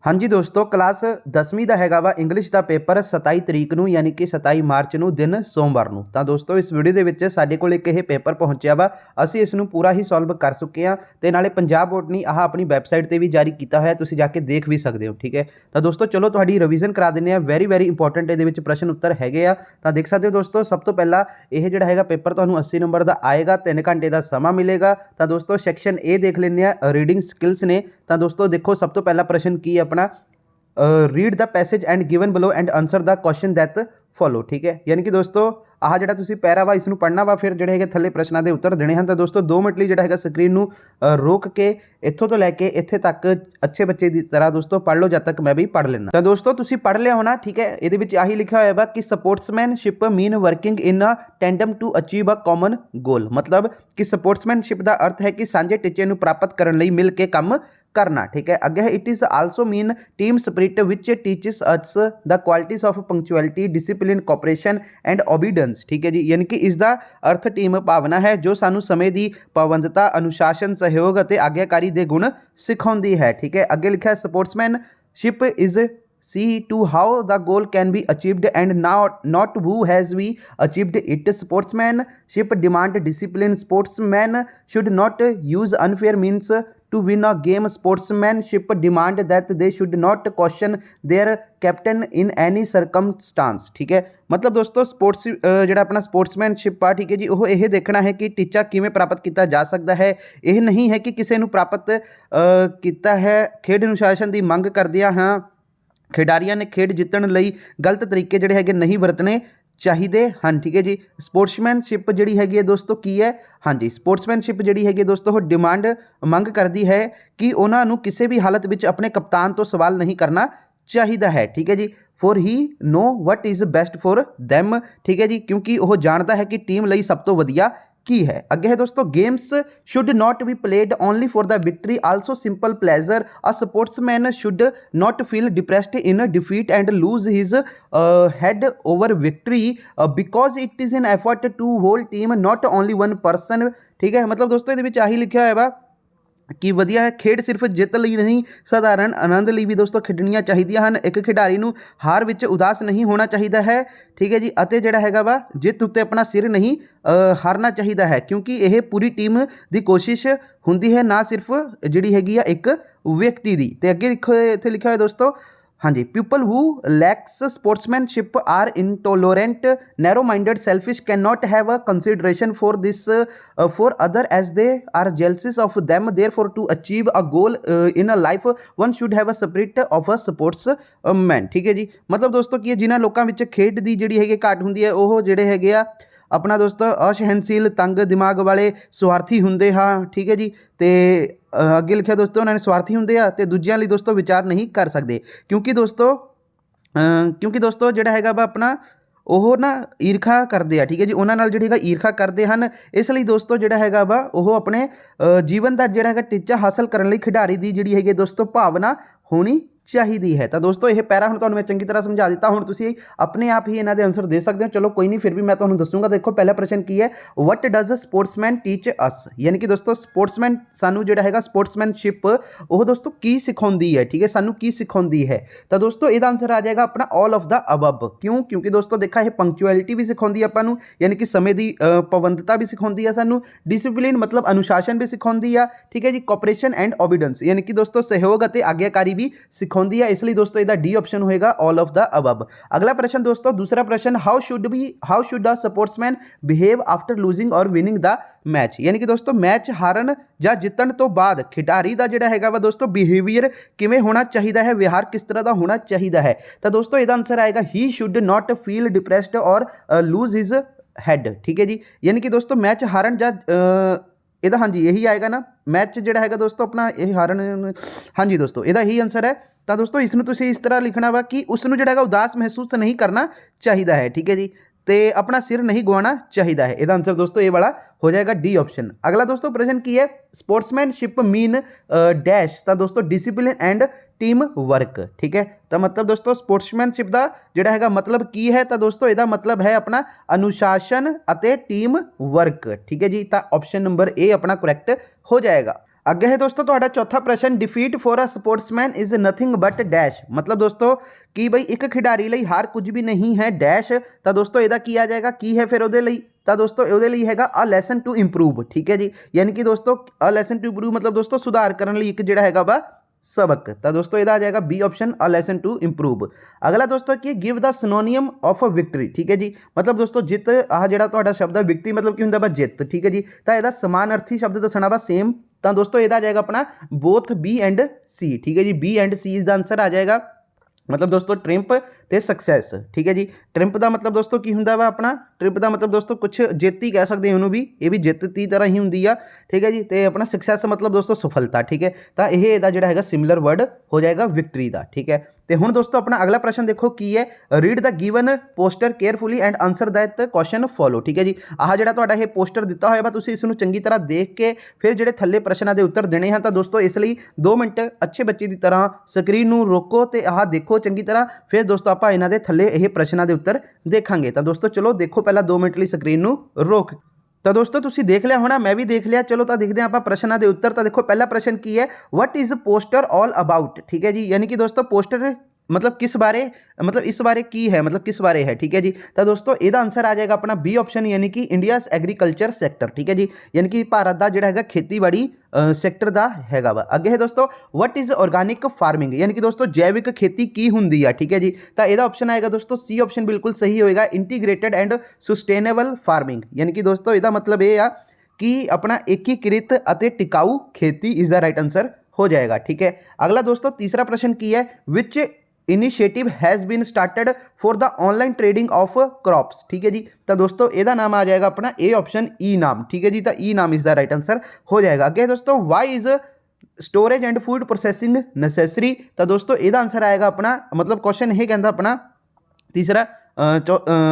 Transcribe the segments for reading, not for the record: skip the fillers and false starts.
हाँ जी दोस्तों, क्लास 10वीं ਦਾ ਹੈਗਾ ਵਾ ਇੰਗਲਿਸ਼ ਦਾ ਪੇਪਰ 27 ਤਰੀਕ ਨੂੰ ਯਾਨੀ ਕਿ 27 ਮਾਰਚ ਨੂੰ ਦਿਨ ਸੋਮਵਾਰ ਨੂੰ। ਤਾਂ ਦੋਸਤੋ ਇਸ ਵੀਡੀਓ ਦੇ ਵਿੱਚ ਸਾਡੇ ਕੋਲ ਇੱਕ ਇਹ ਪੇਪਰ ਪਹੁੰਚਿਆ ਵਾ, ਅਸੀਂ ਇਸ ਨੂੰ ਪੂਰਾ ਹੀ ਸੋਲਵ ਕਰ ਚੁੱਕੇ ਹਾਂ ਤੇ ਨਾਲੇ ਪੰਜਾਬ ਬੋਰਡ ਨੇ ਆਹ ਆਪਣੀ ਵੈਬਸਾਈਟ ਤੇ ਵੀ ਜਾਰੀ ਕੀਤਾ ਹੋਇਆ, ਤੁਸੀਂ ਜਾ ਕੇ ਦੇਖ ਵੀ ਸਕਦੇ ਹੋ। ਠੀਕ ਹੈ, ਤਾਂ ਦੋਸਤੋ ਚਲੋ ਤੁਹਾਡੀ ਰਿਵੀਜ਼ਨ ਕਰਾ ਦਿੰਦੇ ਆ। ਵੈਰੀ ਇੰਪੋਰਟੈਂਟ ਇਹਦੇ ਵਿੱਚ ਪ੍ਰਸ਼ਨ ਉੱਤਰ ਹੈਗੇ ਆ, ਤਾਂ ਦੇਖ ਸਕਦੇ ਹੋ ਦੋਸਤੋ। ਸਭ ਤੋਂ ਪਹਿਲਾਂ ਇਹ ਜਿਹੜਾ ਹੈਗਾ ਪੇਪਰ ਤੁਹਾਨੂੰ 80 ਨੰਬਰ ਦਾ ਆਏਗਾ, 3 ਘੰਟੇ ਦਾ ਸਮਾਂ ਮਿਲੇਗਾ। ਤਾਂ ਦੋਸਤੋ ਸੈਕਸ਼ਨ ए ਦੇਖ ਲੈਂਦੇ ਆ, ਰੀਡਿੰਗ ਸਕਿੱਲਸ ਨੇ। ਤਾਂ ਦੋਸਤੋ ਦੇਖੋ ਸਭ ਤੋਂ ਪਹਿਲਾ ਪ੍ਰਸ਼ਨ ਕੀ ਹੈ ਆਪਣਾ, read the passage and given below and answer the question that follow. ठीक है, यानी कि दोस्तों आह जो तुम पैरा वा इसनू पढ़ना वा, फिर जोड़े है थले प्रश्नों के उत्तर देने हैं। तो दोस्तों 2 मिनट लिए जो है स्क्रीन में रोक के इत्थों तो लैके इत्थे तक अच्छे बच्चे की तरह दोस्तों पढ़ लो, जब तक मैं भी पढ़ लेना। तो दोस्तों तुम पढ़ लिया होना। ठीक है, ये आही लिखा हुआ है कि sportsmanship mean working in a tandem to achieve a common goal. मतलब कि स्पोर्ट्समैनशिप का अर्थ है कि सांझे टीचे को प्राप्त करने मिल के काम करना। ठीक है, अगे it is also mean team spirit which teaches us the qualities of punctuality, discipline, cooperation and obedience. ठीक है जी, यानी कि इसका अर्थ टीम भावना है जो सानू समय की पाबंदता, अनुशासन, सहयोग और आग्ञाकारी के गुण सिखाती है। ठीक है, अगे लिखा है sportsmanship is see to how the goal can be achieved and not who has we achieved it. Sportsmanship demand discipline. Sportsman should not use unfair means to win a game. Sportsmanship demand that they should not question their captain in any circumstance. ठीक है, मतलब दोस्तों sports जो अपना sportsmanship आ, ठीक है जी, वो यह देखना है कि टीचा किमें प्राप्त किया जा सकता है। यह नहीं है कि किसी को प्राप्त किया है खेड अनुशासन की मंग करदिया हाँ खिडारियों ने खेड जितने लई गलत तरीके जोड़े है नहीं वरतने चाहिए हैं। ठीक है जी, स्पोर्ट्समैनशिप जी हैगी दोस्तों की है, हाँ जी, स्पोर्ट्समैनशिप जी हैगी दोस्तों डिमांड मंग करती है कि उन्होंने किसी भी हालत में अपने कप्तान तो सवाल नहीं करना चाहिए है। ठीक है जी, for he know what is best for them. ठीक है जी, क्योंकि वह जानता है कि टीम लई सब तो वधिया की है। अगे है दोस्तों games should not be played only for the victory, also simple pleasure. A sportsman should not feel depressed in defeat and lose his head over victory because it is an effort to whole team not only one person. ठीक है, मतलब दोस्तों ये आही लिखा है वा कि वधिया है खेड सिर्फ जित ਲਈ नहीं साधारण आनंद ਲਈ भी दोस्तों ਖੇਡਣੀਆਂ ਚਾਹੀਦੀਆਂ ਹਨ। एक खिडारी ਨੂੰ हार ਵਿੱਚ उदास नहीं होना चाहिए है। ठीक है जी, ਅਤੇ ਜਿਹੜਾ ਹੈਗਾ ਵਾ ਜਿੱਤ ਉੱਤੇ अपना सिर नहीं हारना चाहिए है, क्योंकि यह पूरी टीम की कोशिश होंगी है, ना सिर्फ जी हैगी एक व्यक्ति की। तो अगे लिखो इतने लिखा है दोस्तों, हाँ जी, people who lacks sportsmanship are intolerant, narrow minded, selfish, can not have a consideration for this for other as they are jealous of them. Therefore to achieve a goal in a life one should have a spirit of a sports man. ठीक है जी, मतलब दोस्तों कि जिन्होंने लोगों में खेड की जी है घाट होंगी है, वो जोड़े है अपना दोस्तों असहनशील, तंग दिमाग वाले, स्वार्थी होंगे हाँ। ठीक है जी, तो अगे लिखा दोस्तों उन्होंने स्वार्थी होंगे आ तो दूजिया लिए दोस्तों विचार नहीं कर सकते, क्योंकि दोस्तों जोड़ा है अपना ਉਹ ਨਾ ਈਰਖਾ ਕਰਦੇ ਆ। ਠੀਕ ਹੈ ਜੀ, ਉਹਨਾਂ ਨਾਲ ਜਿਹੜੀ ਹੈਗਾ ਈਰਖਾ ਕਰਦੇ ਹਨ। ਇਸ ਲਈ ਦੋਸਤੋ ਜਿਹੜਾ ਹੈਗਾ ਵਾ ਉਹ ਆਪਣੇ ਜੀਵਨ ਦਾ ਜਿਹੜਾ ਹੈਗਾ ਟੀਚਾ ਹਾਸਲ ਕਰਨ ਲਈ ਖਿਡਾਰੀ ਦੀ ਜਿਹੜੀ ਹੈਗੀ ਦੋਸਤੋ ਭਾਵਨਾ ਹੋਣੀ ਚਾਹੀਦੀ ਹੈ। ਤਾਂ ਦੋਸਤੋ ਇਹ ਪੈਰਾ ਹੁਣ ਤੁਹਾਨੂੰ ਮੈਂ ਚੰਗੀ ਤਰ੍ਹਾਂ ਸਮਝਾ ਦਿੱਤਾ, ਹੁਣ ਤੁਸੀਂ ਆਪਣੇ ਆਪ ਹੀ ਇਹਨਾਂ ਦੇ ਆਨਸਰ ਦੇ ਸਕਦੇ ਹੋ। ਚਲੋ ਕੋਈ ਨਹੀਂ, ਫਿਰ ਵੀ ਮੈਂ ਤੁਹਾਨੂੰ ਦੱਸੂਗਾ। ਦੇਖੋ ਪਹਿਲਾ ਪ੍ਰਸ਼ਨ ਕੀ ਹੈ, ਵਟ ਡਜ਼ ਸਪੋਰਟਸਮੈਨ ਟੀਚ ਅਸ, ਯਾਨੀ ਕਿ ਦੋਸਤੋ ਸਪੋਰਟਸਮੈਨ ਸਾਨੂੰ ਜਿਹੜਾ ਹੈਗਾ ਸਪੋਰਟਸਮੈਨਸ਼ਿਪ ਉਹ ਦੋਸਤੋ ਕੀ ਸਿਖਾਉਂਦੀ ਹੈ। ਠੀਕ ਹੈ, ਸਾਨੂੰ ਕੀ ਸਿਖਾਉਂਦੀ ਹੈ। ਤਾਂ ਦੋਸਤੋ ਇਹਦਾ ਆਨਸਰ ਆ ਜਾਏਗਾ ਆਪਣਾ ਆਲ ਆਫ ਦਾ ਅਬਵ। ਕਿਉਂ? ਕਿਉਂਕਿ ਦੋਸਤੋ ਦੇਖਾ ਇਹ ਪੰਕਚੁਅਲਿਟੀ ਵੀ ਸਿਖਾਉਂਦੀ ਆਪਾਂ ਨੂੰ, ਯਾਨੀ ਕਿ ਸਮੇਂ ਦੀ ਪਾਬੰਦਤਾ ਵੀ ਸਿਖਾਉਂਦੀ ਆ ਸਾਨੂੰ, ਡਿਸਿਪਲਿਨ ਮਤਲਬ ਅਨੁਸ਼ਾਸਨ ਵੀ ਸਿਖਾਉਂਦੀ ਆ। ਠੀਕ ਹੈ ਜੀ, ਕੋਆਪਰੇਸ਼ਨ ਐਂਡ ਓਬੀਡੈਂਸ, ਯਾਨੀ ਕਿ ਦੋਸਤੋ ਸਹਿਯੋਗ ਅਤੇ ਆਗਿਆਕਾਰੀ भी सिखाती है। इसलिए दोस्तों इसका डी ऑप्शन होएगा ऑल ऑफ द अबव। अगला प्रश्न दोस्तों, दूसरा प्रश्न, how should a sportsman behave after losing और विनिंग द मैच। यानी कि दोस्तों मैच हारन या जितन तो बाद खिडारी का जोड़ा है दोस्तों बिहेवियर किमें होना चाहिए है, व्यवहार किस तरह का होना चाहिए है। तो दोस्तों इसका आंसर आएगा he should not feel depressed और लूज हिज हैड। ठीक है जी, यानी कि दोस्तों मैच हारन या ਇਹਦਾ हाँ जी यही आएगा ना, मैच ਜਿਹੜਾ ਹੈਗਾ ਦੋਸਤੋ ਆਪਣਾ ਇਹ ਹਾਰਨ, हाँ जी दोस्तों ਇਹਦਾ ਹੀ ਆਨਸਰ ਹੈ। ਤਾਂ ਦੋਸਤੋ ਇਸ ਨੂੰ ਤੁਸੀਂ ਇਸ ਤਰ੍ਹਾਂ ਲਿਖਣਾ ਵਾ ਕਿ ਉਸ ਨੂੰ ਜਿਹੜਾ ਹੈਗਾ ਉਦਾਸ ਮਹਿਸੂਸ ਨਹੀਂ ਕਰਨਾ ਚਾਹੀਦਾ ਹੈ। ਠੀਕ ਹੈ ਜੀ, ਤੇ अपना सिर नहीं गवाना चाहिए है। ਇਹਦਾ आंसर दोस्तों ये वाला हो जाएगा डी ऑप्शन। अगला दोस्तों प्रश्न की है, स्पोर्ट्समैनशिप मीन डैश। तो दोस्तों डिसिप्लिन एंड टीम वर्क। ठीक है, तो मतलब दोस्तों स्पोर्ट्समैनशिप का जोड़ा है मतलब की है, तो दोस्तों इसका मतलब है अपना अनुशासन अते टीम वर्क। ठीक है जी, तो ऑप्शन नंबर ए अपना करैक्ट हो जाएगा। ਅੱਗੇ ਹੈ ਦੋਸਤੋ ਤੁਹਾਡਾ ਚੌਥਾ ਪ੍ਰਸ਼ਨ, defeat for a sportsman is nothing but dash. मतलब दोस्तों कि बई एक खिडारी ਲਈ ਹਾਰ ਕੁਝ ਵੀ ਨਹੀਂ ਹੈ ਡੈਸ਼। ਤਾਂ ਦੋਸਤੋ ਇਹਦਾ ਕੀ ਆ ਜਾਏਗਾ, ਕੀ ਹੈ ਫਿਰ ਉਹਦੇ ਲਈ, ਤਾਂ ਦੋਸਤੋ ਉਹਦੇ ਲਈ ਹੈਗਾ ਅ ਲੈਸਨ ਟੂ ਇੰਪਰੂਵ। ਠੀਕ ਹੈ ਜੀ, ਯਾਨੀ ਕਿ ਦੋਸਤੋ ਅ ਲੈਸਨ ਟੂ ਇੰਪਰੂਵ ਮਤਲਬ ਦੋਸਤੋ ਸੁਧਾਰ ਕਰਨ ਲਈ ਇੱਕ ਜਿਹੜਾ ਹੈਗਾ ਵਾ सबक। तो दोस्तों ਇਹਦਾ आ जाएगा B option a lesson to improve. अगला दोस्तों कि give the synonym of a victory. ठीक है जी, मतलब दोस्तों जित आह ਜਿਹੜਾ ਤੁਹਾਡਾ ਸ਼ਬਦ ਹੈ ਵਿਕਟਰੀ मतलब ਕੀ ਹੁੰਦਾ ਵਾ ਜਿੱਤ। ਠੀਕ ਹੈ ਜੀ, ਤਾਂ ਇਹਦਾ ਸਮਾਨ ਅਰਥੀ ਸ਼ਬਦ ਦੱਸਣਾ ਵਾ ਸੇਮ। ਤਾਂ ਦੋਸਤੋ ਇਹਦਾ ਆ ਜਾਏਗਾ ਆਪਣਾ ਬੋਥ ਬੀ ਐਂਡ ਸੀ। ਠੀਕ ਹੈ ਜੀ, ਬੀ ਐਂਡ ਸੀ ਇਸ ਦਾ ਆंसर ਆ ਜਾएगा। मतलब दोस्तों ट्रिंप ते सक्सैस। ठीक है जी, ट्रिंप का मतलब दोस्तों की हुंदा वा अपना, ट्रिंप का मतलब दोस्तों कुछ जित ही कह सकते हैं उन्होंने भी, ये भी जित की तरह ही हुंदी आ। ठीक है जी, तो अपना सक्सैस मतलब दोस्तों सफलता। ठीक है, तो यह इहदा जिहड़ा हैगा सिमिलर वर्ड हो जाएगा विक्ट्री का। ठीक है, तो हुण दोस्तों अपना अगला प्रश्न देखो की है, read the given poster carefully and answer that question follow. ठीक है जी, आह जिहड़ा तुहाडा ये पोस्टर दिता होया वा तुसीं इसनूं चंगी तरह देख के फिर जिहड़े थल्ले प्रश्नां दे उत्तर देने हैं। तो दोस्तों इसलिए 2 मिनट अच्छे बच्चे की तरह स्क्रीन नूं रोको तो आह देखो चंगी तरह, फिर दोस्तों आपां इन्हां दे थल्ले ये प्रश्नां दे उत्तर देखांगे। तो दोस्तों चलो देखो पहला 2 मिनट लई स्क्रीन नूं रोक। तो दोस्तों तुसीं देख लिया होना, मैं भी देख लिया। चलो तो देखते हैं आप प्रश्नों के उत्तर। तो देखो पहला प्रश्न की है, what is poster all about. ठीक है जी, यानी कि दोस्तों पोस्टर मतलब किस बारे, मतलब इस बारे की है, मतलब किस बारे है। ठीक है जी, तो दोस्तों ਇਹਦਾ आंसर आ जाएगा अपना बी ऑप्शन, यानी कि इंडियाज एग्रीकल्चर सैक्टर। ठीक है जी, यानी कि भारत का ਜਿਹੜਾ ਹੈਗਾ ਖੇਤੀਬਾੜੀ ਸੈਕਟਰ ਦਾ ਹੈਗਾ ਵਾ। ਅੱਗੇ ਹੈ ਦੋਸਤੋ व्हाट इज ऑर्गेनिक फार्मिंग, यानी कि दोस्तों जैविक खेती की ਹੁੰਦੀ ਆ। ठीक है जी, तो ਇਹਦਾ ऑप्शन आएगा दोस्तों सी ऑप्शन बिल्कुल सही होएगा, इंटीग्रेटेड एंड सुस्टेनेबल फार्मिंग। यानी कि दोस्तों ਇਹਦਾ मतलब ਇਹ ਆ कि अपना एकीकृत ਅਤੇ टिकाऊ खेती इज द राइट आंसर हो जाएगा। ठीक है, अगला दोस्तों तीसरा प्रश्न की है, which initiative has been started for the online trading of crops. ठीक है जी, तो दोस्तों ਇਹਦਾ नाम आ जाएगा अपना ए ऑप्शन ई नाम। ठीक है जी, तो ई नाम इज द राइट आंसर हो जाएगा। अगे दोस्तों why is storage and food processing necessary. तो दोस्तों ਇਹਦਾ आंसर आएगा अपना, मतलब क्वेश्चन ये कहता अपना तीसरा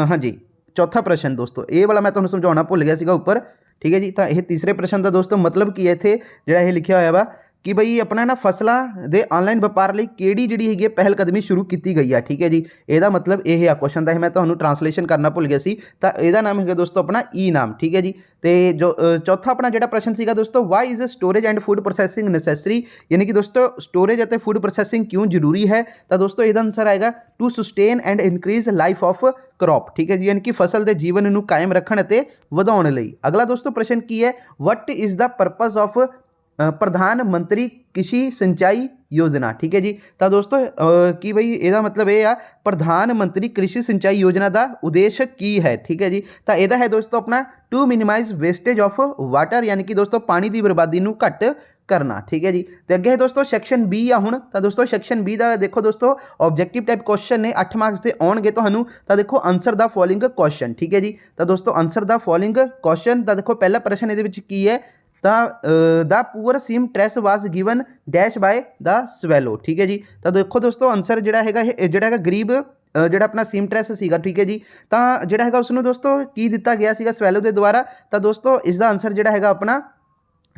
हाँ जी चौथा प्रश्न दोस्तों ये वाला मैं तुम्हें समझाना भुल गया सीगा ऊपर। ठीक है जी, तो यह तीसरे प्रश्न का दोस्तों मतलब की है इत्थे जिहड़ा ये लिखिया होया वा कि बई अपना ना फसलों के ऑनलाइन व्यापार लिए किहड़ी जिहड़ी हैगी पहल कदमी शुरू की गई है। ठीक है जी, ਇਹਦਾ मतलब ਇਹ ਆ क्वेश्चन का, मैं ਤੁਹਾਨੂੰ ट्रांसलेशन करना भुल गया सी। तो ਇਹਦਾ नाम है दोस्तों अपना ई नाम। ठीक है जी, तो जो चौथा अपना जिहड़ा प्रश्न सीगा दोस्तों, why is storage and food processing necessary, यानी कि दोस्तों स्टोरेज और फूड प्रोसैसिंग क्यों जरूरी है। तो दोस्तों ਇਹਦਾ आंसर आएगा to sustain and increase life of crop. ठीक है जी, यानी कि फसल के जीवन नूं कायम रखण अते वधाउण लई। अगला दोस्तों प्रश्न की है, what is the purpose of प्रधानमंत्री कृषि सिंचाई योजना। ठीक है जी, तो दोस्तों कि बई ਇਹਦਾ मतलब ये आ प्रधानमंत्री कृषि सिंचाई योजना का उद्देश्य की है। ठीक है जी, तो ਇਹਦਾ है दोस्तों अपना to minimise wastage of water, यानी कि दोस्तों पानी की बर्बादी नूं घट करना। ठीक है जी, तो अगे है दोस्तों सैक्शन बी आ हुण। तो दोस्तों सैक्शन बी का देखो दोस्तों ऑब्जेक्टिव टाइप क्वेश्चन ने 8 मार्क्स के आउणगे तुहानूं। तो देखो आंसर द फॉलोइंग क्वेश्चन। ठीक है जी, तो दोस्तों आंसर द फॉलोइंग क्वेश्चन। तो देखो पहला प्रश्न ये की है, the poor seamstress was given dash by the swallow. ठीक है जी, तो देखो दोस्तों आंसर जिहड़ा हैगा जिहड़ा हैगा गरीब ਜਿਹੜਾ अपना सीम ट्रैस सीगा। ठीक है जी, तो जिहड़ा हैगा उसनूं दोस्तों की दिता गया सीगा स्वैलो के द्वारा। तो दोस्तों इसका आंसर जिहड़ा हैगा अपना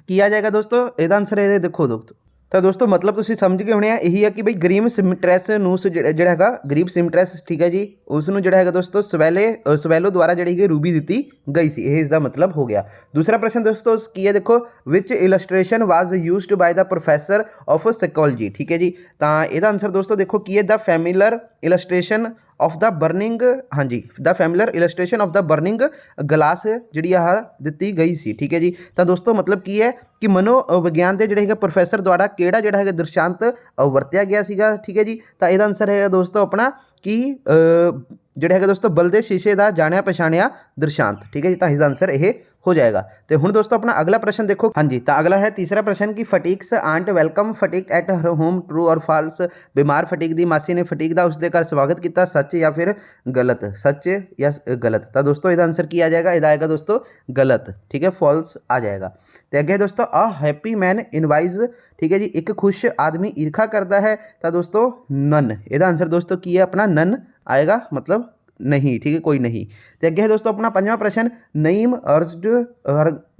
की आ जाएगा दोस्तों, ਇਹਦਾ आंसर ये देखो दोस्तों। तो दोस्तों मतलब तुसीं समझ गए होने यही है कि बई गरीब सिमट्रैस नूं जिहड़ा हैगा गरीब सिमट्रैस। ठीक है जी, उसनूं जिहड़ा हैगा दोस्तों स्वैलो द्वारा जिहड़ी है रूबी दी गई सी, यह इसका मतलब हो गया। दूसरा प्रश्न दोस्तों की है देखो, which illustration was used by the professor of psychology. ठीक है जी, तो इसका आंसर दोस्तों देखो की है, the familiar illustration of the burning, हाँ जी the familiar illustration of the burning glass जिहड़ी आह दित्ती गई सी। ठीक है जी, तो दोस्तों मतलब की है कि मनोविज्ञान के जिहड़े प्रोफैसर द्वारा किहड़ा जिहड़ा है दृष्टांत वरत्या गया सीगा। ठीक है जी, तो इसका आंसर है दोस्तों अपना कि जिहड़ा है दोस्तों बलदे शीशे का जाणिया पछाणिया दृष्टांत। ठीक है जी, तो इसका आंसर ये हो जाएगा। तो हुण दोस्तों अपना अगला प्रश्न देखो, हाँ जी, तो अगला है तीसरा प्रश्न कि Phatik's aunt welcome Phatik at her home, true or false. बीमार फटीक की मासी ने फटीक का उसके घर स्वागत किया, सच या फिर गलत, सच या गलत। तो दोस्तों इसका आंसर की आ जाएगा, इसका आएगा दोस्तों गलत। ठीक है, फॉल्स आ जाएगा। तो अगे दोस्तों अ हैप्पी मैन इनवाइज। ठीक है जी, एक खुश आदमी ईर्खा करता है। तो दोस्तों नन, इसका आंसर दोस्तों की है अपना नन आएगा, मतलब नहीं। ठीक है, कोई नहीं। तो अगे है दोस्तों अपना पंजवां प्रश्न, Naeem urged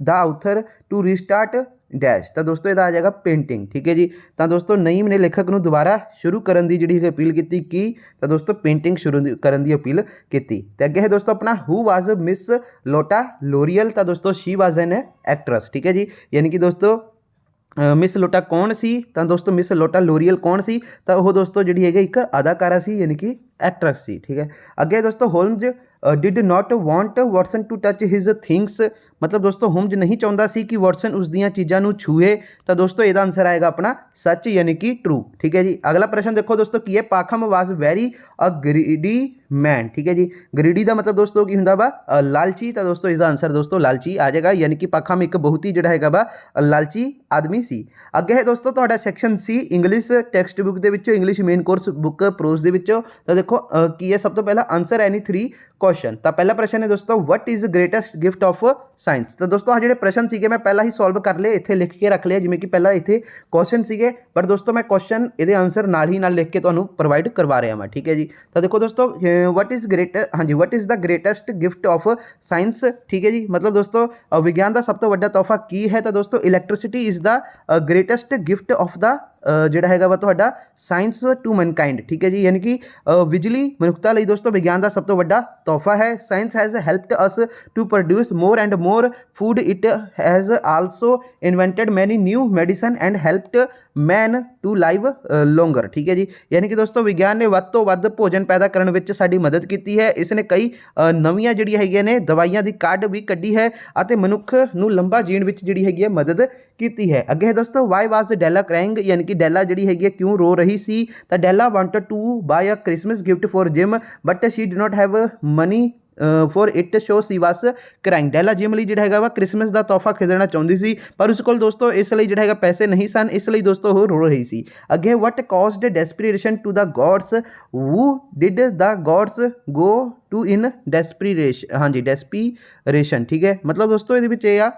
the author to restart dash. तो दोस्तों इसका आ जाएगा पेंटिंग। ठीक है जी, तो दोस्तों नईम ने लेखक नूं दोबारा शुरू करने की जिहड़ी अपील की, तो दोस्तों पेंटिंग शुरू करने की अपील की। तो अगे है दोस्तों अपना हु वाज मिस लोटा लोरियल। तो दोस्तों शी वाज एन एक्ट्रेस। ठीक है जी, यानी कि दोस्तों ਮਿਸ ਲੋਟਾ ਕੌਣ ਸੀ? ਤਾਂ ਦੋਸਤੋ ਮਿਸ ਲੋਟਾ ਲੋਰੀਅਲ ਕੌਣ ਸੀ? ਤਾਂ ਉਹ ਦੋਸਤੋ ਜਿਹੜੀ ਹੈਗੀ ਇੱਕ ਅਦਾਕਾਰਾ ਸੀ, ਯਾਨੀ ਕਿ ਐਕਟਰੈਸ ਸੀ। ਠੀਕ ਹੈ, ਅੱਗੇ ਦੋਸਤੋ Holmes did not want Watson to touch his things. ਮਤਲਬ ਦੋਸਤੋ ਹੋਮਜ਼ ਨਹੀਂ ਚਾਹੁੰਦਾ ਸੀ ਕਿ ਵਾਟਸਨ ਉਸ ਦੀਆਂ ਚੀਜ਼ਾਂ ਨੂੰ ਛੂਹੇ। ਤਾਂ ਦੋਸਤੋ ਇਹਦਾ ਆਨਸਰ ਆਏਗਾ ਆਪਣਾ ਸੱਚ, ਯਾਨੀ ਕਿ ਟਰੂ। ਠੀਕ ਹੈ ਜੀ, ਅਗਲਾ ਪ੍ਰਸ਼ਨ ਦੇਖੋ ਦੋਸਤੋ ਕੀ ਹੈ। ਪਾਖਮ ਵਾਜ਼ ਵੈਰੀ ਅ ਗਰੀਡੀ ਮੈਨ। ਠੀਕ ਹੈ ਜੀ, ਗਰੀਡੀ ਦਾ ਮਤਲਬ ਦੋਸਤੋ ਕੀ ਹੁੰਦਾ ਵਾ? ਲਾਲਚੀ। ਤਾਂ ਦੋਸਤੋ ਇਸਦਾ ਆਨਸਰ ਦੋਸਤੋ ਲਾਲਚੀ ਆ ਜਾਏਗਾ, ਯਾਨੀ ਕਿ ਪਾਖਮ ਇੱਕ ਬਹੁਤ ਹੀ ਜਿਹੜਾ ਹੈਗਾ ਵਾ ਲਾਲਚੀ ਆਦਮੀ ਸੀ। ਅੱਗੇ ਹੈ ਦੋਸਤੋ ਤੁਹਾਡਾ ਸੈਕਸ਼ਨ ਸੀ ਇੰਗਲਿਸ਼ ਟੈਕਸਟ ਬੁੱਕ ਦੇ ਵਿੱਚੋਂ, English main course book pros ਦੇ ਵਿੱਚੋਂ। ਤਾਂ ਦੇਖੋ ਕੀ ਹੈ ਸਭ ਤੋਂ ਪਹਿਲਾਂ ਆਨਸਰ ਐਨੀ 3 ਕੁਐਸਚਨ। ਤਾਂ ਪਹਿਲਾ ਪ੍ਰਸ਼ਨ ਹੈ ਦੋਸਤੋ what is greatest gift of science. ਤਾਂ ਦੋਸਤੋ ਆ ਜਿਹੜੇ ਪ੍ਰਸ਼ਨ ਸੀਗੇ ਮੈਂ ਪਹਿਲਾਂ ਹੀ ਸੋਲਵ ਕਰ ਲਏ, ਇੱਥੇ ਲਿਖ ਕੇ ਰੱਖ ਲਿਆ, ਜਿਵੇਂ ਕਿ ਪਹਿਲਾਂ ਇੱਥੇ ਕੁਐਸਚਨ ਸੀਗੇ, ਪਰ ਦੋਸਤੋ ਮੈਂ ਕੁਐਸਚਨ ਇਹਦੇ ਆਨਸਰ ਨਾਲ ਹੀ ਨਾਲ ਲਿਖ ਕੇ ਤੁਹਾਨੂੰ ਪ੍ਰੋਵਾਈਡ ਕਰਵਾ ਰਿਹਾ ਹਾਂ। ਠੀਕ ਹੈ ਜੀ, ਤਾਂ ਦੇਖੋ ਦੋਸਤੋ what is what is the greatest gift of science. ਠੀਕ ਹੈ ਜੀ, ਮਤਲਬ ਦੋਸਤੋ ਵਿਗਿਆਨ ਦਾ ਸਭ ਤੋਂ ਵੱਡਾ ਤੋਹਫਾ ਕੀ ਹੈ? ਤਾਂ ਦੋਸਤੋ electricity is the greatest gift of the ਜਿਹੜਾ ਹੈਗਾ ਵਾ ਤੁਹਾਡਾ ਸਾਇੰਸ ਟੂ ਮੈਨਕਾइंड। ਠੀਕ ਹੈ ਜੀ, ਯਾਨੀ ਕਿ ਬਿਜਲੀ ਮਨੁੱਖਤਾ ਲਈ ਦੋਸਤੋ ਵਿਗਿਆਨ ਦਾ ਸਭ ਤੋਂ ਵੱਡਾ ਤੋਹਫਾ ਹੈ। Science has helped us to produce more and more food. It has also invented many new medicine and helped man to live longer. ਠੀਕ ਹੈ ਜੀ, ਯਾਨੀ ਕਿ ਦੋਸਤੋ ਵਿਗਿਆਨ ਨੇ ਵੱਧ ਤੋਂ ਵੱਧ ਭੋਜਨ ਪੈਦਾ ਕਰਨ ਵਿੱਚ ਸਾਡੀ ਮਦਦ ਕੀਤੀ ਹੈ। ਇਸ ਨੇ ਕਈ ਨਵੀਆਂ ਜਿਹੜੀਆਂ ਹੈਗੀਆਂ ਨੇ ਦਵਾਈਆਂ ਦੀ ਕਾਢ ਵੀ ਕੱਢੀ ਹੈ ਅਤੇ ਮਨੁੱਖ ਨੂੰ ਲੰਬਾ ਜੀਣ ਵਿੱਚ ਜਿਹੜੀ ਹੈਗੀ ਹੈ ਮਦਦ ਕੀਤੀ ਹੈ। ਅੱਗੇ ਹੈ ਦੋਸਤੋ ਵਾਈ ਵਾਜ਼ ਡੈਲਾ ਕ੍ਰਾਈਂਗ, ਯਾਨੀ ਕਿ ਡੈਲਾ ਜਿਹੜੀ ਹੈਗੀ ਹੈ ਕਿਉਂ ਰੋ ਰਹੀ ਸੀ? ਤਾਂ Della wanted to buy a Christmas gift for Jim but she did not have money for it so she was crying. Della Jim ਲਈ ਜਿਹੜਾ ਹੈਗਾ ਵਾ ਕ੍ਰਿਸਮਸ ਦਾ ਤੋਹਫਾ ਖਰੀਦਣਾ ਚਾਹੁੰਦੀ ਸੀ, ਪਰ ਉਸ ਕੋਲ ਦੋਸਤੋ ਇਸ ਲਈ ਜਿਹੜਾ ਹੈਗਾ ਪੈਸੇ ਨਹੀਂ ਸਨ, ਇਸ ਲਈ ਦੋਸਤੋ ਉਹ ਰੋ ਰਹੀ ਸੀ। ਅੱਗੇ what caused desperation to the gods, who did the gods go to in desperation. ਹਾਂਜੀ ਡੈਸਪੀਰੇਸ਼ਨ। ਠੀਕ ਹੈ, ਮਤਲਬ ਦੋਸਤੋ ਇਹਦੇ ਵਿੱਚ ਇਹ ਆ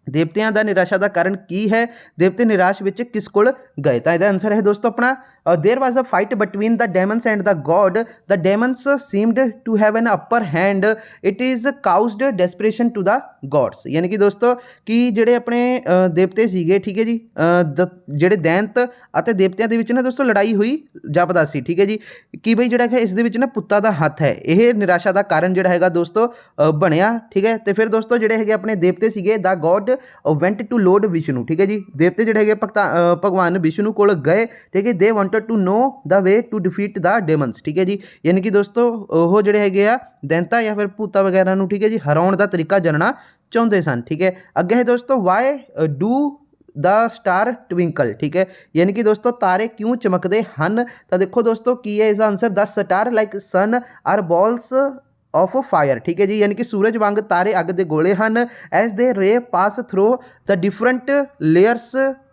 ਦੇਵਤਿਆਂ ਦਾ ਨਿਰਾਸ਼ਾ ਦਾ ਕਾਰਨ ਕੀ ਹੈ? ਦੇਵਤੇ ਨਿਰਾਸ਼ ਵਿੱਚ ਕਿਸ ਕੋਲ ਗਏ? ਤਾਂ ਇਹਦਾ ਆਨਸਰ ਹੈ ਦੋਸਤੋ ਆਪਣਾ there was a fight between the demons and the god the demons seemed to have an upper hand it is caused desperation to the gods. यानी कि दोस्तों कि ਜਿਹੜੇ ਆਪਣੇ ਦੇਵਤੇ ਸੀਗੇ, ਠੀਕ ਹੈ ਜੀ, ਜਿਹੜੇ ਦੈਂਤ ਅਤੇ ਦੇਵਤਿਆਂ ਦੇ ਵਿੱਚ ਨਾ ਦੋਸਤੋ ਲੜਾਈ ਹੋਈ ਜਾਪਦਾ ਸੀ। ਠੀਕ ਹੈ ਜੀ, ਕਿ ਬਈ ਜਿਹੜਾ ਹੈ ਇਸ ਦੇ ਵਿੱਚ ਨਾ ਪੁੱਤਾਂ ਦਾ ਹੱਥ ਹੈ, ਇਹ ਨਿਰਾਸ਼ਾ ਦਾ ਕਾਰਨ ਜਿਹੜਾ ਹੈਗਾ ਦੋਸਤੋ ਬਣਿਆ। ਠੀਕ ਹੈ, ਤੇ ਫਿਰ ਦੋਸਤੋ ਜਿਹੜੇ ਹੈਗੇ ਆਪਣੇ ਦੇਵਤੇ ਸੀਗੇ the God went to lord Vishnu. ਠੀਕ ਹੈ ਜੀ, ਦੇਵਤੇ ਜਿਹੜੇ ਹੈਗੇ ਭਗਵਾਨ ਵਿਸ਼ਨੂੰ ਕੋਲ ਗਏ। ਠੀਕ ਹੈ, they wanted to know the way to defeat the demons. ਠੀਕ ਹੈ ਜੀ, ਯਾਨੀ ਕਿ ਦੋਸਤੋ ਉਹ ਜਿਹੜੇ ਹੈਗੇ ਆ ਦੈਂਤਾ ਜਾਂ ਫਿਰ ਭੂਤਾ ਵਗੈਰਾ ਨੂੰ, ਠੀਕ ਹੈ ਜੀ, ਹਰਾਉਣ ਦਾ ਤਰੀਕਾ ਜਾਣਨਾ ਚਾਹੁੰਦੇ ਸਨ। ਠੀਕ ਹੈ, ਅੱਗੇ ਹੈ ਦੋਸਤੋ why do the star Twinkle. ਠੀਕ ਹੈ, ਯਾਨੀ ਕਿ ਦੋਸਤੋ ਤਾਰੇ ਕਿਉਂ ਚਮਕਦੇ ਹਨ? ਤਾਂ ਦੇਖੋ ਦੋਸਤੋ ਕੀ ਹੈ ਇਸਦਾ answer the star like sun are balls of fire. ठीक है जी, यानी कि सूरज वांग तारे अग दे गोले हैं as they ray pass through the different layers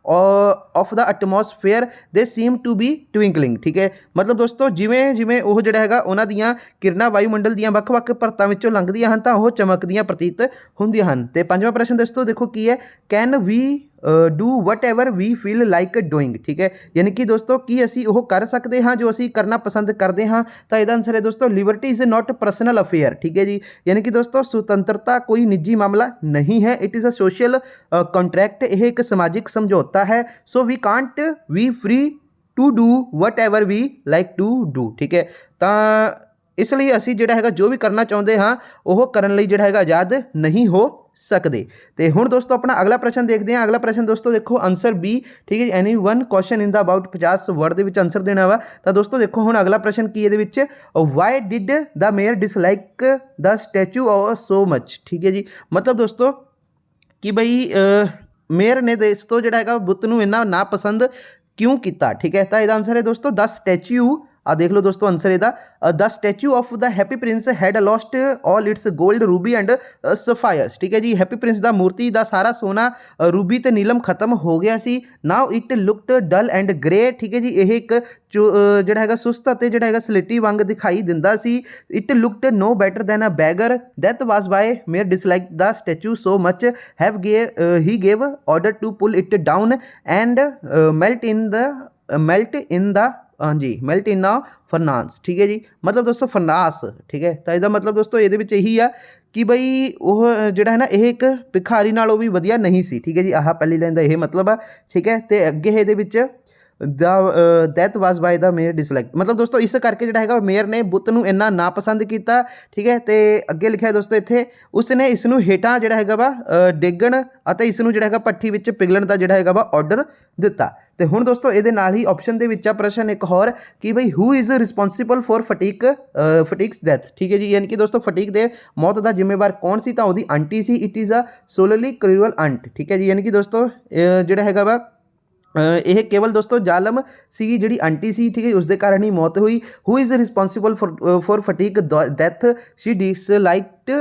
of the atmosphere they seem to be twinkling. ठीक है, मतलब दोस्तों जिमें जिमें ਉਹ ਜਿਹੜਾ ਹੈਗਾ ਉਹਨਾਂ ਦੀਆਂ ਕਿਰਨਾਂ ਵਾਯੂਮੰਡਲ ਦੀਆਂ ਵੱਖ-ਵੱਖ ਪਰਤਾਂ ਵਿੱਚੋਂ ਲੰਘਦੀਆਂ ਹਨ ਤਾਂ ਉਹ ਚਮਕਦੀਆਂ ਪ੍ਰਤੀਤ ਹੁੰਦੀਆਂ ਹਨ। ਤੇ ਪੰਜਵਾਂ ਪ੍ਰਸ਼ਨ ਦੋਸਤੋ ਦੇਖੋ ਕੀ ਹੈ, can we do whatever we feel like doing. ਠੀਕ ਹੈ, ਯਾਨੀ ਕਿ ਦੋਸਤੋ ਕੀ ਅਸੀਂ ਉਹ ਕਰ ਸਕਦੇ ਹਾਂ ਜੋ ਅਸੀਂ ਕਰਨਾ ਪਸੰਦ ਕਰਦੇ ਹਾਂ? ਤਾਂ ਇਹਦਾ ਆਨਸਰ ਹੈ ਦੋਸਤੋ Liberty is not personal affair. ਠੀਕ ਹੈ ਜੀ, ਯਾਨੀ ਕਿ ਦੋਸਤੋ ਸੁਤੰਤਰਤਾ ਕੋਈ ਨਿੱਜੀ ਮਾਮਲਾ ਨਹੀਂ ਹੈ, it is a social contract, ਇਹ ਇੱਕ ਸਮਾਜਿਕ ਸਮਝੌਤਾ ਹੈ। So we can't we free to do whatever we like to do. ਠੀਕ ਹੈ, ਤਾਂ ਇਸ ਲਈ ਅਸੀਂ ਜਿਹੜਾ ਹੈਗਾ ਜੋ ਵੀ ਕਰਨਾ ਚਾਹੁੰਦੇ ਹਾਂ ਉਹ ਕਰਨ ਲਈ ਜਿਹੜਾ ਹੈਗਾ ਆਜ਼ਾਦ ਨਹੀਂ ਹੋ ਸਕਦੇ। ਤੇ ਹੁਣ ਦੋਸਤੋ ਆਪਣਾ ਅਗਲਾ ਪ੍ਰਸ਼ਨ ਦੇਖਦੇ ਹਾਂ। ਅਗਲਾ ਪ੍ਰਸ਼ਨ ਦੋਸਤੋ ਦੇਖੋ ਆਨਸਰ ਬੀ। ਠੀਕ ਹੈ ਜੀ, any one question in the about 50 word ਦੇ ਵਿੱਚ ਆਨਸਰ ਦੇਣਾ ਵਾ। ਤਾਂ ਦੋਸਤੋ ਦੇਖੋ ਹੁਣ ਅਗਲਾ ਪ੍ਰਸ਼ਨ ਕੀ ਇਹਦੇ ਵਿੱਚ, why did the mayor dislike the statue so much. ਠੀਕ ਹੈ ਜੀ, ਮਤਲਬ ਦੋਸਤੋ ਕਿ ਬਈ ਮੇਅਰ ਨੇ ਇਸ ਤੋਂ ਜਿਹੜਾ ਹੈਗਾ ਬੁੱਤ ਨੂੰ ਇੰਨਾ ਨਾ ਪਸੰਦ ਕਿਉਂ ਕੀਤਾ? ਠੀਕ ਹੈ, ਤਾਂ ਇਹਦਾ ਆਨਸਰ ਹੈ ਦੋਸਤੋ ਦ ਸਟੈਚੂ। ਆ ਦੇਖ ਲਓ ਦੋਸਤੋ ਆਨਸਰ ਇਹਦਾ, the statue of the happy prince had lost all its gold ruby and sapphires. ਠੀਕ ਹੈ ਜੀ, ਹੈਪੀ ਪ੍ਰਿੰਸ ਦਾ ਮੂਰਤੀ ਦਾ ਸਾਰਾ ਸੋਨਾ ਰੂਬੀ ਤੇ ਨੀਲਮ ਖਤਮ ਹੋ ਗਿਆ ਸੀ। Now it looked dull and grey. ਠੀਕ ਹੈ ਜੀ, ਇਹ ਇੱਕ ਜਿਹੜਾ ਹੈਗਾ ਸੁਸਤ ਅਤੇ ਜਿਹੜਾ ਹੈਗਾ ਸਲੇਟੀ ਵਾਂਗ ਦਿਖਾਈ ਦਿੰਦਾ ਸੀ। It looked no better than a beggar that was why mayor dislike the statue so much he gave order to pull it down and melt in the ਹਾਂਜੀ ਮੈਲਟ ਇਨ ਆ ਫਰਨਾਸ। ਠੀਕ ਹੈ ਜੀ, ਮਤਲਬ ਦੋਸਤੋ ਫਰਨਾਸ। ਠੀਕ ਹੈ, ਤਾਂ ਇਹਦਾ ਮਤਲਬ ਦੋਸਤੋ ਇਹਦੇ ਵਿੱਚ ਇਹੀ ਆ ਕਿ ਬਈ ਉਹ ਜਿਹੜਾ ਹੈ ਨਾ ਇਹ ਇੱਕ ਭਿਖਾਰੀ ਨਾਲੋਂ ਵੀ ਵਧੀਆ ਨਹੀਂ ਸੀ। ਠੀਕ ਹੈ ਜੀ, ਆਹ ਪਹਿਲੀ ਲਾਈਨ ਦਾ ਇਹ ਮਤਲਬ ਆ। ਠੀਕ ਹੈ, ਤੇ ਅੱਗੇ ਇਹਦੇ ਵਿੱਚ death was ਬਾय the mayor dislike. मतलब दोस्तों इस करके ਜਿਹੜਾ ਹੈਗਾ ਮੇਅਰ ਨੇ ਬੁੱਤ ਨੂੰ ਇੰਨਾ ਨਾ ਪਸੰਦ ਕੀਤਾ। ਠੀਕ ਹੈ, ਤੇ ਅੱਗੇ ਲਿਖਿਆ ਦੋਸਤੋ ਇੱਥੇ ਉਸਨੇ ਇਸ ਨੂੰ ਹੇਠਾਂ ਜਿਹੜਾ ਹੈਗਾ ਵਾ ਡਿੱਗਣ ਅਤੇ ਇਸ ਨੂੰ ਜਿਹੜਾ ਹੈਗਾ ਭੱਠੀ ਵਿੱਚ ਪਿਘਲਣ ਦਾ ਜਿਹੜਾ ਹੈਗਾ ਵਾ ਆਰਡਰ ਦਿੱਤਾ। ਤੇ ਹੁਣ ਦੋਸਤੋ ਇਹਦੇ ਨਾਲ ਹੀ ਆਪਸ਼ਨ ਦੇ ਵਿੱਚ ਆ ਪ੍ਰਸ਼ਨ ਇੱਕ ਹੋਰ ਕਿ ਬਈ who is responsible for Phatik's death. ਠੀਕ ਹੈ ਜੀ, ਯਾਨੀ ਕਿ ਦੋਸਤੋ ਫਟੀਕ ਦੇ ਮੌਤ ਦਾ ਜ਼ਿੰਮੇਵਾਰ ਕੌਣ ਸੀ? ਤਾਂ ਉਹਦੀ ਆਂਟੀ ਸੀ। It is a solely cruel aunt. ਠੀਕ ਹੈ ਜੀ, ਯਾਨੀ ਕਿ ਦੋਸਤੋ ਜਿਹੜਾ ਹੈਗਾ ਵਾ ਇਹ ਕੇਵਲ ਦੋਸਤੋ ਜ਼ਾਲਮ ਸੀ ਜਿਹੜੀ ਆਂਟੀ ਸੀ। ਠੀਕ ਹੈ, ਉਸ ਦੇ ਕਾਰਨ ਹੀ ਮੌਤ ਹੋਈ। Who is responsible for Phatik death? She disliked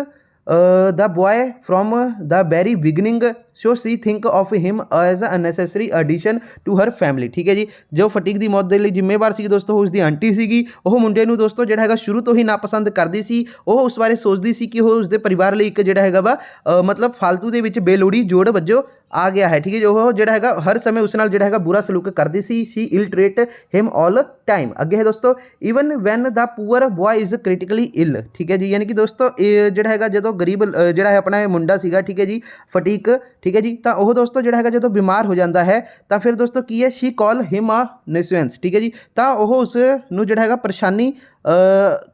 the boy from the very beginning, so she think of him as a unnecessary addition to her family। ਠੀਕ ਹੈ ਜੀ, ਜੋ ਫਟੀਕ ਦੀ ਮੌਤ ਦੇ ਲਈ ਜ਼ਿੰਮੇਵਾਰ ਸੀ ਦੋਸਤੋ ਉਸ ਦੀ ਆਂਟੀ ਸੀਗੀ। ਉਹ ਮੁੰਡੇ ਨੂੰ ਦੋਸਤੋ ਜਿਹੜਾ ਹੈਗਾ ਸ਼ੁਰੂ ਤੋਂ ਹੀ ਨਾਪਸੰਦ ਕਰਦੀ ਸੀ। ਉਹ ਉਸ ਬਾਰੇ ਸੋਚਦੀ ਸੀ ਕਿ ਉਹ ਉਸਦੇ ਪਰਿਵਾਰ ਲਈ ਇੱਕ ਜਿਹੜਾ ਹੈਗਾ ਵਾ ਮਤਲਬ ਫਾਲਤੂ ਦੇ ਵਿੱਚ ਬੇਲੋੜੀ ਜੋੜ ਵਜੋਂ ਆ ਗਿਆ ਹੈ। ਠੀਕ ਹੈ ਜੀ, ਉਹ ਜਿਹੜਾ ਹੈਗਾ ਹਰ ਸਮੇਂ ਉਸ ਨਾਲ ਜਿਹੜਾ ਹੈਗਾ ਬੁਰਾ ਸਲੂਕ ਕਰਦੀ ਸੀ। ਸੀ ਇਲ ਟ੍ਰੀਟ ਹਿਮ ਆਲ ਟਾਈਮ। ਅੱਗੇ ਹੈ ਦੋਸਤੋ even when the poor boy is critically ill. ਠੀਕ ਹੈ ਜੀ, ਯਾਨੀ ਕਿ ਦੋਸਤੋ ਇਹ ਜਿਹੜਾ ਹੈਗਾ ਜਦੋਂ ਗਰੀਬ ਜਿਹੜਾ ਹੈ ਆਪਣਾ ਇਹ ਮੁੰਡਾ ਸੀਗਾ, ਠੀਕ ਹੈ ਜੀ ਫਟੀਕ, ਠੀਕ ਹੈ ਜੀ, ਤਾਂ ਉਹ ਦੋਸਤੋ ਜਿਹੜਾ ਹੈਗਾ ਜਦੋਂ ਬਿਮਾਰ ਹੋ ਜਾਂਦਾ ਹੈ ਤਾਂ ਫਿਰ ਦੋਸਤੋ ਕੀ ਹੈ ਸ਼ੀ ਕਾਲ ਹਿਮ ਆ ਨਿਸਵੈਂਸ। ਠੀਕ ਹੈ ਜੀ, ਤਾਂ ਉਹ ਉਸ ਨੂੰ ਜਿਹੜਾ ਹੈਗਾ ਪਰੇਸ਼ਾਨੀ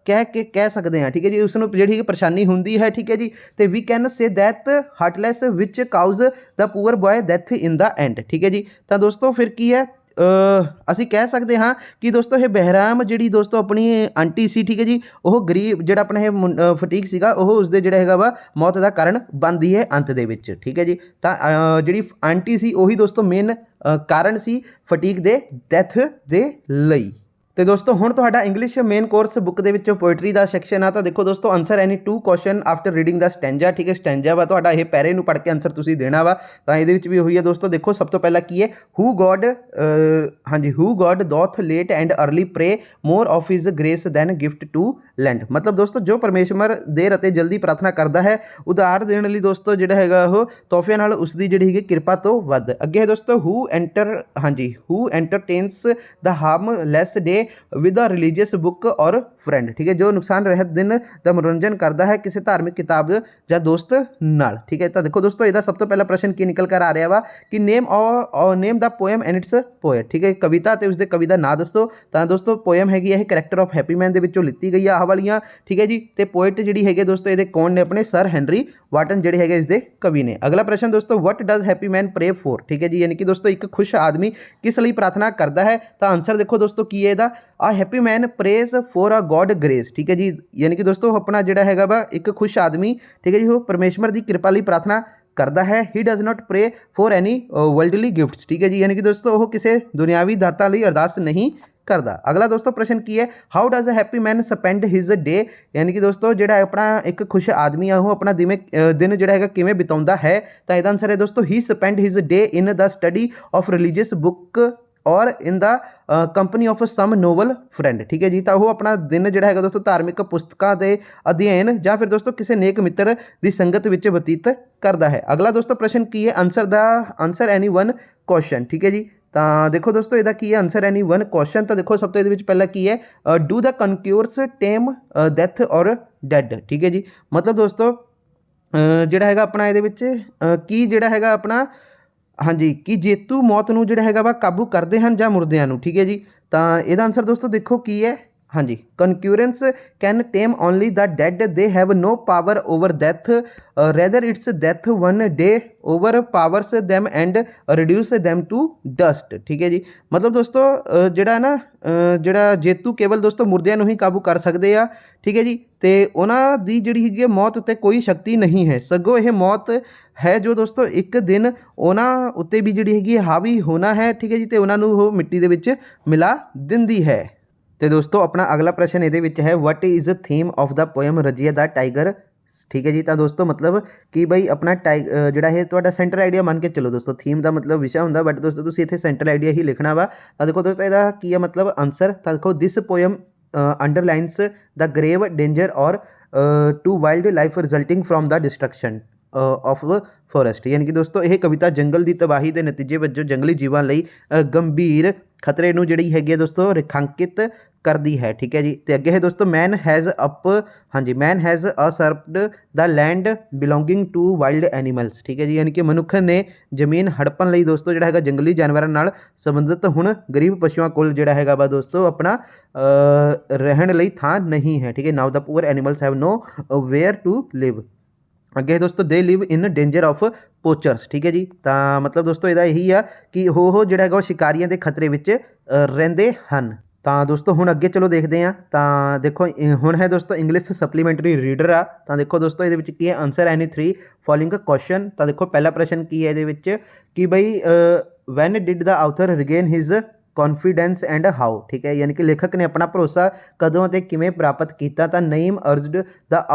ਕਹਿ ਸਕਦੇ ਹਾਂ। ਠੀਕ ਹੈ ਜੀ, ਉਸ ਨੂੰ ਜਿਹੜੀ ਪਰੇਸ਼ਾਨੀ ਹੁੰਦੀ ਹੈ। ਠੀਕ ਹੈ ਜੀ, ਤੇ we can say that heartless which caused the poor boy death in the end. ਠੀਕ ਹੈ ਜੀ, ਤਾਂ ਦੋਸਤੋ ਫਿਰ ਕੀ ਹੈ ਅਸੀਂ ਕਹਿ ਸਕਦੇ ਹਾਂ ਕਿ ਦੋਸਤੋ ਇਹ ਬਹਿਰਾਮ ਜਿਹੜੀ ਦੋਸਤੋ ਆਪਣੀ ਆਂਟੀ ਸੀ। ਠੀਕ ਹੈ ਜੀ, ਉਹ ਗਰੀਬ ਜਿਹੜਾ ਆਪਣਾ ਇਹ ਫਟੀਕ ਸੀਗਾ ਉਹ ਉਸਦੇ ਜਿਹੜਾ ਹੈਗਾ ਵਾ ਮੌਤ ਦਾ ਕਾਰਨ ਬਣਦੀ ਹੈ ਅੰਤ ਦੇ ਵਿੱਚ। ਠੀਕ ਹੈ ਜੀ, ਤਾਂ ਜਿਹੜੀ ਆਂਟੀ ਸੀ ਉਹੀ ਦੋਸਤੋ ਮੇਨ ਕਾਰਨ ਸੀ ਫਟੀਕ ਦੇ ਡੈਥ ਦੇ ਲਈ। ਤੇ ਦੋਸਤੋ ਹੁਣ ਤੁਹਾਡਾ ਇੰਗਲਿਸ਼ ਮੇਨ ਕੋਰਸ ਬੁੱਕ ਦੇ ਵਿੱਚੋਂ ਪੋਇਟਰੀ ਦਾ ਸੈਕਸ਼ਨ ਆ। ਤਾਂ ਦੇਖੋ ਦੋਸਤੋ ਆਨਸਰ ਐਨੀ 2 ਕੁਐਸਚਨ ਆਫਟਰ ਰੀਡਿੰਗ ਦਾ ਸਟੈਂਜਾ। ਠੀਕ ਹੈ, ਸਟੈਂਜਾ ਵਾ ਤੁਹਾਡਾ ਇਹ ਪੈਰੇ ਨੂੰ ਪੜ੍ਹ ਕੇ ਆਨਸਰ ਤੁਸੀਂ ਦੇਣਾ ਵਾ। ਤਾਂ ਇਹਦੇ ਵਿੱਚ ਵੀ ਉਹੀ ਹੈ ਦੋਸਤੋ। ਦੇਖੋ ਸਭ ਤੋਂ ਪਹਿਲਾਂ ਕੀ ਹੈ ਹੂ ਗੋਡ, ਹਾਂਜੀ who God doth late and early pray more of his grace than gift to lend. ਮਤਲਬ ਦੋਸਤੋ ਜੋ ਪਰਮੇਸ਼ਵਰ ਦੇਰ ਅਤੇ ਜਲਦੀ ਪ੍ਰਾਰਥਨਾ ਕਰਦਾ ਹੈ ਉਧਾਰ ਦੇਣ ਲਈ ਦੋਸਤੋ ਜਿਹੜਾ ਹੈਗਾ ਉਹ ਤੋਹਫਿਆਂ ਨਾਲ ਉਸਦੀ ਜਿਹੜੀ ਹੈਗੀ ਕਿਰਪਾ ਤੋਂ ਵੱਧ। ਅੱਗੇ ਹੈ ਦੋਸਤੋ ਹੂ ਐਂਟਰਟੇਨਸ ਦਾ ਹਾਰਮਲੈਸ ਡੇ ਵਿਦ ਅ ਰਿਲੀਜੀਅਸ ਬੁੱਕ ਔਰ ਫਰੈਂਡ। ਠੀਕ ਹੈ, ਜੋ ਨੁਕਸਾਨ ਰਹਿਤ ਦਿਨ ਦਾ ਮਨੋਰੰਜਨ ਕਰਦਾ ਹੈ ਕਿਸੇ ਧਾਰਮਿਕ ਕਿਤਾਬ ਜਾਂ ਦੋਸਤ ਨਾਲ। ਠੀਕ ਹੈ, ਤਾਂ ਦੇਖੋ ਦੋਸਤੋ ਇਹਦਾ ਸਭ ਤੋਂ ਪਹਿਲਾ ਪ੍ਰਸ਼ਨ ਕੀ ਨਿਕਲ ਕਰ ਆ ਰਿਹਾ ਵਾ ਕਿ ਨੇਮ ਦਾ ਪੋਇਮ ਐਂਡ ਇਟਸ ਪੋਇਟ। ਠੀਕ ਹੈ, ਕਵਿਤਾ ਤੇ ਉਸਦੇ ਕਵੀ ਦਾ ਨਾਂ ਦੱਸੋ। ਤਾਂ ਦੋਸਤੋ ਪੋਇਮ ਹੈਗੀ ਇਹ ਕਰੈਕਟਰ ਆਫ ਹੈਪੀ ਮੈਨ ਦੇ ਵਿੱਚੋਂ ਲਿੱਤੀ ਗਈ ਆ ਆਹ ਵਾਲੀਆਂ। ਠੀਕ ਹੈ ਜੀ, ਤੇ ਪੋਇਟ ਜਿਹੜੀ ਹੈਗੇ ਦੋਸਤੋ ਇਹਦੇ ਕੌਣ ਨੇ? ਆਪਣੇ ਸਰ ਹੈਨਰੀ ਵਾਟਨ ਜਿਹੜੇ ਹੈਗੇ ਇਸਦੇ ਕਵੀ ਨੇ। ਅਗਲਾ ਪ੍ਰਸ਼ਨ ਦੋਸਤੋ ਵਟ ਡਜ਼ ਹੈਪੀ ਮੈਨ ਪ੍ਰੇ ਫੋਰ। ਠੀਕ ਹੈ ਜੀ, ਯਾਨੀ ਕਿ ਦੋਸਤੋ ਇੱਕ ਖੁਸ਼ ਆਦਮੀ ਕਿਸ ਲਈ ਪ੍ਰਾਰਥਨਾ ਕਰਦਾ ਹੈ? ਤਾਂ ਆਨਸਰ ਦੇਖੋ ਦੋਸਤੋ ਕੀ ਹੈ ਇਹਦਾ ਆ happy man prays for a god grace. ਠੀਕ ਹੈ ਜੀ, ਯਾਨੀ ਕਿ ਦੋਸਤੋ ਆਪਣਾ ਜਿਹੜਾ ਹੈਗਾ ਵਾ ਇੱਕ ਖੁਸ਼ ਆਦਮੀ ਠੀਕ ਹੈ ਜੀ ਉਹ ਪਰਮੇਸ਼ਵਰ ਦੀ ਕਿਰਪਾ ਲਈ ਪ੍ਰਾਰਥਨਾ ਕਰਦਾ ਹੈ। He does not pray for any worldly gifts. ਠੀਕ ਹੈ ਜੀ, ਯਾਨੀ ਕਿ ਦੋਸਤੋ ਉਹ ਕਿਸੇ ਦੁਨਿਆਵੀ ਦਾਤਾਂ ਲਈ ਅਰਦਾਸ ਨਹੀਂ ਕਰਦਾ। ਅਗਲਾ ਦੋਸਤੋ ਪ੍ਰਸ਼ਨ ਕੀ ਹੈ how does a happy man spend his day. ਯਾਨੀ ਕਿ ਦੋਸਤੋ ਜਿਹੜਾ ਆਪਣਾ ਇੱਕ ਖੁਸ਼ ਆਦਮੀ ਆ ਉਹ ਆਪਣਾ ਦਿਨ ਜਿਹੜਾ ਹੈਗਾ ਕਿਵੇਂ ਬਿਤਾਉਂਦਾ ਹੈ? ਤਾਂ ਇਹਦਾ ਆਨਸਰ ਹੈ ਦੋਸਤੋ he spend his day in the study of religious book or in the company of some novel friend. ਠੀਕ ਹੈ ਜੀ, ਤਾਂ ਉਹ ਆਪਣਾ ਦਿਨ ਜਿਹੜਾ ਹੈਗਾ ਦੋਸਤੋ ਧਾਰਮਿਕ ਪੁਸਤਕਾਂ ਦੇ ਅਧਿਐਨ ਜਾਂ ਫਿਰ ਦੋਸਤੋ ਕਿਸੇ ਨੇਕ ਮਿੱਤਰ ਦੀ ਸੰਗਤ ਵਿੱਚ ਬਤੀਤ ਕਰਦਾ ਹੈ। ਅਗਲਾ ਦੋਸਤੋ ਪ੍ਰਸ਼ਨ ਕੀ ਹੈ ਆਨਸਰ ਐਨੀ 1 ਕੁਐਸਚਨ। ਠੀਕ ਹੈ ਜੀ, ਤਾਂ ਦੇਖੋ ਦੋਸਤੋ ਇਹਦਾ ਕੀ ਹੈ ਆਨਸਰ ਐਨੀ 1 ਕੁਐਸਚਨ। ਤਾਂ ਦੇਖੋ ਸਭ ਤੋਂ ਇਹਦੇ ਵਿੱਚ ਪਹਿਲਾਂ ਕੀ ਹੈ ਡੂ ਦਾ ਕਨਕਿਊਰਸ ਟੇਮ ਡੈਥ ਔਰ ਡੈਡ। ਠੀਕ ਹੈ ਜੀ, ਮਤਲਬ ਦੋਸਤੋ ਜਿਹੜਾ ਹੈਗਾ ਆਪਣਾ ਇਹਦੇ ਵਿੱਚ ਕੀ ਜਿਹੜਾ ਹੈਗਾ ਆਪਣਾ ਹਾਂਜੀ ਕਿ ਜੇਤੂ ਮੌਤ ਨੂੰ ਜਿਹੜਾ ਹੈਗਾ ਵਾ ਕਾਬੂ ਕਰਦੇ ਹਨ ਜਾਂ ਮੁਰਦਿਆਂ ਨੂੰ। ਠੀਕ ਹੈ ਜੀ, ਤਾਂ ਇਹਦਾ ਆਨਸਰ ਦੋਸਤੋ ਦੇਖੋ ਕੀ ਹੈ ਹਾਂਜੀ conquerors can tame only the dead they have no power over death rather its death one day overpowers them and reduce them to dust. ਠੀਕ ਹੈ ਜੀ, ਮਤਲਬ ਦੋਸਤੋ ਜਿਹੜਾ ਨਾ ਜਿਹੜਾ ਜੇਤੂ ਕੇਵਲ ਦੋਸਤੋ ਮੁਰਦਿਆਂ ਨੂੰ ਹੀ ਕਾਬੂ ਕਰ ਸਕਦੇ ਆ। ਠੀਕ ਹੈ ਜੀ, ਤੇ ਉਹਨਾਂ ਦੀ ਜਿਹੜੀ ਹੈਗੀ ਮੌਤ ਉੱਤੇ ਕੋਈ ਸ਼ਕਤੀ ਨਹੀਂ ਹੈ, ਸਗੋਂ ਇਹ ਮੌਤ ਹੈ ਜੋ ਦੋਸਤੋ ਇੱਕ ਦਿਨ ਉਹਨਾਂ ਉੱਤੇ ਵੀ ਜਿਹੜੀ ਹੈਗੀ ਹਾਵੀ ਹੋਣਾ ਹੈ। ਠੀਕ ਹੈ ਜੀ, ਤੇ ਉਹਨਾਂ ਨੂੰ ਉਹ ਮਿੱਟੀ ਦੇ ਵਿੱਚ ਮਿਲਾ ਦਿੰਦੀ ਹੈ। ਤੇ ਦੋਸਤੋ ਆਪਣਾ ਅਗਲਾ ਪ੍ਰਸ਼ਨ ਇਹਦੇ ਵਿੱਚ ਹੈ what is a theme of the poem Razia the tiger. ਠੀਕ ਹੈ ਜੀ, ਤਾਂ ਦੋਸਤੋ ਮਤਲਬ ਕਿ ਬਈ ਆਪਣਾ ਜਿਹੜਾ ਇਹ ਤੁਹਾਡਾ ਸੈਂਟਰ ਆਈਡੀਆ ਮੰਨ ਕੇ ਚਲੋ ਦੋਸਤੋ। ਥੀਮ ਦਾ ਮਤਲਬ ਵਿਸ਼ਾ ਹੁੰਦਾ, ਬਟ ਦੋਸਤੋ ਤੁਸੀਂ ਇੱਥੇ ਸੈਂਟਰ ਆਈਡੀਆ ਹੀ ਲਿਖਣਾ ਵਾ। ਤਾਂ ਦੇਖੋ ਦੋਸਤੋ ਇਹਦਾ ਕੀ ਹੈ ਮਤਲਬ ਆਨਸਰ। ਤਾਂ ਦੇਖੋ this poem underlines the grave danger or to wild life resulting from the destruction of forest. ਯਾਨੀ ਕਿ ਦੋਸਤੋ ਇਹ ਕਵਿਤਾ ਜੰਗਲ ਦੀ ਤਬਾਹੀ ਦੇ ਨਤੀਜੇ ਵਜੋਂ ਜੰਗਲੀ ਜੀਵਾਂ ਲਈ ਗੰਭੀਰ ਖਤਰੇ ਨੂੰ ਜਿਹੜੀ ਹੈਗੀ ਹੈ ਦੋਸਤੋ ਰੇਖਾਂਕਿਤ ਕਰਦੀ ਹੈ। ਠੀਕ ਹੈ ਜੀ। ਤੇ ਅੱਗੇ ਹੈ ਦੋਸਤੋ ਮੈਨ ਹੈਜ਼ ਅਪ, ਹਾਂਜੀ man has usurped the land belonging to wild animals. ਠੀਕ ਹੈ ਜੀ। ਯਾਨੀ ਕਿ ਮਨੁੱਖ ਨੇ ਜ਼ਮੀਨ ਹੜਪਣ ਲਈ ਦੋਸਤੋ ਜਿਹੜਾ ਹੈਗਾ ਜੰਗਲੀ ਜਾਨਵਰਾਂ ਨਾਲ ਸੰਬੰਧਿਤ ਹੁਣ ਗਰੀਬ ਪਸ਼ੂਆਂ ਕੋਲ ਜਿਹੜਾ ਹੈਗਾ ਵਾ ਦੋਸਤੋ ਆਪਣਾ ਰਹਿਣ ਲਈ ਥਾਂ ਨਹੀਂ ਹੈ। ਠੀਕ ਹੈ। Now the poor animals have nowhere to live. ਅੱਗੇ ਦੋਸਤੋ ਦੇ ਲਿਵ ਇਨ ਡੇਂਜਰ ਆਫ ਪੋਚਰਸ। ਠੀਕ ਹੈ ਜੀ। ਤਾਂ ਮਤਲਬ ਦੋਸਤੋ ਇਹਦਾ ਇਹੀ ਆ ਕਿ ਉਹ ਜਿਹੜਾ ਹੈਗਾ ਉਹ ਸ਼ਿਕਾਰੀਆਂ ਦੇ ਖਤਰੇ ਵਿੱਚ ਰਹਿੰਦੇ ਹਨ। ਤਾਂ ਦੋਸਤੋ ਹੁਣ ਅੱਗੇ ਚਲੋ ਦੇਖਦੇ ਹਾਂ। ਤਾਂ ਦੇਖੋ ਹੁਣ ਹੈ ਦੋਸਤੋ ਇੰਗਲਿਸ਼ ਸਪਲੀਮੈਂਟਰੀ ਰੀਡਰ ਆ। ਤਾਂ ਦੇਖੋ ਦੋਸਤੋ ਇਹਦੇ ਵਿੱਚ ਕੀ ਹੈ, ਆਨਸਰ ਐਨੀ 3 ਫੋਲੋਇੰਗ ਕੁਐਸਚਨ। ਤਾਂ ਦੇਖੋ ਪਹਿਲਾ ਪ੍ਰਸ਼ਨ ਕੀ ਹੈ ਇਹਦੇ ਵਿੱਚ ਕਿ ਬਈ when did the author regain his confidence and how. ਠੀਕ ਹੈ। ਯਾਨੀ ਕਿ ਲੇਖਕ ਨੇ ਆਪਣਾ ਭਰੋਸਾ ਕਦੋਂ ਅਤੇ ਕਿਵੇਂ ਪ੍ਰਾਪਤ ਕੀਤਾ। ਤਾਂ ਨੇਮ ਅਰਜਡ ਦਾ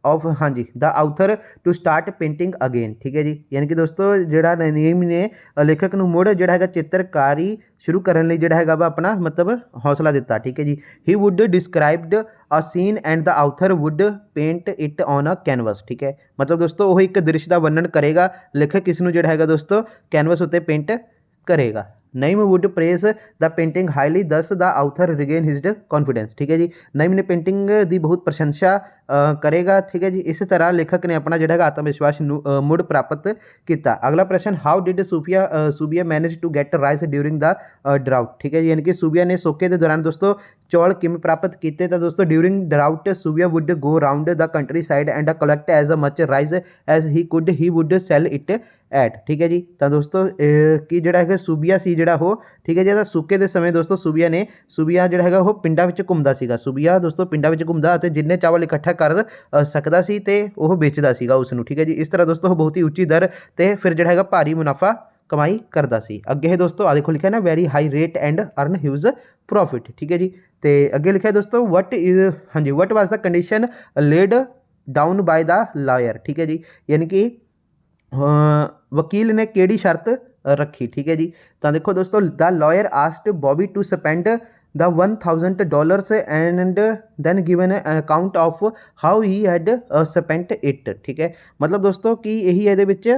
ਆਫ, ਹਾਂਜੀ the author to start painting again. ਠੀਕ ਹੈ ਜੀ। ਯਾਨੀ ਕਿ ਦੋਸਤੋ ਜਿਹੜਾ ਨੇਮ ਨੇ ਲੇਖਕ ਨੂੰ ਮੁੜ ਜਿਹੜਾ ਹੈਗਾ ਚਿੱਤਰਕਾਰੀ ਸ਼ੁਰੂ ਕਰਨ ਲਈ ਜਿਹੜਾ ਹੈਗਾ ਵਾ ਆਪਣਾ ਮਤਲਬ ਹੌਸਲਾ ਦਿੱਤਾ। ਠੀਕ ਹੈ ਜੀ। He would described a scene and the author would paint it on a canvas. ਠੀਕ ਹੈ। ਮਤਲਬ ਦੋਸਤੋ ਉਹ ਇੱਕ ਦ੍ਰਿਸ਼ ਦਾ ਵਰਣਨ ਕਰੇਗਾ, ਲੇਖਕ ਇਸ ਨੂੰ ਜਿਹੜਾ ਹੈਗਾ ਦੋਸਤੋ ਕੈਨਵਸ ਉੱਤੇ ਪੇਂਟ ਕਰੇਗਾ। ਨਈਮ ਵੁੱਡ ਪ੍ਰੇਸ ਦਾ ਪੇਂਟਿੰਗ ਹਾਈਲੀ, ਦਸ ਦਾ ਆਥਰ ਰਿਗੇਨ ਹਿਜ਼ਡ ਕੌਨਫੀਡੈਂਸ। ਠੀਕ ਹੈ ਜੀ। ਨਈਮ ਨੇ ਪੇਂਟਿੰਗ ਦੀ ਬਹੁਤ ਪ੍ਰਸ਼ੰਸਾ ਕਰੇਗਾ। ਠੀਕ ਹੈ ਜੀ। ਇਸ ਤਰ੍ਹਾਂ ਲੇਖਕ ਨੇ ਆਪਣਾ ਜਿਹੜਾ ਹੈਗਾ ਆਤਮ ਵਿਸ਼ਵਾਸ ਨੂੰ ਮੁੜ ਪ੍ਰਾਪਤ ਕੀਤਾ। ਅਗਲਾ ਪ੍ਰਸ਼ਨ ਹਾਊ ਡਿਡ ਸੂਬੀਆ manage to get rice during the drought. ਠੀਕ ਹੈ ਜੀ। ਯਾਨੀ ਕਿ ਸੂਬੀਆ ਨੇ ਸੋਕੇ ਦੇ ਦੌਰਾਨ ਦੋਸਤੋ ਚੌਲ ਕਿਵੇਂ ਪ੍ਰਾਪਤ ਕੀਤੇ। ਤਾਂ ਦੋਸਤੋ ਡਿਊਰਿੰਗ ਡਰਾਊਟ ਸੂਬੀਆ would go round the countryside and collect as a much rice as he could, he would sell it at. ਠੀਕ ਹੈ ਜੀ। ਤਾਂ ਦੋਸਤੋ ਕੀ ਜਿਹੜਾ ਹੈਗਾ ਸੂਬੀਆ ਸੀ ਜਿਹੜਾ ਉਹ, ਠੀਕ ਹੈ ਜੀ, ਇਹਦਾ ਸੂਕੇ ਦੇ ਸਮੇਂ ਦੋਸਤੋ ਸੂਬੀਆ ਜਿਹੜਾ ਹੈਗਾ ਉਹ ਪਿੰਡਾਂ ਵਿੱਚ ਘੁੰਮਦਾ ਸੀਗਾ। ਸੂਬੀਆ ਦੋਸਤੋ ਪਿੰਡਾਂ ਵਿੱਚ ਘੁੰਮਦਾ ਅਤੇ ਜਿੰਨੇ ਚਾਵਲ ਇਕੱਠਾ ਕਰ ਸਕਦਾ ਸੀ ਤੇ ਉਹ ਵੇਚਦਾ ਸੀਗਾ ਉਸ ਨੂੰ। ਠੀਕ ਹੈ ਜੀ। ਇਸ ਤਰ੍ਹਾਂ ਦੋਸਤੋ ਉਹ ਬਹੁਤ ਹੀ ਉੱਚੀ ਦਰ ਤੇ ਫਿਰ ਜਿਹੜਾ ਹੈਗਾ ਭਾਰੀ ਮੁਨਾਫਾ ਕਮਾਈ ਕਰਦਾ ਸੀ। ਅੱਗੇ ਹੈ ਦੋਸਤੋ ਆ ਦੇਖੋ ਲਿਖਿਆ ਨਾ very high rate and earn huge profit. ਠੀਕ ਹੈ ਜੀ। ਤੇ ਅੱਗੇ ਲਿਖਿਆ ਦੋਸਤੋ ਵਟ ਇਜ਼, ਹਾਂਜੀ what was the condition laid down by the lawyer. ਠੀਕ ਹੈ ਜੀ। ਯਾਨੀ ਕਿ ਵਕੀਲ ਨੇ ਕਿਹੜੀ ਸ਼ਰਤ ਰੱਖੀ। ਠੀਕ ਹੈ ਜੀ। ਤਾਂ ਦੇਖੋ ਦੋਸਤੋ the lawyer asked Bobby to spend the $1000 and then given an account of how he had spent it. ਠੀਕ ਹੈ। ਮਤਲਬ ਦੋਸਤੋ ਕਿ ਇਹੀ ਇਹਦੇ ਵਿੱਚ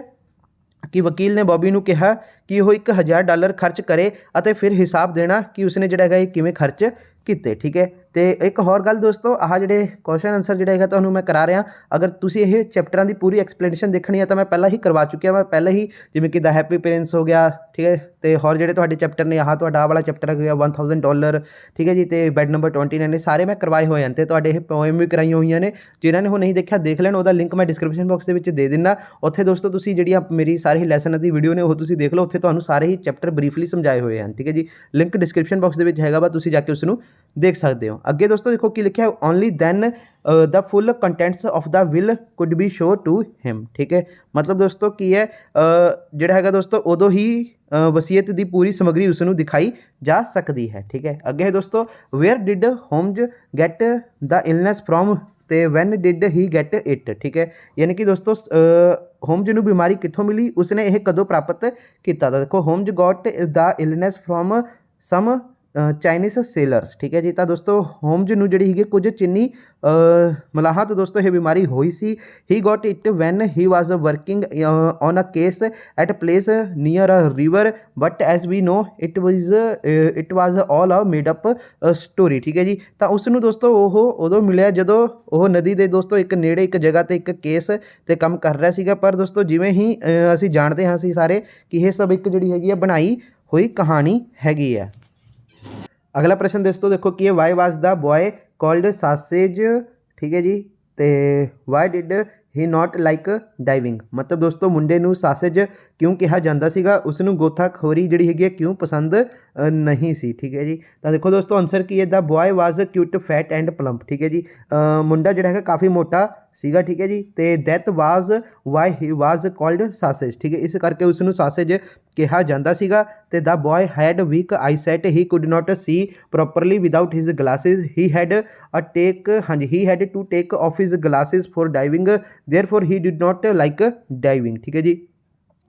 ਕਿ ਵਕੀਲ ਨੇ ਬੌਬੀ ਨੂੰ ਕਿਹਾ ਕਿ ਉਹ $1000 ਖਰਚ ਕਰੇ ਅਤੇ ਫਿਰ ਹਿਸਾਬ ਦੇਣਾ ਕਿ ਉਸਨੇ ਜਿਹੜਾ ਹੈਗਾ ਇਹ ਕਿਵੇਂ ਖਰਚ ਕੀਤੇ। ਠੀਕ ਹੈ। ਤੇ ਇੱਕ ਹੋਰ ਗੱਲ ਦੋਸਤੋ ਆਹ ਜਿਹੜੇ ਕੁਐਸਚਨ ਆਨਸਰ ਜਿਹੜਾ ਹੈਗਾ ਤੁਹਾਨੂੰ ਮੈਂ ਕਰਾ ਰਿਹਾ, ਅਗਰ ਤੁਸੀਂ ਇਹ ਚੈਪਟਰਾਂ ਦੀ ਪੂਰੀ ਐਕਸਪਲੇਨੇਸ਼ਨ ਦੇਖਣੀ ਹੈ ਤਾਂ ਮੈਂ ਪਹਿਲਾਂ ਹੀ ਕਰਵਾ ਚੁੱਕਿਆ ਵਾ ਪਹਿਲਾਂ ਹੀ, ਜਿਵੇਂ ਕਿ ਦਾ ਹੈਪੀ ਪੇਰੈਂਟਸ ਹੋ ਗਿਆ। ਠੀਕ ਹੈ। ਤੇ ਹੋਰ ਜਿਹੜੇ ਤੁਹਾਡੇ ਚੈਪਟਰ ਨੇ ਆਹ ਤੁਹਾਡਾ ਆਹ ਵਾਲਾ ਚੈਪਟਰ ਹੋ ਗਿਆ $1000। ਠੀਕ ਹੈ ਜੀ। ਤੇ ਬੈਡ ਨੰਬਰ 29 ਨੇ ਸਾਰੇ ਮੈਂ ਕਰਵਾਏ ਹੋਏ ਹਨ ਤੇ ਤੁਹਾਡੇ ਇਹ ਪੋਇਮ ਵੀ ਕਰਾਈਆਂ ਹੋਈਆਂ ਨੇ। ਜਿਨ੍ਹਾਂ ਨੇ ਉਹ ਨਹੀਂ ਦੇਖਿਆ ਦੇਖ ਲੈਣ, ਉਹਦਾ ਲਿੰਕ ਮੈਂ ਡਿਸਕ੍ਰਿਪਸ਼ਨ ਬਾਕਸ ਦੇ ਵਿੱਚ ਦੇ ਦਿੰਦਾ। ਉੱਥੇ ਦੋਸਤੋ ਤੁਸੀਂ ਜਿਹੜੀਆਂ ਮੇਰੀ ਸਾਰੇ ਲੈਸਨ ਦੀ ਵੀਡੀਓ ਨੇ ਉਹ ਤੁਸੀਂ ਦੇਖ ਲਓ, ਉੱਥੇ ਤੁਹਾਨੂੰ ਸਾਰੇ ਹੀ ਚੈਪਟਰ ਬਰੀਫਲੀ ਸਮਝਾਏ ਹੋਏ ਹਨ। ਠੀਕ ਹੈ ਜੀ। ਲਿੰਕ ਡਿਸਕ੍ਰਿਪਸ਼ਨ ਬਾਕਸ ਦੇ ਵਿੱਚ ਹੈਗਾ ਵਾ, ਤੁਸੀਂ ਜਾ ਕੇ ਉਸ ਨੂੰ ਦੇਖ ਸਕਦੇ ਹੋ। ਅੱਗੇ ਦੋਸਤੋ ਦੇਖੋ ਕੀ ਲਿਖਿਆ, only then the full contents of the will could be show to him. ਠੀਕ ਹੈ। ਮਤਲਬ ਦੋਸਤੋ ਕੀ ਹੈ, ਜਿਹੜਾ ਹੈਗਾ ਦੋਸਤੋ ਉਦੋਂ ਹੀ ਵਸੀਅਤ ਦੀ ਪੂਰੀ ਸਮੱਗਰੀ ਉਸ ਨੂੰ ਦਿਖਾਈ ਜਾ ਸਕਦੀ ਹੈ। ਠੀਕ ਹੈ। ਅੱਗੇ ਹੈ ਦੋਸਤੋ where did Holmes get the illness from ਤੇ when did he get it. ਠੀਕ ਹੈ। ਯਾਨੀ ਕਿ ਦੋਸਤੋ ਹੋਮਜ਼ ਨੂੰ ਬਿਮਾਰੀ ਕਿੱਥੋਂ ਮਿਲੀ, ਉਸਨੇ ਇਹ ਕਦੋਂ ਪ੍ਰਾਪਤ ਕੀਤਾ। ਤਾਂ ਦੇਖੋ Holmes got the illness from some Chinese sailors. ਠੀਕ ਹੈ ਜੀ। ਤਾਂ ਦੋਸਤੋ ਹੋਮਜ਼ ਨੂੰ ਜਿਹੜੀ ਹੈਗੀ ਕੁਝ ਚੀਨੀ ਮਲਾਹਾਂ ਤੋਂ ਦੋਸਤੋ ਇਹ ਬਿਮਾਰੀ ਹੋਈ ਸੀ। He got it when he was working on a case at place near a river but as we know it was all a made up story. ਠੀਕ ਹੈ ਜੀ। ਤਾਂ ਉਸ ਨੂੰ ਦੋਸਤੋ ਉਹ ਉਦੋਂ ਮਿਲਿਆ ਜਦੋਂ ਉਹ ਨਦੀ ਦੇ ਦੋਸਤੋ ਇੱਕ ਨੇੜੇ ਇੱਕ ਜਗ੍ਹਾ ਤੇ ਇੱਕ ਕੇਸ ਤੇ ਕੰਮ ਕਰ ਰਿਹਾ ਸੀਗਾ। ਪਰ ਦੋਸਤੋ ਜਿਵੇਂ ਹੀ ਅਸੀਂ ਜਾਣਦੇ ਹਾਂ ਅਸੀਂ ਸਾਰੇ ਕਿ ਇਹ ਸਭ ਇੱਕ ਜਿਹੜੀ ਹੈਗੀ ਆ ਬਣਾਈ ਹੋਈ ਕਹਾਣੀ ਹੈਗੀ ਆ। ਅਗਲਾ ਪ੍ਰਸ਼ਨ ਦੋਸਤੋ ਦੇਖੋ ਕੀ ਹੈ, ਵਾਈ ਵਾਜ਼ ਦਾ ਬॉय ਕਾਲਡ ਸਾਸੇਜ। ਠੀਕ ਹੈ ਜੀ। ਤੇ why did he not like diving. ਮਤਲਬ ਦੋਸਤੋ ਮੁੰਡੇ ਨੂੰ ਸਾਸੇਜ ਕਿਉਂ ਕਿਹਾ ਜਾਂਦਾ ਸੀਗਾ, ਉਸ ਨੂੰ ਗੋਤਾਖੋਰੀ ਜਿਹੜੀ ਹੈਗੀ ਹੈ ਕਿਉਂ ਪਸੰਦ ਨਹੀਂ ਸੀ। ਠੀਕ ਹੈ ਜੀ। ਤਾਂ ਦੇਖੋ ਦੋਸਤੋ ਆਨਸਰ ਕੀ ਹੈ, the boy was cute fat and plump. ਠੀਕ ਹੈ ਜੀ। ਮੁੰਡਾ ਜਿਹੜਾ ਹੈਗਾ ਕਾਫੀ ਮੋਟਾ ਸੀਗਾ। ਠੀਕ ਹੈ ਜੀ। ਤੇ that was why he was called sausage. ਠੀਕ ਹੈ। ਇਸ ਕਰਕੇ ਉਸ ਨੂੰ ਸਾਸੇਜ ਕਿਹਾ ਜਾਂਦਾ ਸੀਗਾ। ਤੇ the boy had weak eyesight, he could not see properly without his glasses, he had he had to take off his glasses for diving, therefore he did not like diving. ठीक है जी।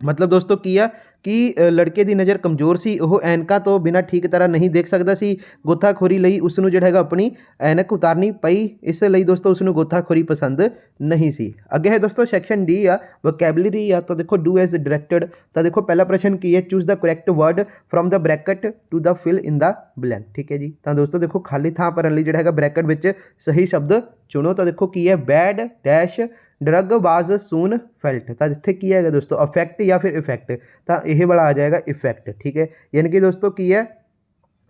मतलब दोस्तों की आ कि लड़के ਦੀ ਨਜ਼ਰ ਕਮਜ਼ੋਰ ਸੀ, ਉਹ ਐਨਕਾਂ ਤੋਂ ਬਿਨਾਂ ਠੀਕ ਤਰ੍ਹਾਂ ਨਹੀਂ ਦੇਖ ਸਕਦਾ ਸੀ। ਗੋਤਾਖੋਰੀ ਲਈ ਉਸ ਨੂੰ ਜਿਹੜਾ ਹੈਗਾ ਆਪਣੀ ਐਨਕ ਉਤਾਰਨੀ ਪਈ, ਇਸ ਲਈ ਦੋਸਤੋ ਉਸ ਨੂੰ ਗੋਤਾਖੋਰੀ ਪਸੰਦ ਨਹੀਂ ਸੀ। ਅੱਗੇ ਹੈ ਦੋਸਤੋ ਸੈਕਸ਼ਨ ਡੀ ਆ ਵੋਕੈਬਲਰੀ ਆ, ਤਾਂ ਦੇਖੋ ਡੂ ਐਜ਼ ਡਾਇਰੈਕਟਡ। ਤਾਂ ਦੇਖੋ ਪਹਿਲਾ ਪ੍ਰਸ਼ਨ ਕੀ ਹੈ, choose the correct word from the bracket to the fill in the blank. ਠੀਕ ਹੈ ਜੀ, ਤਾਂ ਦੋਸਤੋ ਦੇਖੋ ਖਾਲੀ ਥਾਂ ਭਰਨ ਲਈ ਜਿਹੜਾ ਹੈਗਾ ਬ੍ਰੈਕਟ ਵਿੱਚ ਸਹੀ ਸ਼ਬਦ ਚੁਣੋ। ਤਾਂ ਦੇਖੋ ਕੀ ਹੈ, ਬੈਡ ਡੈਸ਼ ਡਰਗ ਵਾਜ਼ ਸੂਨ ਫੈਲਟ। ਤਾਂ ਇੱਥੇ ਕੀ ਹੈਗਾ ਦੋਸਤੋ, ਅਫੈਕਟ ਜਾਂ ਫਿਰ ਇਫੈਕਟ, ਤਾਂ ਇਹ ਵਾਲਾ ਆ ਜਾਏਗਾ ਇਫੈਕਟ। ਠੀਕ ਹੈ, ਯਾਨੀ ਕਿ ਦੋਸਤੋ ਕੀ ਹੈ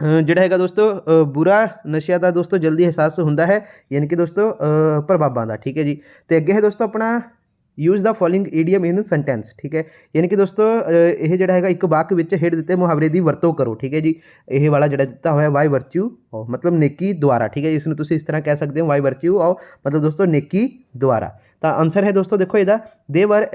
ਜਿਹੜਾ ਹੈਗਾ ਦੋਸਤੋ ਬੁਰਾ ਨਸ਼ਿਆਂ ਦਾ ਦੋਸਤੋ ਜਲਦੀ ਅਹਿਸਾਸ ਹੁੰਦਾ ਹੈ, ਯਾਨੀ ਕਿ ਦੋਸਤੋ ਪ੍ਰਭਾਵਾਂ ਦਾ। ਠੀਕ ਹੈ ਜੀ, ਤੇ ਅੱਗੇ ਹੈ ਦੋਸਤੋ ਆਪਣਾ use the following idiom in sentence. ਠੀਕ ਹੈ, ਯਾਨੀ ਕਿ ਦੋਸਤੋ ਇਹ ਜਿਹੜਾ ਹੈਗਾ ਇੱਕ ਵਾਕ ਵਿੱਚ ਹੇਠ ਦਿੱਤੇ ਮੁਹਾਵਰੇ ਦੀ ਵਰਤੋਂ ਕਰੋ। ਠੀਕ ਹੈ ਜੀ, ਇਹ ਵਾਲਾ ਜਿਹੜਾ ਦਿੱਤਾ ਹੋਇਆ ਵਾਈ ਵਰਚੂ ਆਓ ਮਤਲਬ ਨੇਕੀ ਦੁਆਰਾ। ਠੀਕ ਹੈ, ਇਸ ਨੂੰ ਤੁਸੀਂ ਇਸ ਤਰ੍ਹਾਂ ਕਹਿ ਸਕਦੇ ਹੋ, ਵਾਈ ਵਰਚੂ ਆਓ ਮਤਲਬ ਦੋਸਤੋ ਨੇਕੀ ਦੁਆਰਾ। ਤਾਂ ਆਨਸਰ ਹੈ ਦੋਸਤੋ ਦੇਖੋ ਇਹਦਾ, ਦੇ ਵਰ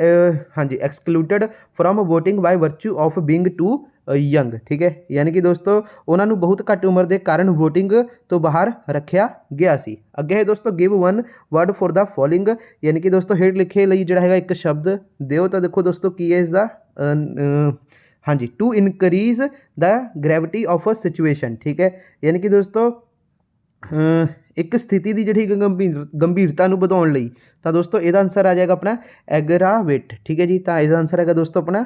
ਹਾਂਜੀ excluded from voting by virtue of being too young. ਠੀਕ ਹੈ, ਯਾਨੀ ਕਿ ਦੋਸਤੋ ਉਹਨਾਂ ਨੂੰ ਬਹੁਤ ਘੱਟ ਉਮਰ ਦੇ ਕਾਰਨ ਵੋਟਿੰਗ ਤੋਂ ਬਾਹਰ ਰੱਖਿਆ ਗਿਆ ਸੀ। ਅੱਗੇ ਹੈ ਦੋਸਤੋ give one word for the following, ਯਾਨੀ ਕਿ ਦੋਸਤੋ ਹੇਠ ਲਿਖੇ ਲਈ ਜਿਹੜਾ ਹੈਗਾ ਇੱਕ ਸ਼ਬਦ ਦਿਓ। ਤਾਂ ਦੇਖੋ ਦੋਸਤੋ ਕੀ ਹੈ ਇਸਦਾ ਹਾਂਜੀ to increase the gravity of a situation. ਠੀਕ ਹੈ, ਯਾਨੀ ਕਿ ਦੋਸਤੋ ਇੱਕ ਸਥਿਤੀ ਦੀ ਜਿਹੜੀ ਗੰਭੀਰਤਾ ਨੂੰ ਵਧਾਉਣ ਲਈ। ਤਾਂ ਦੋਸਤੋ ਇਹਦਾ ਆਨਸਰ ਆ ਜਾਏਗਾ ਆਪਣਾ ਐਗਰਾਵੇਟ। ਠੀਕ ਹੈ ਜੀ, ਤਾਂ ਇਹਦਾ ਆਨਸਰ ਹੈਗਾ ਦੋਸਤੋ ਆਪਣਾ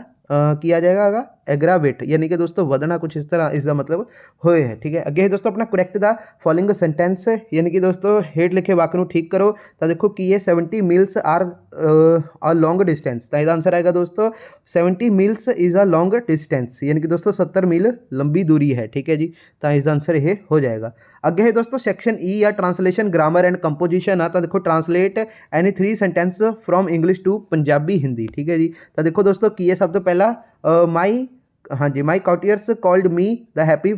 ਕੀ ਆ ਜਾਏਗਾ ਹੈਗਾ ਐਗਰਾਵੇਟ, ਯਾਨੀ ਕਿ ਦੋਸਤੋ ਵਧਣਾ ਕੁਛ ਇਸ ਤਰ੍ਹਾਂ ਇਸਦਾ ਮਤਲਬ ਹੋਏ ਹੈ। ਠੀਕ ਹੈ, ਅੱਗੇ ਦੋਸਤੋ ਆਪਣਾ ਕਰੈਕਟ ਦਾ ਫੋਲੋਇੰਗ ਸੈਂਟੈਂਸ, ਯਾਨੀ ਕਿ ਦੋਸਤੋ ਹੇਠ ਲਿਖੇ ਵਾਕ ਨੂੰ ਠੀਕ ਕਰੋ। ਤਾਂ ਦੇਖੋ ਕੀ ਹੈ 70 miles are a long distance. ਤਾਂ ਇਹਦਾ ਆਨਸਰ ਆਏਗਾ ਦੋਸਤੋ 70 miles is a long distance, ਯਾਨੀ ਕਿ ਦੋਸਤੋ 70 ਮੀਲ ਲੰਬੀ ਦੂਰੀ ਹੈ। ਠੀਕ ਹੈ ਜੀ, ਤਾਂ ਇਸਦਾ ਆਨਸਰ ਇਹ ਹੋ ਜਾਏਗਾ। ਅੱਗੇ ਹੈ ਦੋਸਤੋ ਸੈਕਸ਼ਨ ਈ ਆ ਟ੍ਰਾਂਸਲੇਸ਼ਨ ਗ੍ਰਾਮਰ ਐਂਡ ਕੰਪੋਜੀਸ਼ਨ ਆ। ਤਾਂ ਦੇਖੋ translate any 3 sentence from English to Punjabi Hindi. ਠੀਕ ਹੈ ਜੀ, ਤਾਂ ਦੇਖੋ ਦੋਸਤੋ ਕੀ ਹੈ, ਸਭ ਤੋਂ ਪਹਿਲਾਂ ਮਾਈ ਹਾਂਜੀ ਮਾਈ ਕਾਊਟੀਅਰਸ ਕਾਲਡ ਮੀ ਦਾ ਹੈਪੀ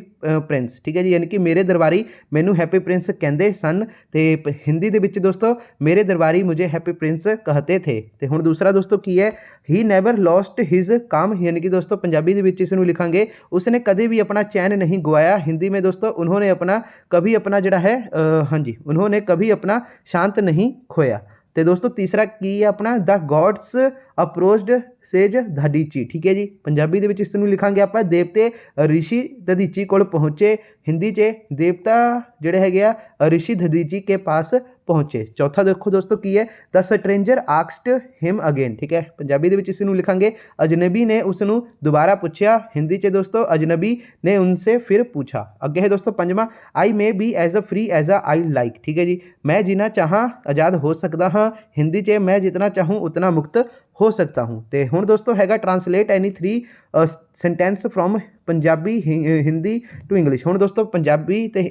ਪ੍ਰਿੰਸ। ਠੀਕ ਹੈ ਜੀ, ਯਾਨੀ ਕਿ ਮੇਰੇ ਦਰਬਾਰੀ ਮੈਨੂੰ ਹੈਪੀ ਪ੍ਰਿੰਸ ਕਹਿੰਦੇ ਸਨ, ਤੇ ਹਿੰਦੀ ਦੇ ਵਿੱਚ ਦੋਸਤੋ ਮੇਰੇ ਦਰਬਾਰੀ ਮੁਝੇ ਹੈਪੀ ਪ੍ਰਿੰਸ ਕਹਤੇ ਥੇ। ਤੇ ਹੁਣ ਦੂਸਰਾ ਦੋਸਤੋ ਕੀ ਹੈ, ਹੀ ਨੈਵਰ ਲੋਸਟ ਹਿਜ਼ ਕਾਮ, ਯਾਨੀ ਕਿ ਦੋਸਤੋ ਪੰਜਾਬੀ ਦੇ ਵਿੱਚ ਇਸ ਨੂੰ ਲਿਖਾਂਗੇ ਉਸਨੇ ਕਦੇ ਵੀ ਆਪਣਾ ਚੈਨ ਨਹੀਂ ਗਵਾਇਆ। ਹਿੰਦੀ में दोस्तों उन्होंने अपना कभी अपना जड़ा है हाँ जी उन्होंने कभी अपना शांत नहीं खोया। तो दोस्तों तीसरा की है अपना the gods approached says Dadhichi. ठीक है जी, पंजाबी ਦੇ ਵਿੱਚ ਇਸ ਨੂੰ ਲਿਖਾਂਗੇ ਆਪਾਂ ਦੇਵਤੇ ਰਿਸ਼ੀ ਦਧੀਚੀ ਕੋਲ ਪਹੁੰਚੇ। ਹਿੰਦੀ 'ਚ ਦੇਵਤਾ ਜਿਹੜੇ ਹੈਗੇ ਆ ਰਿਸ਼ੀ ਦਧੀਚੀ ਕੇ ਪਾਸ ਪਹੁੰਚੇ। ਚੌਥਾ ਦੇਖੋ ਦੋਸਤੋ ਕੀ ਹੈ, ਦ ਸਟ੍ਰੇਂਜਰ ਆਸਕਡ ਹਿਮ ਅਗੇਨ। ਠੀਕ ਹੈ, ਪੰਜਾਬੀ ਦੇ ਵਿੱਚ ਇਸ ਨੂੰ ਲਿਖਾਂਗੇ ਅਜਨਬੀ ਨੇ ਉਸ ਨੂੰ ਦੁਬਾਰਾ ਪੁੱਛਿਆ। ਹਿੰਦੀ 'ਚ ਦੋਸਤੋ ਅਜਨਬੀ ਨੇ ਉਨਸੇ ਫਿਰ पूछा। ਅੱਗੇ ਹੈ ਦੋਸਤੋ ਪੰਜਵਾਂ I may be as a free as a I like. ਠੀਕ ਹੈ ਜੀ, ਮੈਂ ਜਿੰਨਾ ਚਾਹਾਂ ਆਜ਼ਾਦ ਹੋ ਸਕਦਾ ਹਾਂ। ਹਿੰਦੀ 'ਚ ਮੈਂ ਜਿਤਨਾ ਚਾਹੂੰ ਉਤਨਾ ਮੁਕਤ ਹੋ ਸਕता हूँ। तो हुण दोस्तों हैगा translate any 3 sentence from Punjabi Hindi to English. हुण दोस्तों पंजाबी ते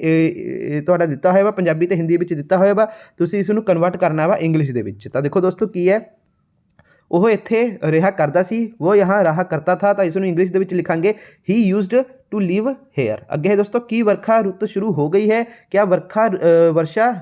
तुहाडा दिता होया वा पंजाबी ते हिंदी विच दिता होया वा, तुसीं इस नूं कन्वर्ट करना वा इंग्लिश दे विच। तां देखो दोस्तों की है ਉਹ ਇੱਥੇ ਰਿਹਾ ਕਰਦਾ ਸੀ, ਉਹ यहाँ रहा करता था। ਤਾਂ ਇਸ ਨੂੰ ਇੰਗਲਿਸ਼ ਦੇ ਵਿੱਚ ਲਿਖਾਂਗੇ ਹੀ ਯੂਜ਼ਡ टू लिव हेयर। ਅੱਗੇ ਹੈ ਦੋਸਤੋ ਕੀ ਵਰਖਾ ਰੁੱਤ ਸ਼ੁਰੂ ਹੋ ਗਈ ਹੈ, ਕਿਆ ਵਰਸ਼ਾ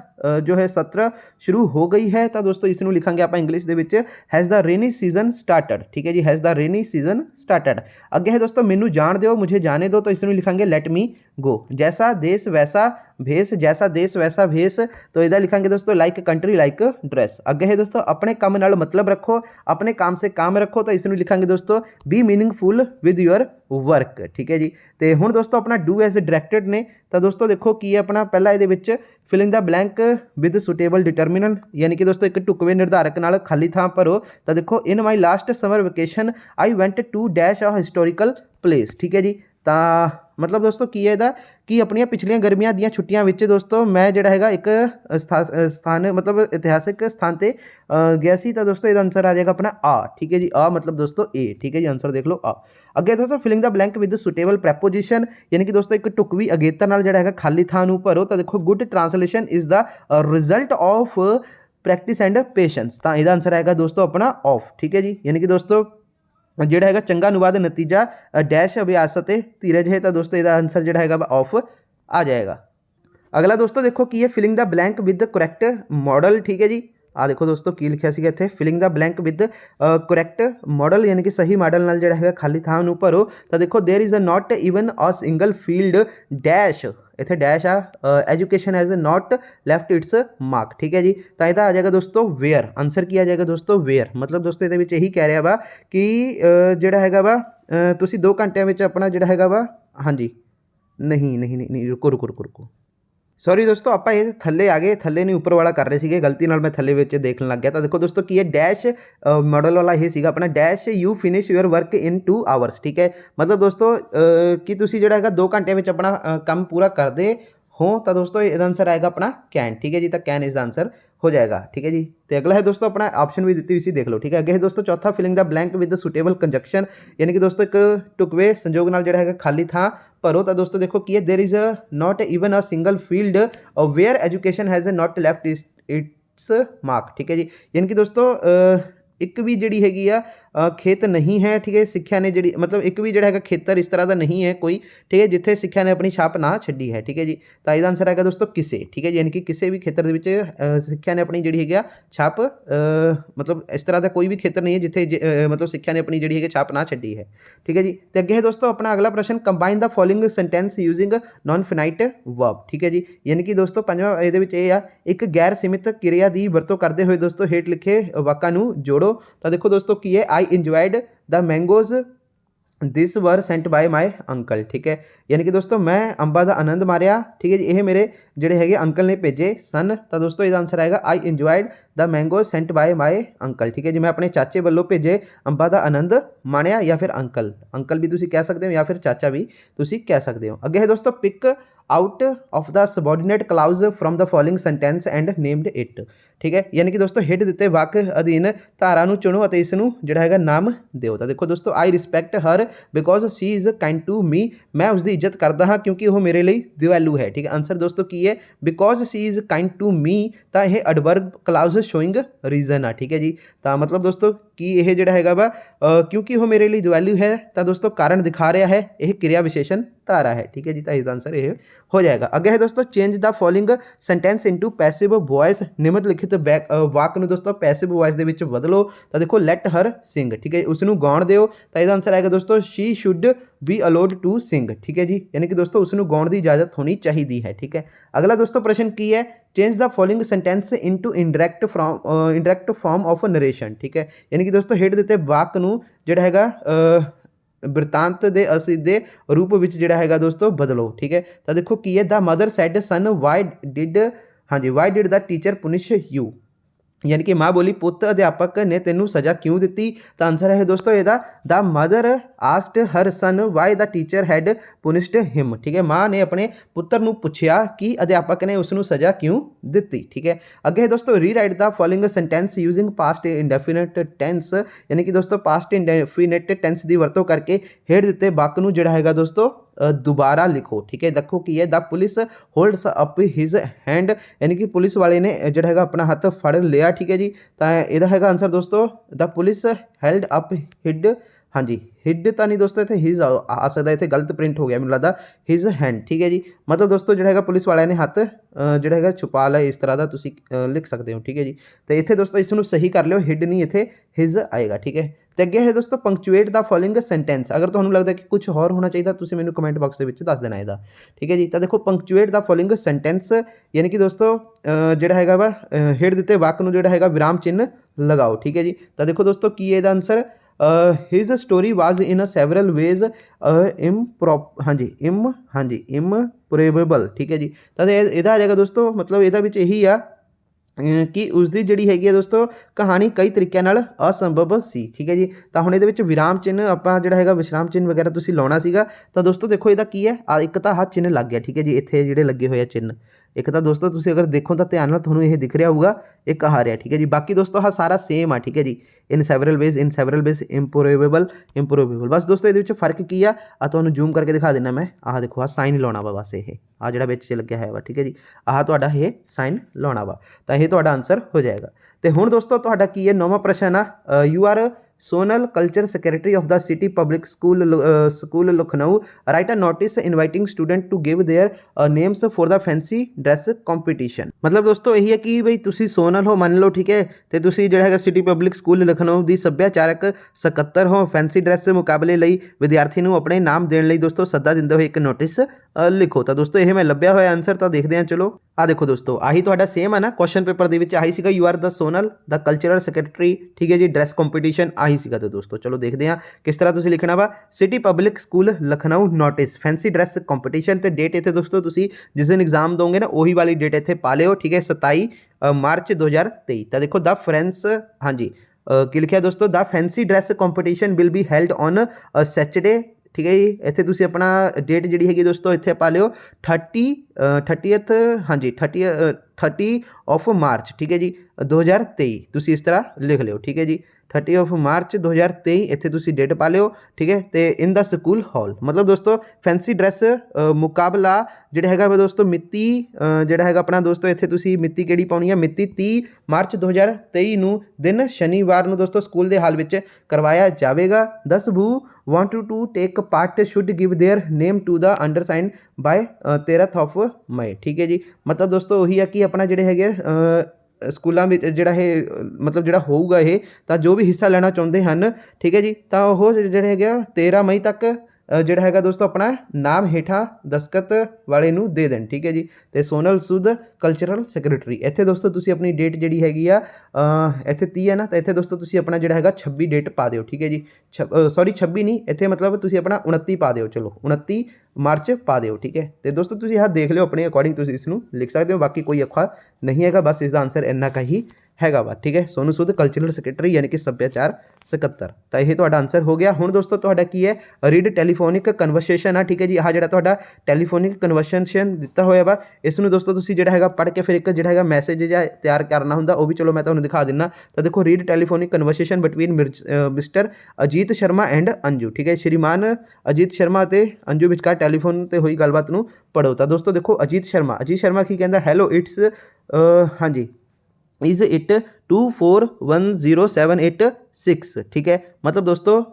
ਜੋ ਹੈ ਸਤਰ ਸ਼ੁਰੂ ਹੋ ਗਈ ਹੈ। ਤਾਂ ਦੋਸਤੋ ਇਸ ਨੂੰ ਲਿਖਾਂਗੇ ਆਪਾਂ ਇੰਗਲਿਸ਼ ਦੇ ਵਿੱਚ has the rainy season started. ਠੀਕ ਹੈ ਜੀ, has the rainy season started. ਅੱਗੇ ਹੈ ਦੋਸਤੋ ਮੈਨੂੰ ਜਾਣ ਦਿਓ ਮੁਝੇ ਜਾਣੇ ਦਿਓ। ਤਾਂ ਇਸ ਨੂੰ ਲਿਖਾਂਗੇ ਲੈਟ ਮੀ ਗੋ। ਜੈਸਾ ਦੇਸ਼ ਵੈਸਾ भेस, जैसा देश वैसा भेस। तो ਇਹਦਾ ਲਿਖਾਂਗੇ ਦੋਸਤੋ ਲਾਈਕ ਕੰਟਰੀ ਲਾਈਕ ਡਰੈਸ। ਅੱਗੇ ਹੈ ਦੋਸਤੋ ਆਪਣੇ ਕੰਮ ਨਾਲ ਮਤਲਬ ਰੱਖੋ, ਆਪਣੇ ਕੰਮ ਸੇ ਕੰਮ ਰੱਖੋ। ਤਾਂ ਇਸ ਨੂੰ ਲਿਖਾਂਗੇ ਦੋਸਤੋ B meaningful with your work. ਠੀਕ ਹੈ ਜੀ, ਤੇ ਹੁਣ ਦੋਸਤੋ ਆਪਣਾ ਡੂ ਐਜ਼ ਡਾਇਰੈਕਟਡ ਨੇ। ਤਾਂ ਦੋਸਤੋ ਦੇਖੋ ਕੀ ਹੈ ਆਪਣਾ ਪਹਿਲਾ ਇਹਦੇ ਵਿੱਚ filling the blank with suitable determinant, ਯਾਨੀ ਕਿ ਦੋਸਤੋ ਇੱਕ ਢੁਕਵੇਂ ਨਿਰਧਾਰਕ ਨਾਲ ਖਾਲੀ ਥਾਂ ਭਰੋ। ਤਾਂ ਦੇਖੋ in my last summer vacation I went to dash a historical place. ਠੀਕ ਹੈ ਜੀ, ਤਾਂ ਮਤਲਬ ਦੋਸਤੋ ਕੀ ਹੈ ਇਹਦਾ ਕਿ ਆਪਣੀਆਂ ਪਿਛਲੀਆਂ ਗਰਮੀਆਂ ਦੀਆਂ ਛੁੱਟੀਆਂ ਵਿੱਚ ਦੋਸਤੋ ਮੈਂ ਜਿਹੜਾ ਹੈਗਾ ਇੱਕ ਸਥਾਨ ਮਤਲਬ ਇਤਿਹਾਸਿਕ ਸਥਾਨ 'ਤੇ ਗਿਆ ਸੀ। ਤਾਂ ਦੋਸਤੋ ਇਹਦਾ ਆਨਸਰ ਆ ਜਾਏਗਾ ਆਪਣਾ ਆ। ਠੀਕ ਹੈ ਜੀ, ਆ ਮਤਲਬ ਦੋਸਤੋ ਏ। ਠੀਕ ਹੈ ਜੀ, ਆਨਸਰ ਦੇਖ ਲਓ ਆ। ਅੱਗੇ ਦੋਸਤੋ filling the blank with suitable preposition, ਯਾਨੀ ਕਿ ਦੋਸਤੋ ਇੱਕ ਢੁਕਵੀਂ ਅਗੇਤਰ ਨਾਲ ਜਿਹੜਾ ਹੈਗਾ ਖਾਲੀ ਥਾਂ ਨੂੰ ਭਰੋ। ਤਾਂ ਦੇਖੋ good translation is the result of practice and patience. ਤਾਂ ਇਹਦਾ ਆਨਸਰ ਆਏਗਾ ਦੋਸਤੋ ਆਪਣਾ ਆਫ। ਠੀਕ ਹੈ ਜੀ, ਯਾਨੀ ਕਿ ਦੋਸਤੋ ਜਿਹੜਾ ਹੈਗਾ ਚੰਗਾ ਅਨੁਵਾਦ ਨਤੀਜਾ ਡੈਸ਼ ਅਭਿਆਸ ਅਤੇ ਧੀਰਜ ਹੈ। ਤਾਂ ਦੋਸਤੋ ਇਹਦਾ ਆਨਸਰ ਜਿਹੜਾ ਹੈਗਾ ਵਾ ਆਫ ਆ ਜਾਏਗਾ। ਅਗਲਾ ਦੋਸਤੋ ਦੇਖੋ ਕੀ ਹੈ filling the blank with correct modal. ਠੀਕ ਹੈ ਜੀ, ਆ ਦੇਖੋ ਦੋਸਤੋ ਕੀ ਲਿਖਿਆ ਸੀਗਾ ਇੱਥੇ, filling the blank with correct modal, ਯਾਨੀ ਕਿ ਸਹੀ ਮਾਡਲ ਨਾਲ ਜਿਹੜਾ ਹੈਗਾ ਖਾਲੀ ਥਾਂ ਨੂੰ ਭਰੋ। ਤਾਂ ਦੇਖੋ there is a not even a single field dash, ਇੱਥੇ dash ah, education has not left its mark. ਠੀਕ ਹੈ ਜੀ, ਤਾਂ ਇਹਦਾ ਆ ਜਾਏਗਾ ਦੋਸਤੋ ਵੇਅਰ। ਆਨਸਰ ਕੀ ਆ ਜਾਏਗਾ ਦੋਸਤੋ ਵੇਅਰ। ਮਤਲਬ ਦੋਸਤੋ ਇਹਦੇ ਵਿੱਚ ਇਹੀ ਕਹਿ ਰਿਹਾ ਵਾ ਕਿ ਜਿਹੜਾ ਹੈਗਾ ਵਾ ਤੁਸੀਂ 2 ਘੰਟਿਆਂ ਵਿੱਚ ਆਪਣਾ ਜਿਹੜਾ ਹੈਗਾ ਵਾ, ਹਾਂਜੀ ਨਹੀਂ ਰੁਕੋ ਰੁਕੋ ਰੁਕੋ ਰੁਕੋ, ਸੌਰੀ ਦੋਸਤੋ, ਆਪਾਂ ਇਹ ਥੱਲੇ ਆ ਗਏ, ਥੱਲੇ ਨਹੀਂ ਉੱਪਰ ਵਾਲਾ ਕਰ ਰਹੇ ਸੀਗੇ, ਗਲਤੀ ਨਾਲ ਮੈਂ ਥੱਲੇ ਵਿੱਚ ਦੇਖਣ ਲੱਗ ਗਿਆ। ਤਾਂ ਦੇਖੋ ਦੋਸਤੋ ਕੀ ਹੈ, ਡੈਸ਼ ਮਾਡਲ ਵਾਲਾ ਇਹ ਸੀਗਾ ਆਪਣਾ, dash you finish your work in 2 hours. ਠੀਕ ਹੈ, ਮਤਲਬ ਦੋਸਤੋ ਕਿ ਤੁਸੀਂ ਜਿਹੜਾ ਹੈਗਾ 2 ਘੰਟਿਆਂ ਵਿੱਚ ਆਪਣਾ ਕੰਮ ਪੂਰਾ ਕਰਦੇ ਹੋ। ਤਾਂ ਦੋਸਤੋ ਇਹਦਾ ਆंसर ਆएगा अपना कैन। ठीक है जी, तो कैन इज द आंसर हो जाएगा। ठीक है जी, तो अगला है दोस्तों अपना ऑप्शन भी दी हुई सी देख लो। ठीक है, अगे है दोस्तों चौथा, filling the blank with suitable conjunction, यानी कि दोस्तों एक टुकवे संयोग नाल जिहड़ा है खाली थां भरो। तो दोस्तों देखो की है, there is not even a single field where education has not left its mark. ठीक है जी, यानी कि दोस्तों एक भी जिहड़ी हैगी आ खेत नहीं है। ठीक है, सिक्ख्या ने जिहड़ी मतलब एक भी जिहड़ा हैगा खेतर इस तरह का नहीं है कोई। ठीक है, जिथे सिक्ख्या ने अपनी छाप ना छड्डी है। ठीक है जी, तो इसका आंसर आएगा दोस्तों किसे। ठीक है जी, यानी कि किसी भी खेतर दे विच सिक्ख्या ने अपनी जिहड़ी हैगी छाप मतलब इस तरह का कोई भी खेतर नहीं है जिथे मतलब सिक्ख्या ने अपनी जिहड़ी हैगी छाप ना छड्डी है। ठीक है जी, तो अगे है दोस्तों अपना अगला प्रश्न, combine the following sentence using non finite verb. ठीक है जी, यानी कि दोस्तों पंजवां इहदे विच इह आ, एक गैर सीमित क्रिया की वरतों करते हुए दोस्तों हेठ लिखे वाकां नूं जोड़ो। तो देखो दोस्तों की है, I enjoyed the mangoes this were sent by my uncle. ठीक है, यानी कि दोस्तों मैं अंबा का आनंद मारिया। ठीक है जी, ये मेरे ਜਿਹੜੇ ਹੈਗੇ अंकल ने भेजे सन। तो दोस्तों इसका आंसर आएगा I enjoyed the mango sent by my uncle. ठीक है जी, मैं अपने चाचे वालों भेजे अंबा का आनंद माणिया, या फिर अंकल, अंकल भी तुसी कह सकते हो या फिर चाचा भी तुसी कह सकते हो। अगे है दोस्तों, pick out of the subordinate clause from the following sentence and named it. ठीक है, यानी कि दोस्तों हेठ दिते वाक अधीन धारा नूं चुनो ਅਤੇ ਇਸ ਨੂੰ ਜਿਹੜਾ ਹੈਗਾ ਨਾਮ ਦਿਓ। ਤਾਂ ਦੇਖੋ ਦੋਸਤੋ, I respect her because she is kind to me, मैं उसकी इज्जत करता हाँ क्योंकि वो मेरे लिए दयालु है। ठीक है, आंसर दोस्तों की है, because she is kind to me. ਤਾਂ ਇਹ ਐਡਵਰਬ ਕਲਾਉਜ਼ ਸ਼ੋਇੰਗ ਰੀਜ਼ਨ ਆ। ਠੀਕ ਹੈ ਜੀ, ਤਾਂ ਮਤਲਬ ਦੋਸਤੋ ਕਿ ਇਹ ਜਿਹੜਾ ਹੈਗਾ ਵਾ ਕਿਉਂਕਿ ਉਹ ਮੇਰੇ ਲਈ ਦਇਆਲੂ ਹੈ, ਤਾਂ ਦੋਸਤੋ ਕਾਰਨ ਦਿਖਾ ਰਿਹਾ ਹੈ, ਇਹ ਕਿਰਿਆ ਵਿਸ਼ੇਸ਼ਣ ਧਾਰਾ ਹੈ। ਠੀਕ ਹੈ ਜੀ, ਤਾਂ ਇਸ ਦਾ ਆਂਸਰ ਇਹ ਹੋ ਜਾਏਗਾ। ਅੱਗੇ ਹੈ ਦੋਸਤੋ, change the following sentence into passive voice, ਨਿਮਨ ਲਿਖਿਤ ਵਾਕ ਨੂੰ ਦੋਸਤੋ ਪੈਸਿਵ ਵੌਇਸ ਦੇ ਵਿੱਚ ਬਦਲੋ। ਤਾਂ ਦੇਖੋ ਲੈਟ ਹਰ ਸਿੰਗ। ਠੀਕ ਹੈ, ਉਸ ਨੂੰ ਗਾਉਣ ਦਿਓ। ਤਾਂ ਇਹਦਾ ਆਂਸਰ ਆਏਗਾ ਦੋਸਤੋ she should be allowed to sing. ठीक है जी, यानी कि दोस्तों उसनूं गाउण की इजाजत होनी चाहिए है। ठीक है, अगला दोस्तों प्रश्न की है, change the following sentence into indirect form of narration. ठीक है, यानी कि दोस्तों हेठ दिते वाक नूं जिहड़ा हैगा बिरतांत दे असिद्धे रूप विच जिहड़ा हैगा दोस्तों बदलो। ठीक है, तो देखो की है, the mother said son why did, हाँ जी, why did the teacher punish you, यानी कि माँ बोली पुੱਤ अध्यापक ने तेनू सज़ा क्यों दी। तो आंसर है दोस्तों ਇਹਦਾ, the mother asked her son why the teacher had punished him. ठीक है, माँ ने अपने पुत्र नू पुछया कि अध्यापक ने उसनू सज़ा क्यों दी। ठीक है, अगे है दोस्तों, rewrite the following sentence using past indefinite tense, यानी कि दोस्तों पास्ट इंडेफिनिट टेंस की वरतों करके हेठ दिते वाक नू जिहड़ा हैगा दोस्तों दोबारा लिखो। ठीक है, देखो की है, the police holds up his hand, यानी कि पुलिस वाले ने जिहड़ा हैगा अपना हथ फड़ लिया। ठीक है जी, तो यदा हैगा आंसर दोस्तों, the police held up hid, हाँ जी, हिड तो नहीं दोस्तों, इतने हिज आ सकता, इतने गलत प्रिंट हो गया मैनूं लगदा, हिज हैंड। ठीक है जी, मतलब दोस्तों जिहड़ा हैगा पुलिस वाले ने हथ जिहड़ा हैगा छुपा लिया, इस तरह का तुसीं लिख सकते हो। ठीक है जी, तो इत्थे दोस्तों इसनूं सही कर लिओ, हिड नहीं इत्थे हिज आएगा। ठीक है, तो अगे है दोस्तों, पंक्चुएट द फॉलोइंग सेंटेंस, अगर तुहानूं लगदा कि कुछ होर होना चाहिए तुसीं मैनूं कमेंट बॉक्स दे विच दस देना इहदा। ठीक है जी, तो देखो पंक्चुएट द फॉलोइंग सेंटेंस, यानी कि दोस्तों जिहड़ा हैगा वा हेठ दिते वाक नूं जिहड़ा हैगा विराम चिन्ह लगाओ। ठीक है जी, तो देखो दोस्तों की है इहदा answer, his story was in several ways improbable. ठीक है जी, तो इहदा आ जाएगा दोस्तों, मतलब इहदा विच यही आ कि उसकी जिहड़ी हैगी दोस्तों कहानी कई तरीकों नाल असंभव सी। ठीक है जी, तो हुण इहदे विच विराम चिन्ह आपां जिहड़ा हैगा विश्राम चिन्ह वगैरह तुसीं लाउणा सीगा। तो दोस्तों देखो इहदा की है, एक तो आह चिन्ह लग गया। ठीक है जी, इत्थे जिहड़े लगे होए आ चिन्ह, एक तो दोस्तों तुसीं अगर देखो तो ध्यान नाल तुहानूं ये दिख रहा होगा, एक आ रहा। ठीक है जी, बाकी दोस्तों आह सारा सेम आ। ठीक है जी, इन सैवरल वेज इम्प्रोबेबल, बस दोस्तों ये फर्क की आ तुहानूं जूम करके दिखा देना मैं, आह देखो आ साइन लाउणा वा, बस ये आ जिहड़ा विच लग्या है वा। ठीक है जी, आह तुहाडा ये साइन लाउणा वा, तो ये तुहाडा आंसर हो जाएगा। तो हुण दोस्तों तुहाडा की है 9वां प्रश्न आ, you are Sonal culture secretary of the city public school Lucknow write a notice inviting student to give their names for the fancy dress competition. मतलब दोस्तों यही है कि बई तुसी सोनल हो मान लो, ठीक है, तो तुसी जो है सिटी पब्लिक स्कूल लखनऊ की सभ्याचारक सकत्तर हो, फैंसी ड्रैस मुकाबले ਲਈ विद्यार्थी ਨੂੰ ਆਪਣੇ ਨਾਮ ਦੇਣ ਲਈ ਦੋਸਤੋ ਸੱਦਾ ਦਿੰਦੇ ਹੋਏ ਇੱਕ ਨੋਟਿਸ ਲਿਖੋ। ਤਾਂ ਦੋਸਤੋ ਇਹ ਮੈਂ ਲੱਭਿਆ ਹੋਇਆ ਆਨਸਰ, ਤਾਂ ਦੇਖਦੇ ਹਾਂ। ਚਲੋ ਆ ਦੇਖੋ ਦੋਸਤੋ, ਆਹੀ ਤੁਹਾਡਾ ਸੇਮ ਹੈ ਨਾ, ਕੁਐਸਚਨ ਪੇਪਰ ਦੇ ਵਿੱਚ ਆਹੀ ਸੀਗਾ, you are the Sonal the cultural secretary, ਠੀਕ ਹੈ ਜੀ, ਡਰੈਸ ਕੰਪੀਟੀਸ਼ਨ ਆਹੀ ਸੀਗਾ। ਤਾਂ ਦੋਸਤੋ ਚਲੋ ਦੇਖਦੇ ਹਾਂ ਕਿਸ ਤਰ੍ਹਾਂ ਤੁਸੀਂ ਲਿਖਣਾ ਵਾ। City public school Lucknow notice fancy dress competition, ਤੇ ਡੇਟ ਇੱਥੇ ਦੋਸਤੋ ਤੁਸੀਂ ਜਿਸ ਦਿਨ ਐਗਜ਼ਾਮ ਦੋਗੇ ਨਾ ਉਹੀ ਵਾਲੀ ਡੇਟ ਇੱਥੇ ਪਾ ਲਿਓ, ਠੀਕ ਹੈ, 27 ਮਾਰਚ 2023। ਤਾਂ ਦੇਖੋ ਦਾ ਫਰੈਂਸ, ਹਾਂਜੀ ਕੀ ਲਿਖਿਆ ਦੋਸਤੋ, the fancy dress competition will be held on Saturday, ठीक है जी। इत्थे तुसी अपना डेट जिहड़ी हैगी दोस्तों इत्थे पा लिओ 30th, हाँ जी 30 ऑफ मार्च, ठीक है जी 2023, तुसी इस तरह लिख लिओ, ठीक है जी 30 ऑफ मार्च 2023 इत्थे तुसी डेट पा लिओ, ठीक है। तो इन द स्कूल हॉल, मतलब दोस्तों फैंसी ड्रैस मुकाबला जिहड़ा हैगा दोस्तों मिति जिहड़ा हैगा अपना दोस्तों इत्थे तुसी मिति किहड़ी पाउणी है, मिति 30 मार्च 2023 नूं दिन शनिवार नूं दोस्तों स्कूल दे हाल विच करवाया जावेगा। 10 who want to take part should give their name to the undersigned by 13th of May, ठीक है जी। मतलब दोस्तों वही है कि अपना ਜਿਹੜੇ ਹੈਗੇ ਸਕੂਲਾਂ ਵਿੱਚ ਜਿਹੜਾ ਇਹ ਮਤਲਬ ਜਿਹੜਾ ਹੋਊਗਾ ਇਹ, ਤਾਂ ਜੋ ਵੀ ਹਿੱਸਾ ਲੈਣਾ ਚਾਹੁੰਦੇ ਹਨ, ਠੀਕ ਹੈ ਜੀ, ਤਾਂ ਉਹ ਜਿਹੜੇ ਹੈਗੇ 13 ਮਈ ਤੱਕ ਜਿਹੜਾ ਹੈਗਾ ਦੋਸਤੋ ਆਪਣਾ ਨਾਮ ਹੇਠਾਂ ਦਸਤਖਤ ਵਾਲੇ ਨੂੰ ਦੇ ਦੇਣ, ਠੀਕ ਹੈ ਜੀ। ਤੇ ਸੋਨਲ ਸੂਦ ਕਲਚਰਲ ਸੈਕਟਰੀ, ਇੱਥੇ ਦੋਸਤੋ ਤੁਸੀਂ ਆਪਣੀ ਡੇਟ ਜਿਹੜੀ ਹੈਗੀ ਆ ਇੱਥੇ 30 ਹੈ ਨਾ, ਤਾਂ ਇੱਥੇ ਦੋਸਤੋ ਤੁਸੀਂ ਆਪਣਾ ਜਿਹੜਾ ਹੈਗਾ 26 ਡੇਟ ਪਾ ਦਿਓ, ਠੀਕ ਹੈ ਜੀ। ਸੌਰੀ 26 ਨਹੀਂ, ਇੱਥੇ ਮਤਲਬ ਤੁਸੀਂ ਆਪਣਾ 29 ਪਾ ਦਿਓ, ਚਲੋ 29 ਮਾਰਚ ਪਾ ਦਿਓ, ਠੀਕ ਹੈ। ਤੇ ਦੋਸਤੋ ਤੁਸੀਂ ਆਹ ਦੇਖ ਲਿਓ ਆਪਣੇ ਅਕੋਰਡਿੰਗ, ਤੁਸੀਂ ਇਸ ਨੂੰ ਲਿਖ ਸਕਦੇ ਹੋ, ਬਾਕੀ ਕੋਈ ਔਖਾ ਨਹੀਂ ਹੈਗਾ, ਬਸ ਇਸ ਦਾ ਆਨਸਰ ਇੰਨਾ ਕੁ ਹੀ ਹੈਗਾ ਵਾ, ਠੀਕ ਹੈ। ਸੋਨੂ ਸੂਦ ਕਲਚਰਲ ਸੈਕਟਰੀ ਯਾਨੀ ਕਿ ਸੱਭਿਆਚਾਰ ਸਕੱਤਰ, ਤਾਂ ਇਹ ਤੁਹਾਡਾ ਆਨਸਰ ਹੋ ਗਿਆ। ਹੁਣ ਦੋਸਤੋ ਤੁਹਾਡਾ ਕੀ ਹੈ, ਰੀਡ ਟੈਲੀਫੋਨਿਕ ਕਨਵਰਸੇਸ਼ਨ ਆ, ਠੀਕ ਹੈ ਜੀ। ਆਹ ਜਿਹੜਾ ਤੁਹਾਡਾ ਟੈਲੀਫੋਨਿਕ ਕਨਵਰਸੇਸ਼ਨ ਦਿੱਤਾ ਹੋਇਆ ਵਾ, ਇਸ ਨੂੰ ਦੋਸਤੋ ਤੁਸੀਂ ਜਿਹੜਾ ਹੈਗਾ ਪੜ੍ਹ ਕੇ ਫਿਰ ਇੱਕ ਜਿਹੜਾ ਹੈਗਾ ਮੈਸੇਜ ਜਾਂ ਤਿਆਰ ਕਰਨਾ ਹੁੰਦਾ, ਉਹ ਵੀ ਚਲੋ ਮੈਂ ਤੁਹਾਨੂੰ ਦਿਖਾ ਦਿੰਦਾ। ਤਾਂ ਦੇਖੋ read telephonic conversation between mister Ajit Sharma and Anju, ਠੀਕ ਹੈ। ਸ਼੍ਰੀਮਾਨ ਅਜੀਤ ਸ਼ਰਮਾ ਅਤੇ ਅੰਜੂ ਵਿਚਕਾਰ ਟੈਲੀਫੋਨ 'ਤੇ ਹੋਈ ਗੱਲਬਾਤ ਨੂੰ ਪੜ੍ਹੋ। ਤਾਂ ਦੋਸਤੋ ਦੇਖੋ ਅਜੀਤ ਸ਼ਰਮਾ ਕੀ ਕਹਿੰਦਾ, ਹੈਲੋ ਇਟਸ ਹਾਂਜੀ इज़ इट 2410786, ठीक है। मतलब दोस्तों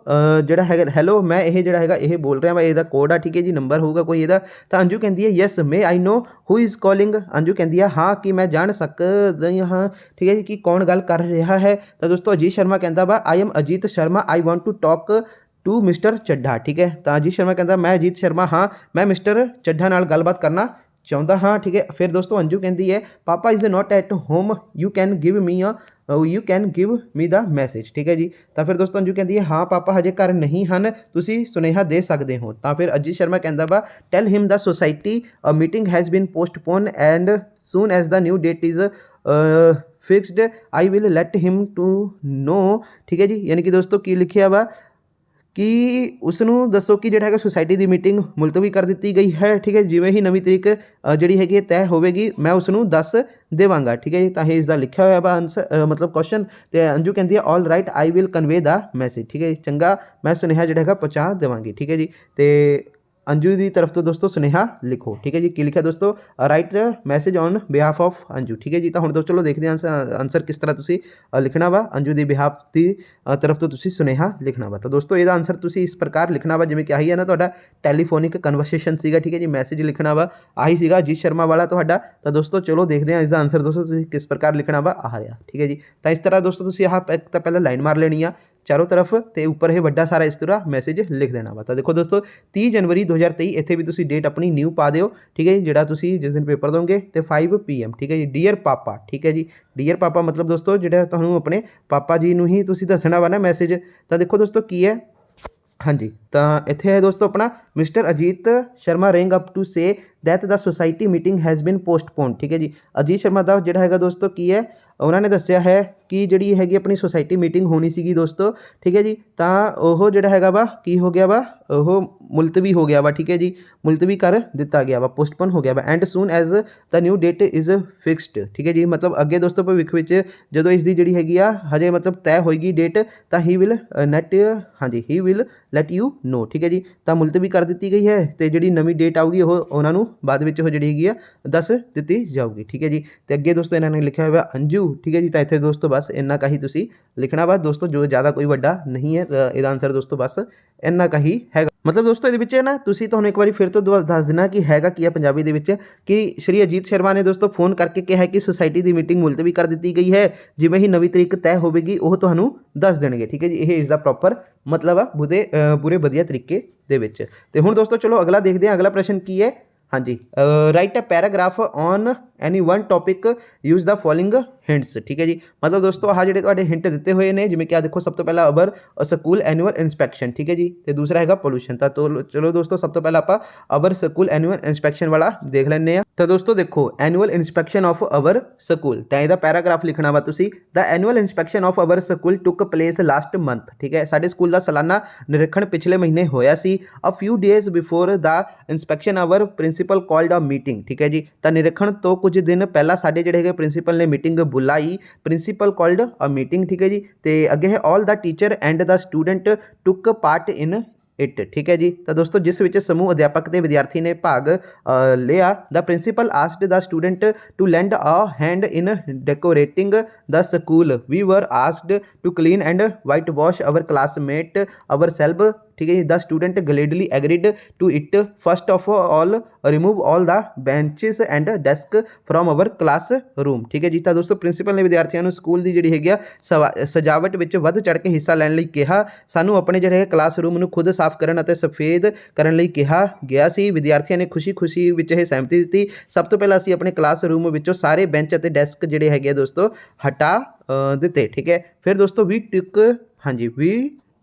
ਜਿਹੜਾ ਹੈਗਾ ਹੈਲੋ, ਮੈਂ ਇਹ ਜਿਹੜਾ ਹੈਗਾ ਇਹ ਬੋਲ ਰਿਹਾ ਵਾ, ਇਹਦਾ ਕੋਡ ਆ, ਠੀਕ ਹੈ ਜੀ, ਨੰਬਰ ਹੋਊਗਾ ਕੋਈ ਇਹਦਾ। ਤਾਂ ਅੰਜੂ ਕਹਿੰਦੀ ਹੈ yes may I know who is calling, Anju ਕਹਿੰਦੀ ਹੈ ਹਾਂ ਕਿ ਮੈਂ ਜਾਣ ਸਕਦੀ ਹਾਂ, ਠੀਕ ਹੈ ਜੀ, ਕਿ ਕੌਣ ਗੱਲ ਕਰ ਰਿਹਾ ਹੈ। ਤਾਂ ਦੋਸਤੋ ਅਜੀਤ ਸ਼ਰਮਾ ਕਹਿੰਦਾ ਵਾ I am Ajit Sharma, I want to talk to mister Chadha, ਠੀਕ ਹੈ। ਤਾਂ ਅਜੀਤ ਸ਼ਰਮਾ ਕਹਿੰਦਾ ਮੈਂ ਅਜੀਤ ਸ਼ਰਮਾ ਹਾਂ, ਮੈਂ ਮਿਸਟਰ ਚੱਢਾ ਨਾਲ ਗੱਲਬਾਤ ਕਰਨਾ ਚਾਹੁੰਦਾ ਹਾਂ, ਠੀਕ ਹੈ। ਫਿਰ ਦੋਸਤੋ ਅੰਜੂ ਕਹਿੰਦੀ ਹੈ papa is not at home, you can give me the message, ਠੀਕ ਹੈ ਜੀ। ਤਾਂ ਫਿਰ ਦੋਸਤੋ ਅੰਜੂ ਕਹਿੰਦੀ ਹੈ ਹਾਂ ਪਾਪਾ ਹਜੇ ਘਰ ਨਹੀਂ ਹਨ, ਤੁਸੀਂ ਸੁਨੇਹਾ ਦੇ ਸਕਦੇ ਹੋ। ਤਾਂ ਫਿਰ ਅਜੀਤ ਸ਼ਰਮਾ ਕਹਿੰਦਾ ਵਾ tell him the society meeting has been postpone and soon as the new date is fixed I will let him to know, ਠੀਕ ਹੈ ਜੀ। ਯਾਨੀ ਕਿ ਦੋਸਤੋ ਕੀ ਲਿਖਿਆ ਵਾ ਕਿ ਉਸ ਨੂੰ ਦੱਸੋ ਕਿ ਜਿਹੜਾ ਹੈਗਾ ਸੁਸਾਇਟੀ ਦੀ ਮੀਟਿੰਗ ਮੁਲਤਵੀ ਕਰ ਦਿੱਤੀ ਗਈ ਹੈ, ਠੀਕ ਹੈ। ਜਿਵੇਂ ਹੀ ਨਵੀਂ ਤਰੀਕ ਜਿਹੜੀ ਹੈਗੀ ਤੈਅ ਹੋਵੇਗੀ ਮੈਂ ਉਸ ਨੂੰ ਦੱਸ ਦੇਵਾਂਗਾ, ਠੀਕ ਹੈ ਜੀ। ਤਾਂ ਇਹ ਇਸ ਦਾ ਲਿਖਿਆ ਹੋਇਆ ਵਾ ਆਨਸਰ ਮਤਲਬ ਕੁਐਸਚਨ। ਤੇ ਅੰਜੂ ਕਹਿੰਦੀ ਹੈ all right I will convey the message, ਠੀਕ ਹੈ ਜੀ, ਚੰਗਾ ਮੈਂ ਸੁਨੇਹਾ ਜਿਹੜਾ ਹੈਗਾ ਪਹੁੰਚਾ ਦੇਵਾਂਗੀ, ਠੀਕ ਹੈ ਜੀ। ਤੇ ਅੰਜੂ ਦੀ ਤਰਫ ਤੋਂ ਦੋਸਤੋ ਸੁਨੇਹਾ ਲਿਖੋ, ਠੀਕ ਹੈ ਜੀ। ਕੀ ਲਿਖਿਆ ਦੋਸਤੋ right message on behalf of Anju, ਠੀਕ ਹੈ ਜੀ। ਤਾਂ ਹੁਣ ਦੋਸਤੋ ਚਲੋ ਦੇਖਦੇ ਹਾਂ ਆਨਸਰ ਕਿਸ ਤਰ੍ਹਾਂ ਤੁਸੀਂ ਲਿਖਣਾ ਵਾ। ਅੰਜੂ ਦੀ ਬਿਹਾਫ ਦੀ ਤਰਫ ਤੋਂ ਤੁਸੀਂ ਸੁਨੇਹਾ ਲਿਖਣਾ ਵਾ। ਤਾਂ ਦੋਸਤੋ ਇਹਦਾ ਆਨਸਰ ਤੁਸੀਂ ਇਸ ਪ੍ਰਕਾਰ ਲਿਖਣਾ ਵਾ ਜਿਵੇਂ ਕਿ ਆਹੀ ਹੈ ਨਾ ਤੁਹਾਡਾ ਟੈਲੀਫੋਨਿਕ ਕਨਵਰਸੇਸ਼ਨ ਸੀਗਾ, ਠੀਕ ਹੈ ਜੀ। ਮੈਸੇਜ ਲਿਖਣਾ ਵਾ ਆਹੀ ਸੀਗਾ ਅਜੀਤ ਸ਼ਰਮਾ ਵਾਲਾ ਤੁਹਾਡਾ। ਤਾਂ ਦੋਸਤੋ ਚਲੋ ਦੇਖਦੇ ਹਾਂ ਇਸ ਦਾ ਆਨਸਰ ਦੋਸਤੋ ਤੁਸੀਂ ਕਿਸ ਪ੍ਰਕਾਰ ਲਿਖਣਾ ਵਾ ਆਹ ਰਿਹਾ, ਠੀਕ ਹੈ ਜੀ। ਤਾਂ ਇਸ ਤਰ੍ਹਾਂ ਦੋਸਤੋ ਤੁਸੀਂ ਆਹ ਤਾਂ ਪਹਿਲਾਂ ਲਾਈਨ ਮਾਰ ਲੈਣੀ ਆ ਚਾरों तरफ, ਤੇ ਉੱਪਰ ਇਹ ਵੱਡਾ ਸਾਰਾ ਇਸ ਤਰ੍ਹਾਂ ਮੈਸੇਜ ਲਿਖ ਦੇਣਾ ਵਾ। ਤਾਂ ਦੇਖੋ ਦੋਸਤੋ 30 ਜਨਵਰੀ 2023 ਇੱਥੇ ਵੀ ਤੁਸੀਂ ਡੇਟ ਆਪਣੀ ਨਿਊ ਪਾ ਦਿਓ, ਠੀਕ ਹੈ ਜੀ, ਜਿਹੜਾ ਤੁਸੀਂ ਜਿਸ ਦਿਨ ਪੇਪਰ ਦੋਗੇ। ਤੇ 5 PM, ਠੀਕ ਹੈ ਜੀ। ਡੀਅਰ ਪਾਪਾ, ਠੀਕ ਹੈ ਜੀ, ਡੀਅਰ ਪਾਪਾ ਮਤਲਬ ਦੋਸਤੋ ਜਿਹੜਾ ਤੁਹਾਨੂੰ ਆਪਣੇ ਪਾਪਾ ਜੀ ਨੂੰ ਹੀ ਤੁਸੀਂ ਦੱਸਣਾ ਵਾ ਨਾ ਮੈਸੇਜ। ਤਾਂ ਦੇਖੋ ਦੋਸਤੋ ਕੀ ਹੈ, ਹਾਂਜੀ ਤਾਂ ਇੱਥੇ ਹੈ ਦੋਸਤੋ ਆਪਣਾ mister Ajit Sharma ring up to say that the society meeting has been postpone, ਠੀਕ ਹੈ ਜੀ। ਅਜੀਤ ਸ਼ਰਮਾ ਦਾ ਜਿਹੜਾ ਹੈਗਾ ਦੋਸਤੋ ਕੀ ਹੈ, ਉਹਨਾਂ ਨੇ ਦੱਸਿਆ ਹੈ ਕਿ ਜਿਹੜੀ ਹੈਗੀ ਆਪਣੀ ਸੋਸਾਇਟੀ ਮੀਟਿੰਗ ਹੋਣੀ ਸੀਗੀ ਦੋਸਤੋ, ਠੀਕ ਹੈ ਜੀ। ਤਾਂ ਉਹ ਜਿਹੜਾ ਹੈਗਾ ਵਾ ਕੀ ਹੋ ਗਿਆ ਵਾ, ਉਹ ਮੁਲਤਵੀ ਹੋ ਗਿਆ ਵਾ, ਠੀਕ ਹੈ ਜੀ, ਮੁਲਤਵੀ ਕਰ ਦਿੱਤਾ ਗਿਆ ਵਾ, ਪੋਸਟਪੋਨ ਹੋ ਗਿਆ ਵਾ। And soon as the new date is fixed, ਠੀਕ ਹੈ ਜੀ। ਮਤਲਬ ਅੱਗੇ ਦੋਸਤੋ ਭਵਿੱਖ ਵਿੱਚ ਜਦੋਂ ਇਸ ਦੀ ਜਿਹੜੀ ਹੈਗੀ ਆ ਹਜੇ ਮਤਲਬ ਤੈਅ ਹੋਏਗੀ ਡੇਟ, ਤਾਂ he will let you know, ਠੀਕ ਹੈ ਜੀ। ਤਾਂ ਮੁਲਤਵੀ ਕਰ ਦਿੱਤੀ ਗਈ ਹੈ, ਤੇ ਜਿਹੜੀ ਨਵੀਂ ਡੇਟ ਆਊਗੀ ਉਹ ਉਹਨਾਂ ਨੂੰ ਬਾਅਦ ਵਿੱਚ ਉਹ ਜਿਹੜੀ ਹੈਗੀ ਆ ਦੱਸ ਦਿੱਤੀ ਜਾਊਗੀ, ਠੀਕ ਹੈ ਜੀ। ਤੇ ਅੱਗੇ ਦੋਸਤੋ ਇਹਨਾਂ ਨੇ ਲਿਖਿਆ ਹੋਇਆ ਅੰਜੂ, ਠੀਕ ਹੈ ਜੀ। ਤਾਂ ਇੱਥੇ ਦੋਸਤੋ ਬਸ बस इन्ना का ही तुसी लिखना वा दोस्तों, जो ज़्यादा कोई वड्डा नहीं है। इहदा आंसर दोस्तों बस इन्ना का ही है। मतलब दोस्तों ਇਹਦੇ ਵਿੱਚ ਨਾ ਤੁਸੀਂ ਤੁਹਾਨੂੰ ਇੱਕ ਵਾਰੀ ਫਿਰ ਤੋਂ ਦੱਸ ਦੇਣਾ ਕਿ ਹੈਗਾ ਕੀ ਹੈ ਪੰਜਾਬੀ ਦੇ ਵਿੱਚ ਕਿ ਸ਼੍ਰੀ ਅਜੀਤ ਸ਼ਰਮਾ ਨੇ ਦੋਸਤੋ ਫੋਨ ਕਰਕੇ ਕਿਹਾ ਕਿ ਸੁਸਾਇਟੀ ਦੀ ਮੀਟਿੰਗ ਮੁਲਤਵੀ ਕਰ ਦਿੱਤੀ ਗਈ ਹੈ, ਜਿਵੇਂ ਹੀ ਨਵੀਂ ਤਰੀਕ ਤੈਅ ਹੋਵੇਗੀ ਉਹ ਤੁਹਾਨੂੰ ਦੱਸ ਦੇਣਗੇ। ਠੀਕ ਹੈ ਜੀ, ਇਹ ਇਸ ਦਾ ਪ੍ਰੋਪਰ ਮਤਲਬ ਆ ਪੂਰੇ ਵਧੀਆ ਤਰੀਕੇ ਦੇ ਵਿੱਚ। ਤੇ ਹੁਣ ਦੋਸਤੋ ਚਲੋ ਅਗਲਾ ਦੇਖਦੇ ਹਾਂ, ਅਗਲਾ ਪ੍ਰਸ਼ਨ ਕੀ ਹੈ। हाँ जी, write a paragraph on any one topic, use the following hints. ठीक है जी, मतलब दोस्तों आह ਜਿਹੜੇ ਤੁਹਾਡੇ ਹਿੰਟ ਦਿੱਤੇ ਹੋਏ ਨੇ, ਜਿਵੇਂ ਕਿ ਆ ਦੇਖੋ ਸਭ ਤੋਂ ਪਹਿਲਾਂ ਅਬਰ ਸਕੂਲ ਐਨੂਅਲ ਇਨਸਪੈਕਸ਼ਨ। ਠੀਕ ਹੈ ਜੀ, ਤੇ ਦੂਸਰਾ ਹੈਗਾ ਪੋਲੂਸ਼ਨ। ਤਾਂ ਚਲੋ ਦੋਸਤੋ ਸਭ ਤੋਂ ਪਹਿਲਾਂ ਆਪਾਂ ਅਬਰ ਸਕੂਲ ਐਨੂਅਲ ਇਨਸਪੈਕਸ਼ਨ ਵਾਲਾ ਦੇਖ ਲੈਂਦੇ ਆ। ਤਾਂ ਦੋਸਤੋ ਦੇਖੋ, ਐਨੂਅਲ ਇਨਸਪੈਕਸ਼ਨ ਆਫ ਅਬਰ ਸਕੂਲ, ਤਾਂ ਇਹਦਾ ਪੈਰਾਗ੍ਰਾਫ ਲਿਖਣਾ ਵਾ ਤੁਸੀਂ। ਦ ਐਨੂਅਲ ਇਨਸਪੈਕਸ਼ਨ ਆਫ ਅਬਰ ਸਕੂਲ ਟੁੱਕ ਪਲੇਸ ਲਾਸਟ ਮੰਥ। ਠੀਕ ਹੈ, ਸਾਡੇ ਸਕੂਲ ਦਾ ਸਾਲਾਨਾ ਨਿਰੀਖਣ ਪਿਛਲੇ ਮਹੀਨੇ ਹੋਇਆ ਸੀ। A few days before the inspection our principal called a meeting. ਠੀਕ ਹੈ ਜੀ, ਤਾਂ ਨਿਰੀਖਣ ਤੋਂ ਕੁਝ ਦਿਨ ਪਹਿਲਾਂ ਸਾਡੇ ਜਿਹੜੇ ਹੈਗੇ ਪ੍ਰਿੰਸੀਪਲ ਨੇ ਮੀਟਿੰਗ ਬੁਲਾਈ, ਪ੍ਰਿੰਸੀਪਲ ਕਾਲਡ ਅ ਮੀਟਿੰਗ। ਠੀਕ ਹੈ ਜੀ, ਤੇ ਅੱਗੇ ਹੈ ਆਲ ਦਾ ਟੀਚਰ ਐਂਡ ਦਾ ਸਟੂਡੈਂਟ ਟੁੱਕ ਪਾਰਟ ਇਨ ਇਟ। ਠੀਕ ਹੈ ਜੀ, ਤਾਂ ਦੋਸਤੋ ਜਿਸ ਵਿੱਚ ਸਮੂਹ ਅਧਿਆਪਕ ਤੇ ਵਿਦਿਆਰਥੀ ਨੇ ਭਾਗ ਲਿਆ। The principal asked the student to lend a hand in decorating the school. We were asked to clean and white wash our classmate our self. ठीक है, the student gladly agreed to it। First of all remove all the benches and desk from our class room. ठीक है जी, तो दोस्तों principal ने विद्यार्थियों को स्कूल की जी है सजावट में वध चढ़ के हिस्सा लैन कहा। सानू अपने जो है क्लास रूम में खुद साफ करन अते सफेद करने कहा गया सी। विद्यार्थियों ने खुशी खुशी विच यह सहमति दी। सब तो पहला असी अपने क्लास रूम विचों सारे बेंच अते डेस्क जोड़े है दोस्तों हटा दिते। ठीक है, फिर दोस्तों वी टुक, हाँ जी, we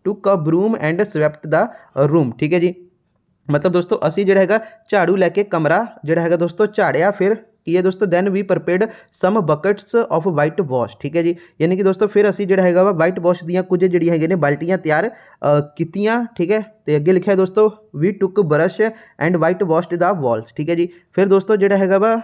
took a broom and swept the room. ठीक है जी, मतलब दोस्तों असी जो है झाड़ू लैके कमरा जो है दोस्तों झाड़िया। फिर की है दोस्तों then we prepared some buckets of white wash. ठीक है जी, यानी कि दोस्तों फिर असी जो है वाइट वॉश दी कुछ जी है बाल्टियाँ तैयार कीतियाँ। ठीक है, तो अगे लिखा है दोस्तों we took brush and white washed the walls. ठीक है जी, फिर दोस्तों जो है वा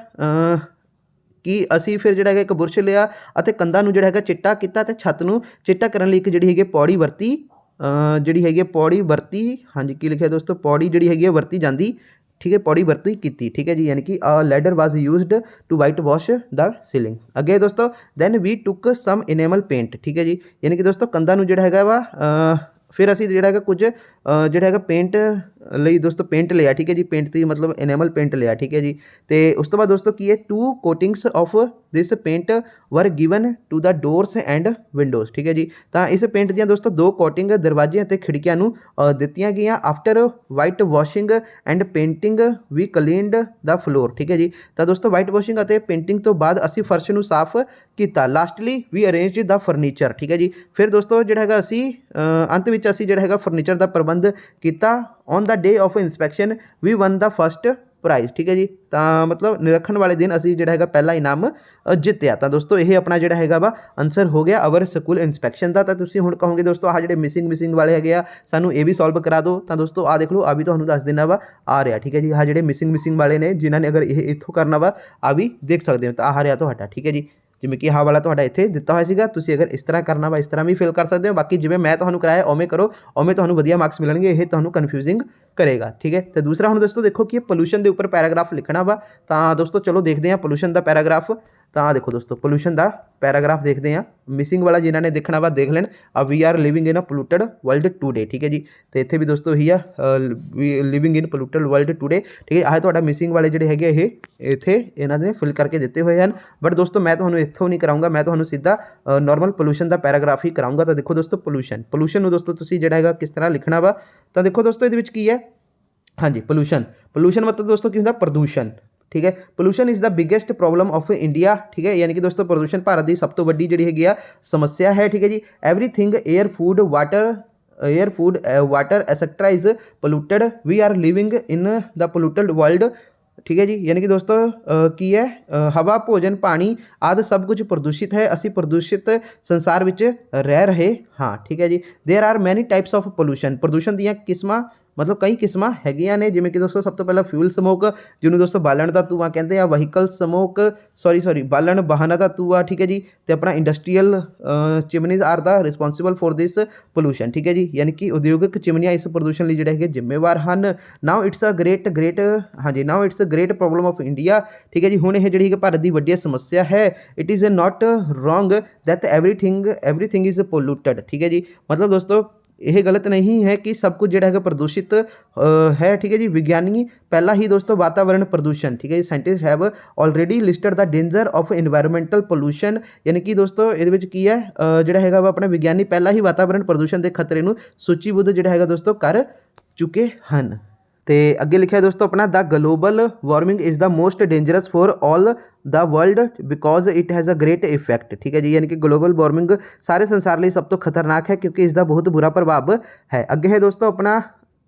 कि असी फिर जो है एक बुरश लिया और कंधा जो है चिट्टा किया, छत को चिट्टा करने एक जी है पौड़ी वरती, जी है पौड़ी वरती। हाँ जी, की लिखा दोस्तों पौड़ी जी है वरती जाती। ठीक है, पौड़ी वरती की। ठीक है जी, यानी कि ladder was used to white wash the ceiling. अगे दोस्तों then we took some enamel paint. ठीक है जी, यानी कि दोस्तों कंधा जो है वा फिर असी जो है कुछ जो है पेंट ਲਈ दोस्तों पेंट लिया। ठीक है जी, पेंट की मतलब इनेमल पेंट लिया। ठीक है जी, तो उस तो बाद दोस्तों की है two coatings of this paint were given to the doors and windows. ठीक है जी, तो इस पेंट दी दोस्तों दो कोटिंग दरवाजे और खिड़कियां दित्तियां गई। After white washing and painting we cleaned the floor. ठीक है जी, तो दोस्तों वाइट वॉशिंग और पेंटिंग तो बाद असी फर्श को साफ किया। Lastly we arrange the furniture. ठीक है जी, फिर दोस्तों जो है असी अंत में असी जो है फर्नीचर का प्रबंध किया। On the day of inspection we won the first prize. ठीक है जी, तो मतलब निरखण वाले दिन असी जो है पहला इनाम जितया। तो दोस्तों ये अपना जो है वा आंसर हो गया अवर स्कूल इंस्पैक्शन का। तो तुसीं हुण कहोगे दोस्तों आह जो मिसिंग वाले है सानू ये भी सॉल्व करा दो। तो दोस्तों आ देख लो, आ भी तुहानूं दस देना वा आ रहा। ठीक है जी, आह जो मिसिंग वाले ने जिन्होंने अगर ये इत्थों करना वा आ भी देख सकते हो। तो आ रहा तुहाडा। ठीक है जी, जिमें कि आह वाला तुहाडा इत्थे दिता होया सीगा, तुसीं अगर इस तरह करना वा इस तरह भी फिल कर सकते हो। बाकी जिवें मैं तुहानूं कराया उवें करो, उवें तुहानूं वधिया मार्क्स मिलणगे, ये तुहानूं कन्फ्यूजिंग करेगा। ठीक है, तो दूसरा हुण दोस्तों देखो कि पोल्यूशन के उपर पैराग्राफ लिखना वा। तो दोस्तों चलो देखते हैं पोल्यूशन का पैराग्राफ। तो आ देखो दोस्तों पोल्यूशन का पैराग्राफ देखते हैं। मिसिंग वाला जिन्होंने देखना वा देख लें। We are living in a polluted world today. ठीक है जी, तो इत्थे भी दोस्तों he living in polluted world today. ठीक है, आह तुहाडा मिसिंग वाले जिहड़े हैगे ये इत्थे इन्हां ने फिल करके दिते हुए हैं। बट दोस्तों मैं तुहानूं इत्थों नहीं कराऊंगा, मैं तुहानूं सीधा नॉर्मल पोल्यूशन का पैराग्राफ ही कराऊंगा। तो देखो दोस्तों पोल्यूशन दोस्तों तुसीं जिहड़ा हैगा किस तरह लिखना वा। तो देखो दोस्तों इहदे विच की है, हाँ जी, पोल्यूशन मतलब दोस्तों की होंदा प्रदूषण। ठीक है, pollution is the biggest problem of India. ठीक है, यानी कि दोस्तों प्रदूषण भारत की सब तो वड्डी जिहड़ी हैगी आ समस्या है। ठीक है जी, everything air food water etcetera is polluted. We are living in the polluted world. ठीक है जी, यानी कि दोस्तों की है हवा भोजन पानी आदि सब कुछ प्रदूषित है। असी प्रदूषित संसार विच रह रहे हाँ। ठीक है जी, there are many types of pollution. प्रदूषण दीयां किस्मां मतलब कई किस्मां हैगियां ने, जिवें कि दोस्तों सब तो पहला फ्यूल समोक, जिन्होंने दोस्तों बालन का धुआं कहते हैं, वहीकल समोक सॉरी बालन वाहनों का धुआं, ठीक है जी। तो अपना industrial chimneys are the responsible for this pollution, ठीक है जी, यानी कि उद्योगिक चिमनियां इस प्रदूषण लिए जिहड़े जिम्मेवार हैं। नाउ इट्स अ ग्रेट हाँ जी, now it's a great problem of India, ठीक है जी। हुण यह जिहड़ी भारत की वड्डी समस्या है। It is not wrong that everything is polluted, ठीक है जी। मतलब दोस्तों यह गलत नहीं है कि सब कुछ जो है प्रदूषित है, ठीक है जी। विज्ञानी पहला ही दोस्तों वातावरण प्रदूषण, ठीक है जी, scientist have already listed the danger of environmental pollution, यानी कि दोस्तों ये की है जोड़ा है अपना विज्ञानी पहला ही वातावरण प्रदूषण के खतरे को सूचीबद्ध जोड़ा है दोस्तों कर चुके हैं। तो अगे लिखा है दोस्तों अपना the global warming is the most dangerous for all the world because it has a great effect, ठीक है जी, यानी कि ग्लोबल वार्मिंग सारे संसार लिए सब तो खतरनाक है क्योंकि इसका बहुत बुरा प्रभाव है। अगे है दोस्तों अपना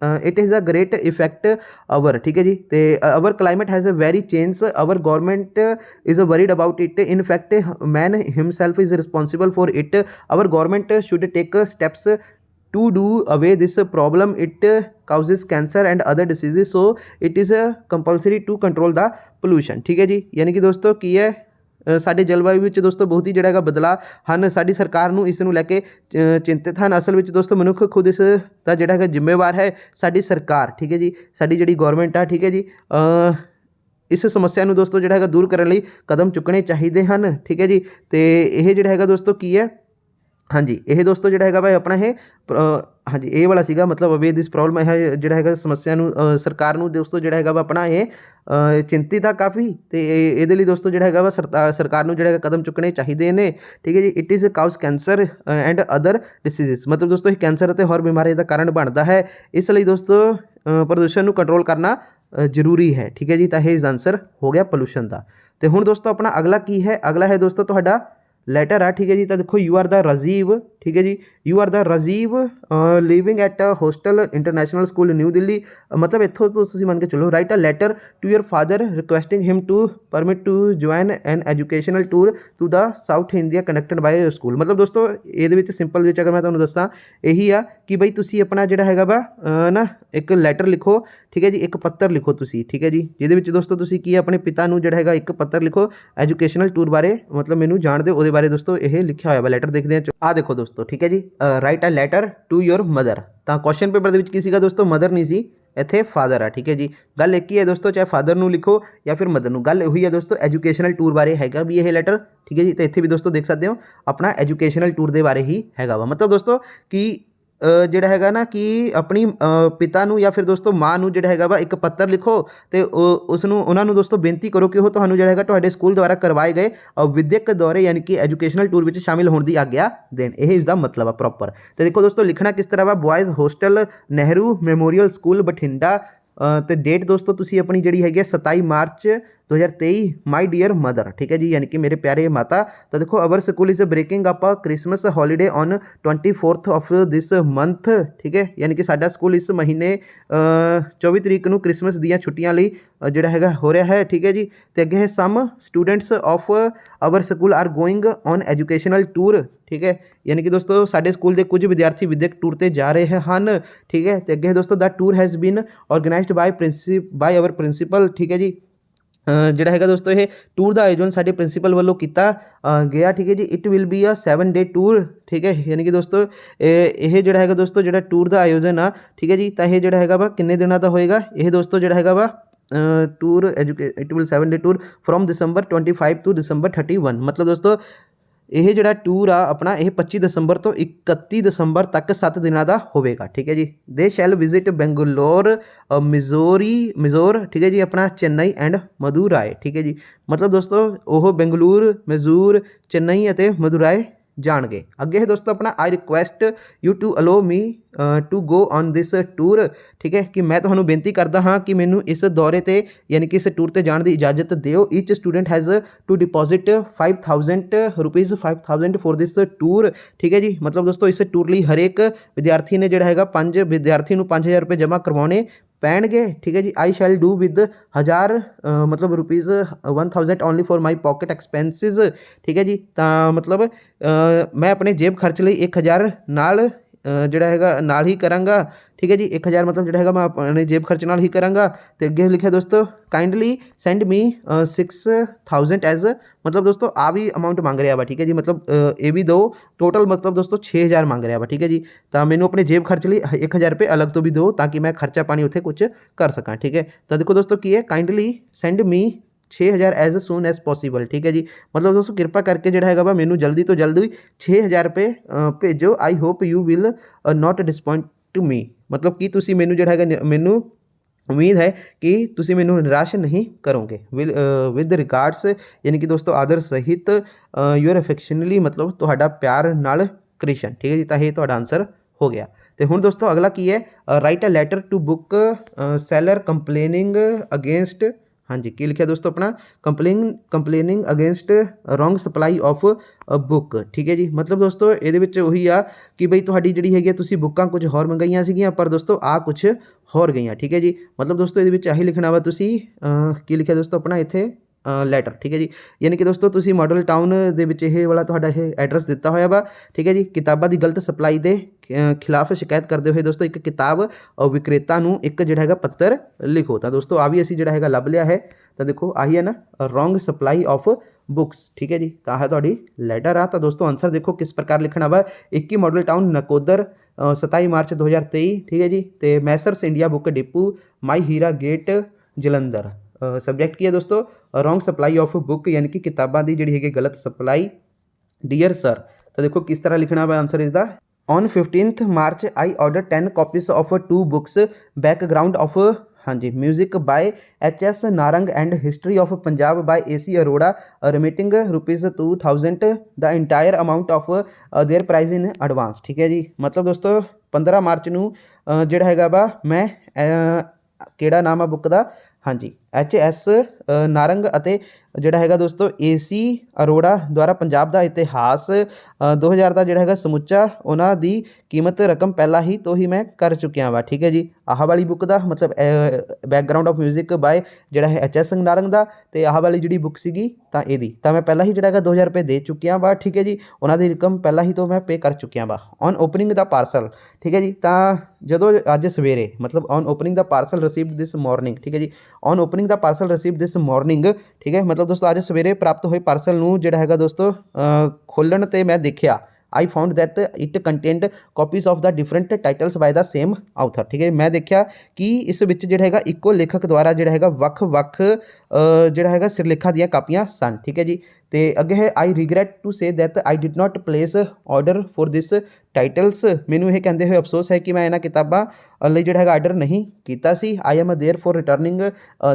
it is a great effect our, ठीक है जी। तो our climate has a very change, our government is worried about it, in fact man himself is responsible for it, our government should take steps to do away this problem, it causes cancer and other diseases, so it is compulsory to control the pollution, ठीक है जी। यानी कि दोस्तों की है साडे जलवायु में दोस्तों बहुत ही जोड़ा है बदलाव हैं, साडी सरकार नूं इस नूं लैके चिंतित हैं। असल में दोस्तों मनुख खुद इसका जोड़ा है जिम्मेवार है, साडी सरकार, ठीक है जी, साडी जिहड़ी गौरमेंट है, ठीक है जी। इस समस्या नूं दोस्तों जोड़ा है दूर करने लई कदम चुकने चाहिए हैं, ठीक है जी। तो यह जोड़ा है दोस्तों की है हाँ जी, ये दोस्तों जोड़ा है अपना है हाँ जी, ये वाला सीगा मतलब अवे दिस प्रॉब्लम है जोड़ा है समस्या सरकार नूं दोस्तों जोड़ा है अपना ये चिंतित है काफ़ी। तो ये दोस्तों जोड़ा है सरकार नूं जोड़ा है कदम चुकने चाहिए ने, ठीक है जी। It is cause cancer and other diseases, मतलब दोस्तों ये कैंसर और होर बीमारी का कारण बनता है, इसलिए दोस्तों प्रदूषण नूं कंट्रोल करना जरूरी है, ठीक है जी। तो यह आंसर हो गया पोल्यूशन का। तो हुण दोस्तों अपना अगला की है, अगला है दोस्तों तुहाडा लैटर है, ठीक है जी। तो देखो यू आर द राजीव, ठीक है जी, you are the Rajiv living at hostel international school new Delhi, मतलब इत्थों तो तुसीं मन के चलो, write a letter to your father requesting him to permit to join an educational tour to the south India connected by your school. मतलब दोस्तों ये सिंपल अगर मैं तुहानूं दस्सां यही आ कि बई तुसीं अपना जिहड़ा हैगा वा ना एक लैटर लिखो, ठीक है जी, एक पत्र लिखो तुसीं, ठीक है जी, जिहदे विच दोस्तों तुसीं की अपने पिता नूं जिहड़ा हैगा एक पत्र लिखो एजुकेशनल टूर बारे, मतलब मैनूं जाण दिओ उहदे बारे दोस्तों यह लिखा होया वा लैटर। देखते हैं आ देखो दोस्तों, ठीक है जी, write a letter to your mother. तो क्वेश्चन पेपर के की सीगा दोस्तों मदर नहीं सी, इत्थे फादर है, ठीक है जी। गल एक ही है दोस्तों, चाहे फादर नूं लिखो या फिर मदर नूं, गल वही है दोस्तों एजुकेशनल टूर बारे हैगा भी यह लैटर, ठीक है जी। तो इत्थे भी दोस्तों देख सकते हो अपना एजुकेशनल टूर के बारे ही हैगा वा, मतलब दोस्तों कि ਜਿਹੜਾ ਹੈਗਾ ना कि अपनी पिता नूं या फिर दोस्तों माँ नूं ਜਿਹੜਾ ਹੈਗਾ ਵਾ एक पत्र लिखो तो उसनूं उन्हां नूं दोस्तों बेनती करो कि वो तुहानूं ਜਿਹੜਾ ਹੈਗਾ ਤੁਹਾਡੇ स्कूल द्वारा करवाए गए विद्यक दौरे यानी कि एजुकेशनल टूर में शामिल होने की आग्ञा देन, यह इसका मतलब है प्रॉपर। तो देखो दोस्तों लिखना किस तरह वा, boys hostel Nehru memorial school Bathinda, तो डेट दोस्तों तुसी अपनी जी है 27 मार्च 2023, माई डियर मदर, ठीक है जी, यानी कि मेरे प्यारे माता। तो देखो our school is breaking up Christmas holiday on 24 of this month, ठीक है, यानी कि साडा स्कूल इस महीने 24 तरीक को क्रिसमस दियाँ छुट्टियां लई जोड़ा है हो रहा है, ठीक है जी। तो अगे है some students of our school are going on educational tour, ठीक है, यानी कि दोस्तों साडे स्कूल के कुछ विद्यार्थी विद्यक टूर पर जा रहे हैं, ठीक है। तो अगे है दोस्तों the tour has been organised by our principal, ठीक है जी। ਜਿਹੜਾ ਹੈਗਾ ਦੋਸਤੋ ਇਹ ਟੂਰ ਦਾ ਆਯੋਜਨ ਸਾਡੇ ਪ੍ਰਿੰਸੀਪਲ ਵੱਲੋਂ ਕੀਤਾ ਗਿਆ, ਠੀਕ ਹੈ ਜੀ। It will be a 7 day tour, ਠੀਕ ਹੈ, ਯਾਨੀ ਕਿ ਦੋਸਤੋ ਇਹ ਜਿਹੜਾ ਹੈਗਾ ਦੋਸਤੋ ਜਿਹੜਾ ਟੂਰ ਦਾ ਆਯੋਜਨ ਆ, ਠੀਕ ਹੈ ਜੀ, ਤਾਂ ਇਹ ਜਿਹੜਾ ਹੈਗਾ ਵਾ ਕਿੰਨੇ ਦਿਨਾਂ ਦਾ ਹੋਏਗਾ ਇਹ ਦੋਸਤੋ ਜਿਹੜਾ ਹੈਗਾ ਵਾ tour it will 7 day tour from December 25 to December 31, मतलब दोस्तों ਇਹ ਜਿਹੜਾ ਟੂਰ ਆ ਆਪਣਾ ਇਹ 25 ਦਸੰਬਰ ਤੋਂ 31 ਦਸੰਬਰ ਤੱਕ 7 ਦਿਨਾਂ ਦਾ ਹੋਵੇਗਾ, ਠੀਕ ਹੈ ਜੀ। ਦੇ ਸ਼ੈਲ ਵਿਜ਼ਿਟ ਬੈਂਗਲੋਰ ਮਿਜ਼ੋਰ, ਠੀਕ ਹੈ ਜੀ, ਆਪਣਾ ਚੇन्नई ਐਂਡ ਮਦੁਰਾਈ, ਠੀਕ ਹੈ ਜੀ। मतलब दोस्तों ਉਹ ਬੈਂਗਲੁਰੂ ਮਿਜ਼ੋਰ ਚੇन्नई ਅਤੇ ਮਦੁਰਾਈ ਜਾਣਗੇ। ਅੱਗੇ ਹੈ ਦੋਸਤੋ ਆਪਣਾ I request you to allow me to go on this tour, ठीक है, कि मैं ਤੁਹਾਨੂੰ ਬੇਨਤੀ ਕਰਦਾ ਹਾਂ ਕਿ ਮੈਨੂੰ ਇਸ ਦੌਰੇ ਤੇ यानी कि इस टूर ਤੇ ਜਾਣ ਦੀ ਇਜਾਜ਼ਤ ਦਿਓ। Each student has to deposit 5000 rupees 5000 for this tour, ठीक है जी। मतलब दोस्तों इस टूर ਲਈ ਹਰੇਕ ਵਿਦਿਆਰਥੀ ਨੇ ਜਿਹੜਾ ਹੈਗਾ 5 ਵਿਦਿਆਰਥੀ ਨੂੰ 5000 रुपये जमा करवाने पैणगे, ठीक है जी। आई शैल डू विद 1000 मतलब rupees 1000 only for my pocket expenses, ठीक है जी। तो मतलब मैं अपने जेब खर्च लिए 1000 नाल ਜਿਹੜਾ ਹੈਗਾ ਨਾਲ ਹੀ ਕਰਾਂਗਾ, ਠੀਕ ਹੈ ਜੀ। 1000 मतलब ਜਿਹੜਾ ਹੈਗਾ ਮੈਂ ਆਪਣੇ ਜੇਬ ਖਰਚ ਨਾਲ ਹੀ ਕਰਾਂਗਾ। ਤੇ ਅੱਗੇ ਲਿਖਿਆ ਦੋਸਤੋ ਕਾइंडली सेंड मी 6000 ਐਜ਼, मतलब ਦੋਸਤੋ ਆ ਵੀ ਅਮਾਊਂਟ ਮੰਗ ਰਿਹਾ ਵਾ, ਠੀਕ ਹੈ ਜੀ। मतलब ਇਹ ਵੀ ਦੋ ਟੋਟਲ मतलब ਦੋਸਤੋ 6000 ਮੰਗ ਰਿਹਾ ਵਾ, ਠੀਕ ਹੈ ਜੀ। ਤਾਂ ਮੈਨੂੰ ਆਪਣੇ ਜੇਬ ਖਰਚ ਲਈ 1000 ਰੁਪਏ ਅਲੱਗ ਤੋਂ ਵੀ ਦਿਓ ਤਾਂ ਕਿ ਮੈਂ ਖਰਚਾ ਪਾਣੀ ਉੱਥੇ ਕੁਝ ਕਰ ਸਕਾਂ, ਠੀਕ ਹੈ। ਤਾਂ ਦੇਖੋ ਦੋਸਤੋ ਕੀ ਹੈ, kindly send me 6000 as soon as possible, ਠੀਕ ਹੈ ਜੀ। मतलब ਦੋਸਤੋ ਕਿਰਪਾ ਕਰਕੇ ਜਿਹੜਾ ਹੈਗਾ ਵਾ ਮੈਨੂੰ ਜਲਦੀ ਤੋਂ ਜਲਦੀ 6000 ਰੁਪਏ ਭੇਜੋ। I hope you will not disappoint to me, मतलब ਕਿ ਤੁਸੀਂ ਮੈਨੂੰ ਜਿਹੜਾ ਹੈਗਾ ਮੈਨੂੰ ਉਮੀਦ ਹੈ ਕਿ ਤੁਸੀਂ ਮੈਨੂੰ ਨਿਰਾਸ਼ ਨਹੀਂ ਕਰੋਗੇ। ਵਿਦ ਰਿਗਾਰਡਸ ਯਾਨੀ ਕਿ ਦੋਸਤੋ ਆਦਰ ਸਹਿਤ, ਯੂਅਰ ਅਫੈਕਸ਼ਨਲੀ मतलब ਤੁਹਾਡਾ ਪਿਆਰ ਨਾਲ ਕ੍ਰਿਸ਼ਨ, ਠੀਕ ਹੈ ਜੀ। ਤਾਂ ਇਹ ਤੁਹਾਡਾ ਆਨਸਰ ਹੋ ਗਿਆ। ਤੇ ਹੁਣ ਦੋਸਤੋ ਅਗਲਾ ਕੀ ਹੈ, write a letter to bookseller complaining against, ਹਾਂਜੀ ਕੀ ਲਿਖਿਆ ਦੋਸਤੋ ਆਪਣਾ, complaining against wrong supply of book, ਠੀਕ ਹੈ ਜੀ। मतलब ਦੋਸਤੋ ਇਹਦੇ ਵਿੱਚ ਉਹੀ ਆ ਕਿ ਬਈ ਤੁਹਾਡੀ ਜਿਹੜੀ ਹੈਗੀ ਤੁਸੀਂ ਬੁੱਕਾਂ ਕੁਝ ਹੋਰ ਮੰਗਾਈਆਂ ਸੀਗੀਆਂ ਪਰ ਦੋਸਤੋ ਆ ਕੁਝ ਹੋਰ ਗਈਆਂ, ਠੀਕ ਹੈ ਜੀ। मतलब ਦੋਸਤੋ ਇਹਦੇ ਵਿੱਚ ਆਹੀ ਲਿਖਣਾ ਵਾ ਤੁਸੀਂ, ਕੀ ਲਿਖਿਆ ਦੋਸਤੋ ਆਪਣਾ ਇੱਥੇ ਲੈਟਰ, ਠੀਕ ਹੈ ਜੀ। ਯਾਨੀ ਕਿ ਦੋਸਤੋ ਤੁਸੀਂ ਮਾਡਲ ਟਾਊਨ ਦੇ ਵਿੱਚ ਇਹ ਵਾਲਾ ਤੁਹਾਡਾ ਇਹ ਐਡਰੈਸ ਦਿੱਤਾ ਹੋਇਆ ਵਾ, ਠੀਕ ਹੈ ਜੀ। ਕਿਤਾਬਾਂ ਦੀ ਗਲਤ ਸਪਲਾਈ ਦੇ ਖਿਲਾਫ ਸ਼ਿਕਾਇਤ ਕਰਦੇ ਹੋਏ ਦੋਸਤੋ ਇੱਕ ਕਿਤਾਬ ਵਿਕਰੇਤਾ ਨੂੰ ਇੱਕ ਜਿਹੜਾ ਹੈਗਾ ਪੱਤਰ ਲਿਖੋ। ਤਾਂ ਦੋਸਤੋ ਆ ਵੀ ਅਸੀਂ ਜਿਹੜਾ ਹੈਗਾ ਲੱਭ ਲਿਆ ਹੈ। ਤਾਂ ਦੇਖੋ ਆਹੀ ਹੈ ਨਾ, ਰੋਂਗ ਸਪਲਾਈ ਆਫ ਬੁੱਕਸ, ਠੀਕ ਹੈ ਜੀ। ਤਾਂ ਹੈ ਤੁਹਾਡੀ ਲੈਟਰ ਆ। ਤਾਂ ਦੋਸਤੋ ਆਨਸਰ ਦੇਖੋ ਕਿਸ ਪ੍ਰਕਾਰ ਲਿਖਣਾ ਵਾ, 21 ਮਾਡਲ ਟਾਊਨ ਨਕੋਦਰ 27 ਮਾਰਚ 2023, ਠੀਕ ਹੈ ਜੀ। ਤੇ ਮੈਸਰਸ ਇੰਡੀਆ ਬੁੱਕ ਡਿਪੂ ਮਾਈ ਹੀਰਾ ਗੇਟ ਜਲੰਧਰ। ਸਬਜੈਕਟ ਕੀ ਹੈ ਦੋਸਤੋ, ਰੋਂਗ ਸਪਲਾਈ ਆਫ ਬੁੱਕ ਯਾਨੀ ਕਿ ਕਿਤਾਬਾਂ ਦੀ ਜਿਹੜੀ ਹੈਗੀ ਗਲਤ ਸਪਲਾਈ। ਡੀਅਰ ਸਰ, ਤਾਂ ਦੇਖੋ ਕਿਸ ਤਰ੍ਹਾਂ ਲਿਖਣਾ ਵਾ ਆਨਸਰ ਇਸ ਦਾ, on 15th March I order 10 copies of 2 books background of, ਹਾਂਜੀ music by HS Narang and history of Punjab by AC Arora remitting ₹2000 the entire amount of their prize in advance, ਠੀਕ ਹੈ ਜੀ। मतलब ਦੋਸਤੋ 15 ਮਾਰਚ ਨੂੰ ਜਿਹੜਾ ਹੈਗਾ ਵਾ ਮੈਂ ਕਿਹੜਾ ਨਾਮ ਆ ਬੁੱਕ ਦਾ, ਹਾਂਜੀ HS ਨਾਰੰਗ ਅਤੇ ਜਿਹੜਾ ਹੈਗਾ ਦੋਸਤੋ AC ਅਰੋੜਾ ਦੁਆਰਾ ਪੰਜਾਬ ਦਾ ਇਤਿਹਾਸ 2000 ਦਾ ਜਿਹੜਾ ਹੈਗਾ ਸਮੁੱਚਾ ਉਹਨਾਂ ਦੀ ਕੀਮਤ ਰਕਮ ਪਹਿਲਾਂ ਹੀ ਤੋਂ ਹੀ ਮੈਂ ਕਰ ਚੁੱਕਿਆ ਵਾ, ਠੀਕ ਹੈ ਜੀ। ਆਹ ਵਾਲੀ ਬੁੱਕ ਦਾ ਮਤਲਬ ਬੈਕਗਰਾਊਂਡ ਆਫ ਮਿਊਜ਼ਿਕ ਬਾय ਜਿਹੜਾ ਹੈ HS ਨਾਰੰਗ ਦਾ, ਤੇ ਆਹ ਵਾਲੀ ਜਿਹੜੀ ਬੁੱਕ ਸੀਗੀ ਤਾਂ ਇਹਦੀ ਤਾਂ ਮੈਂ ਪਹਿਲਾਂ ਹੀ ਜਿਹੜਾ ਹੈਗਾ 2000 ਰੁਪਏ ਦੇ ਚੁੱਕਿਆ ਵਾ, ਠੀਕ ਹੈ ਜੀ। ਉਹਨਾਂ ਦੀ ਰਕਮ ਪਹਿਲਾਂ ਹੀ ਤੋਂ ਮੈਂ ਪੇ ਕਰ ਚੁੱਕਿਆ ਵਾ। ਔਨ ਓਪਨਿੰਗ ਦਾ ਪਾਰਸਲ, ਠੀਕ ਹੈ ਜੀ। ਤਾਂ ਜਦੋਂ ਅੱਜ ਸਵੇਰੇ मतलब on opening the parcel received this morning, ठीक है जी। On opening the parcel received this morning, ठीक है। मतलब दोस्तों ਅੱਜ ਸਵੇਰੇ ਪ੍ਰਾਪਤ ਹੋਏ ਪਾਰਸਲ ਨੂੰ ਜਿਹੜਾ ਹੈਗਾ ਦੋਸਤੋ ਖੋਲ੍ਹਣ ਤੇ ਮੈਂ ਦੇਖਿਆ, I found that it content copies of the different titles by the same author, ठीक है। मैं देखा कि इस ਵਿੱਚ ਜਿਹੜਾ ਹੈਗਾ ਇੱਕੋ ਲੇਖਕ ਦੁਆਰਾ ਜਿਹੜਾ ਹੈਗਾ ਵੱਖ-ਵੱਖ ਜਿਹੜਾ ਹੈਗਾ ਸਿਰਲੇਖਾਂ ਦੀਆਂ ਕਾਪੀਆਂ ਸਨ, ਠੀਕ ਹੈ ਜੀ। ਤੇ ਅੱਗੇ ਹੈ I regret to say that I did not place order for this titles, ਮੈਨੂੰ ਇਹ ਕਹਿੰਦੇ ਹੋਏ ਅਫਸੋਸ ਹੈ ਕਿ ਮੈਂ ਇਹਨਾਂ ਕਿਤਾਬਾਂ ਲਈ ਜਿਹੜਾ ਹੈਗਾ ਆਰਡਰ ਨਹੀਂ ਕੀਤਾ ਸੀ। I am therefore returning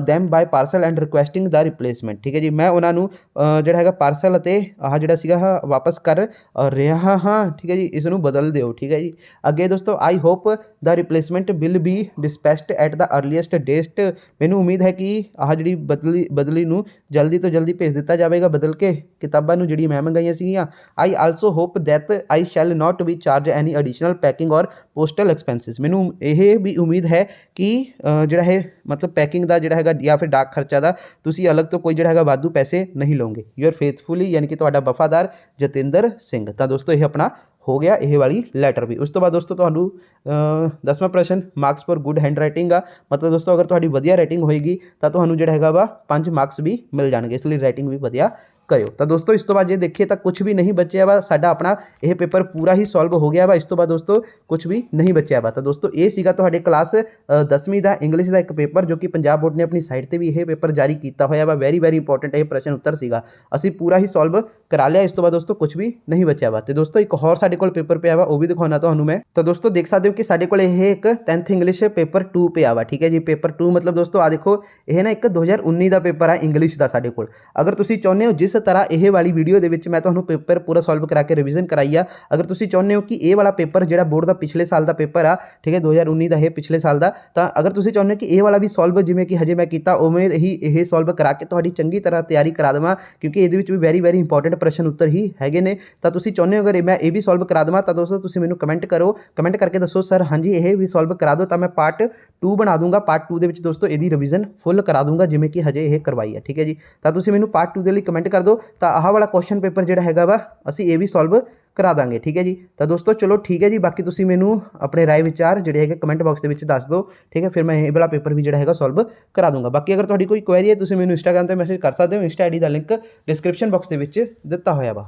them by parcel and requesting the replacement, ਠੀਕ ਹੈ ਜੀ। ਮੈਂ ਉਹਨਾਂ ਨੂੰ ਜਿਹੜਾ ਹੈਗਾ ਪਾਰਸਲ ਅਤੇ ਆਹ ਜਿਹੜਾ ਸੀਗਾ ਵਾਪਸ ਕਰ ਰਿਹਾ ਹਾਂ, ਠੀਕ ਹੈ ਜੀ। ਇਸ ਨੂੰ ਬਦਲ ਦਿਓ, ਠੀਕ ਹੈ ਜੀ। ਅੱਗੇ ਦੋਸਤੋ I hope the replacement will be dispatched at the earliest date, ਮੈਨੂੰ ਉਮੀਦ ਹੈ ਕਿ ਆਹ ਜਿਹੜੀ ਬਦਲੀ ਨੂੰ ਜਲਦੀ ਤੋਂ ਜਲਦੀ ਭੇਜ ਦਿੱਤਾ ਜਾਵੇਗਾ ਬਦਲ ਕੇ ਕਿਤਾਬਾਂ ਨੂੰ ਜਿਹੜੀ ਮੈਂ ਮੰਗਾਈਆਂ ਸੀਗੀਆਂ। I also hope that I shall not be charged any additional packing or postal expenses, ਮੈਨੂੰ ਇਹ ਵੀ ਉਮੀਦ ਹੈ ਕਿ ਜਿਹੜਾ ਹੈ मतलब ਪੈਕਿੰਗ ਦਾ ਜਿਹੜਾ ਹੈਗਾ ਜਾਂ ਫਿਰ ਡਾਕ ਖਰਚਾ ਦਾ ਤੁਸੀਂ ਅਲੱਗ ਤੋਂ ਕੋਈ ਜਿਹੜਾ ਹੈਗਾ ਵਾਧੂ ਪੈਸੇ ਨਹੀਂ ਲਓਗੇ। ਯੂਅਰ ਫੇਥਫੁਲੀ ਯਾਨੀ ਕਿ ਤੁਹਾਡਾ ਵਫਾਦਾਰ ਜਤਿੰਦਰ ਸਿੰਘ। ਤਾਂ ਦੋਸਤੋ ਇਹ ਆਪਣਾ ਹੋ ਗਿਆ ਇਹ ਵਾਲੀ ਲੈਟਰ ਵੀ। ਉਸ ਤੋਂ ਬਾਅਦ ਦੋਸਤੋ ਤੁਹਾਨੂੰ 10ਵਾਂ ਪ੍ਰਸ਼ਨ marks for good handwriting ਆ, ਮਤਲਬ ਦੋਸਤੋ ਅਗਰ ਤੁਹਾਡੀ ਵਧੀਆ ਰਾਈਟਿੰਗ ਹੋਏਗੀ ਤਾਂ ਤੁਹਾਨੂੰ ਜਿਹੜਾ ਹੈਗਾ ਵਾ 5 ਮਾਰਕਸ ਵੀ ਮਿਲ ਜਾਣਗੇ, ਇਸ ਲਈ ਰਾਈਟਿੰਗ ਵੀ ਵਧੀਆ ਕਰਿਓ। ਤਾਂ ਦੋਸਤੋ ਇਸ ਤੋਂ ਬਾਅਦ ਜੇ ਦੇਖੀਏ ਤਾਂ ਕੁਝ ਵੀ ਨਹੀਂ ਬਚਿਆ ਵਾ, ਸਾਡਾ ਆਪਣਾ ਇਹ ਪੇਪਰ ਪੂਰਾ ਹੀ ਸੋਲਵ ਹੋ ਗਿਆ ਵਾ। ਇਸ ਤੋਂ ਬਾਅਦ ਦੋਸਤੋ ਕੁਝ ਵੀ ਨਹੀਂ ਬਚਿਆ ਵਾ। ਤਾਂ ਦੋਸਤੋ ਇਹ ਸੀਗਾ ਤੁਹਾਡੇ ਕਲਾਸ 10ਵੀਂ ਦਾ ਇੰਗਲਿਸ਼ ਦਾ ਇੱਕ ਪੇਪਰ ਜੋ ਕਿ ਪੰਜਾਬ ਬੋਰਡ ਨੇ ਆਪਣੀ ਸਾਈਟ ਤੇ ਵੀ ਇਹ ਪੇਪਰ ਜਾਰੀ ਕੀਤਾ ਹੋਇਆ ਵਾ। ਵੈਰੀ ਇੰਪੋਰਟੈਂਟ ਇਹ ਪ੍ਰਸ਼ਨ ਉੱਤਰ ਸੀਗਾ, ਅਸੀਂ ਪੂਰਾ ਹੀ ਸੋਲਵ ਕਰਾ ਲਿਆ। ਇਸ ਤੋਂ ਬਾਅਦ ਦੋਸਤੋ ਕੁਝ ਵੀ ਨਹੀਂ ਬਚਿਆ ਵਾ। ਤੇ ਦੋਸਤੋ ਇੱਕ ਹੋਰ ਸਾਡੇ ਕੋਲ ਪੇਪਰ ਪਿਆ ਵਾ, ਉਹ ਵੀ ਦਿਖਾਉਣਾ ਤੁਹਾਨੂੰ ਮੈਂ। ਤਾਂ ਦੋਸਤੋ ਦੇਖ ਸਕਦੇ ਹੋ ਕਿ ਸਾਡੇ ਕੋਲ ਇਹ ਇੱਕ 10th ਇੰਗਲਿਸ਼ ਪੇਪਰ 2 ਪਿਆ ਵਾ, ਠੀਕ ਹੈ ਜੀ। ਪੇਪਰ 2 ਮਤਲਬ ਦੋਸਤੋ ਆ ਦੇਖੋ ਇਹ ਨਾ ਇੱਕ 2019 ਦਾ ਪੇਪਰ ਆ ਇੰਗਲਿਸ਼ ਦਾ ਸਾਡੇ ਕੋਲ। ਅਗਰ ਤੁਸੀਂ ਚਾਹੁੰਦੇ ਹੋ ਜਿਸ ਤਰ੍ਹਾਂ ਇਹ ਵਾਲੀ ਵੀਡੀਓ ਦੇ ਵਿੱਚ ਮੈਂ ਤੁਹਾਨੂੰ ਪੇਪਰ ਪੂਰਾ ਸੋਲਵ ਕਰਾ ਕੇ ਰਿਵੀਜ਼ਨ ਕਰਾਈ ਆ, ਅਗਰ ਤੁਸੀਂ ਚਾਹੁੰਦੇ ਹੋ ਕਿ ਇਹ ਵਾਲਾ ਪੇਪਰ ਜਿਹੜਾ ਬੋਰਡ ਦਾ ਪਿਛਲੇ ਸਾਲ ਦਾ ਪੇਪਰ ਆ, ਠੀਕ ਹੈ 2019 ਦਾ ਇਹ ਪਿਛਲੇ ਸਾਲ ਦਾ, ਤਾਂ ਅਗਰ ਤੁਸੀਂ ਚਾਹੁੰਦੇ ਹੋ ਕਿ ਇਹ ਵਾਲਾ ਵੀ ਸੋਲਵ ਜਿਵੇਂ ਕਿ ਹਜੇ ਮੈਂ ਕੀਤਾ ਉਵੇਂ ਹੀ ਇਹ ਸੋਲਵ ਕਰਾ ਕੇ ਤੁਹਾਡੀ ਚੰਗੀ ਤਰ੍ਹਾਂ ਤਿਆਰੀ ਕਰਾ ਦੇਵਾਂ, ਕਿਉਂਕਿ ਇਹਦੇ ਵਿੱਚ ਵੀ ਵੈਰੀ ਇੰਪੋਰਟੈਂਟ ਪ੍ਰਸ਼ਨ ਉੱਤਰ ਹੀ ਹੈਗੇ ਨੇ। ਤਾਂ ਤੁਸੀਂ ਚਾਹੁੰਦੇ ਹੋ ਅਗਰ ਮੈਂ ਇਹ ਵੀ ਸੋਲਵ ਕਰਾ ਦੇਵਾਂ ਤਾਂ ਦੋਸਤੋ ਤੁਸੀਂ ਮੈਨੂੰ ਕਮੈਂਟ ਕਰੋ, ਕਮੈਂਟ ਕਰਕੇ ਦੱਸੋ ਸਰ ਹਾਂਜੀ ਇਹ ਵੀ ਸੋਲਵ ਕਰਾ ਦਿਓ, ਤਾਂ ਮੈਂ ਪਾਰਟ 2 ਬਣਾ ਦੂੰਗਾ। ਪਾਰਟ 2 ਦੇ ਵਿੱਚ ਦੋਸਤੋ ਇਹਦੀ ਰਿਵੀਜ਼ਨ ਫੁੱਲ ਕਰਾ ਦੂੰਗਾ ਜਿਵੇਂ ਕਿ ਹਜੇ ਇਹ ਕਰਵਾਈ ਹੈ, ਠੀਕ ਹੈ ਜੀ। ਤਾਂ ਤੁਸੀਂ ਮੈਨੂੰ ਪਾਰਟ 2 ਦੇ ਲਈ ਕਮੈਂਟ ਕਰ ਦਿਓ। ਤਾਂ ਆਹ ਵਾਲਾ ਕੁਐਸਚਨ ਪੇਪਰ ਜਿਹੜਾ ਹੈਗਾ ਵਾ ਅਸੀਂ ਇਹ ਵੀ ਸੋਲਵ ਕਰਾ ਦਾਂਗੇ। ਠੀਕ ਹੈ ਜੀ। ਤਾਂ ਦੋਸਤੋ ਚਲੋ ਠੀਕ ਹੈ ਜੀ, ਬਾਕੀ ਤੁਸੀਂ ਮੈਨੂੰ ਆਪਣੇ ਰਾਏ ਵਿਚਾਰ ਜਿਹੜੇ ਹੈਗੇ ਕਮੈਂਟ ਬਾਕਸ ਦੇ ਵਿੱਚ ਦੱਸ ਦਿਓ। ਠੀਕ ਹੈ, ਫਿਰ ਮੈਂ ਇਹ ਵਾਲਾ ਪੇਪਰ ਵੀ ਜਿਹੜਾ ਹੈਗਾ ਸੋਲਵ ਕਰਾ ਦੂੰਗਾ। ਬਾਕੀ ਅਗਰ ਤੁਹਾਡੀ ਕੋਈ ਕੁਐਰੀ ਹੈ ਤੁਸੀਂ ਮੈਨੂੰ ਇੰਸਟਾਗ੍ਰਾਮ 'ਤੇ ਮੈਸੇਜ ਕਰ ਸਕਦੇ ਹੋ। ਇੰਸਟਾ ਆਈਡੀ ਦਾ ਲਿੰਕ ਡਿਸਕ੍ਰਿਪਸ਼ਨ ਬਾਕਸ ਦੇ ਵਿੱਚ ਦਿੱਤਾ ਹੋਇਆ ਵਾ।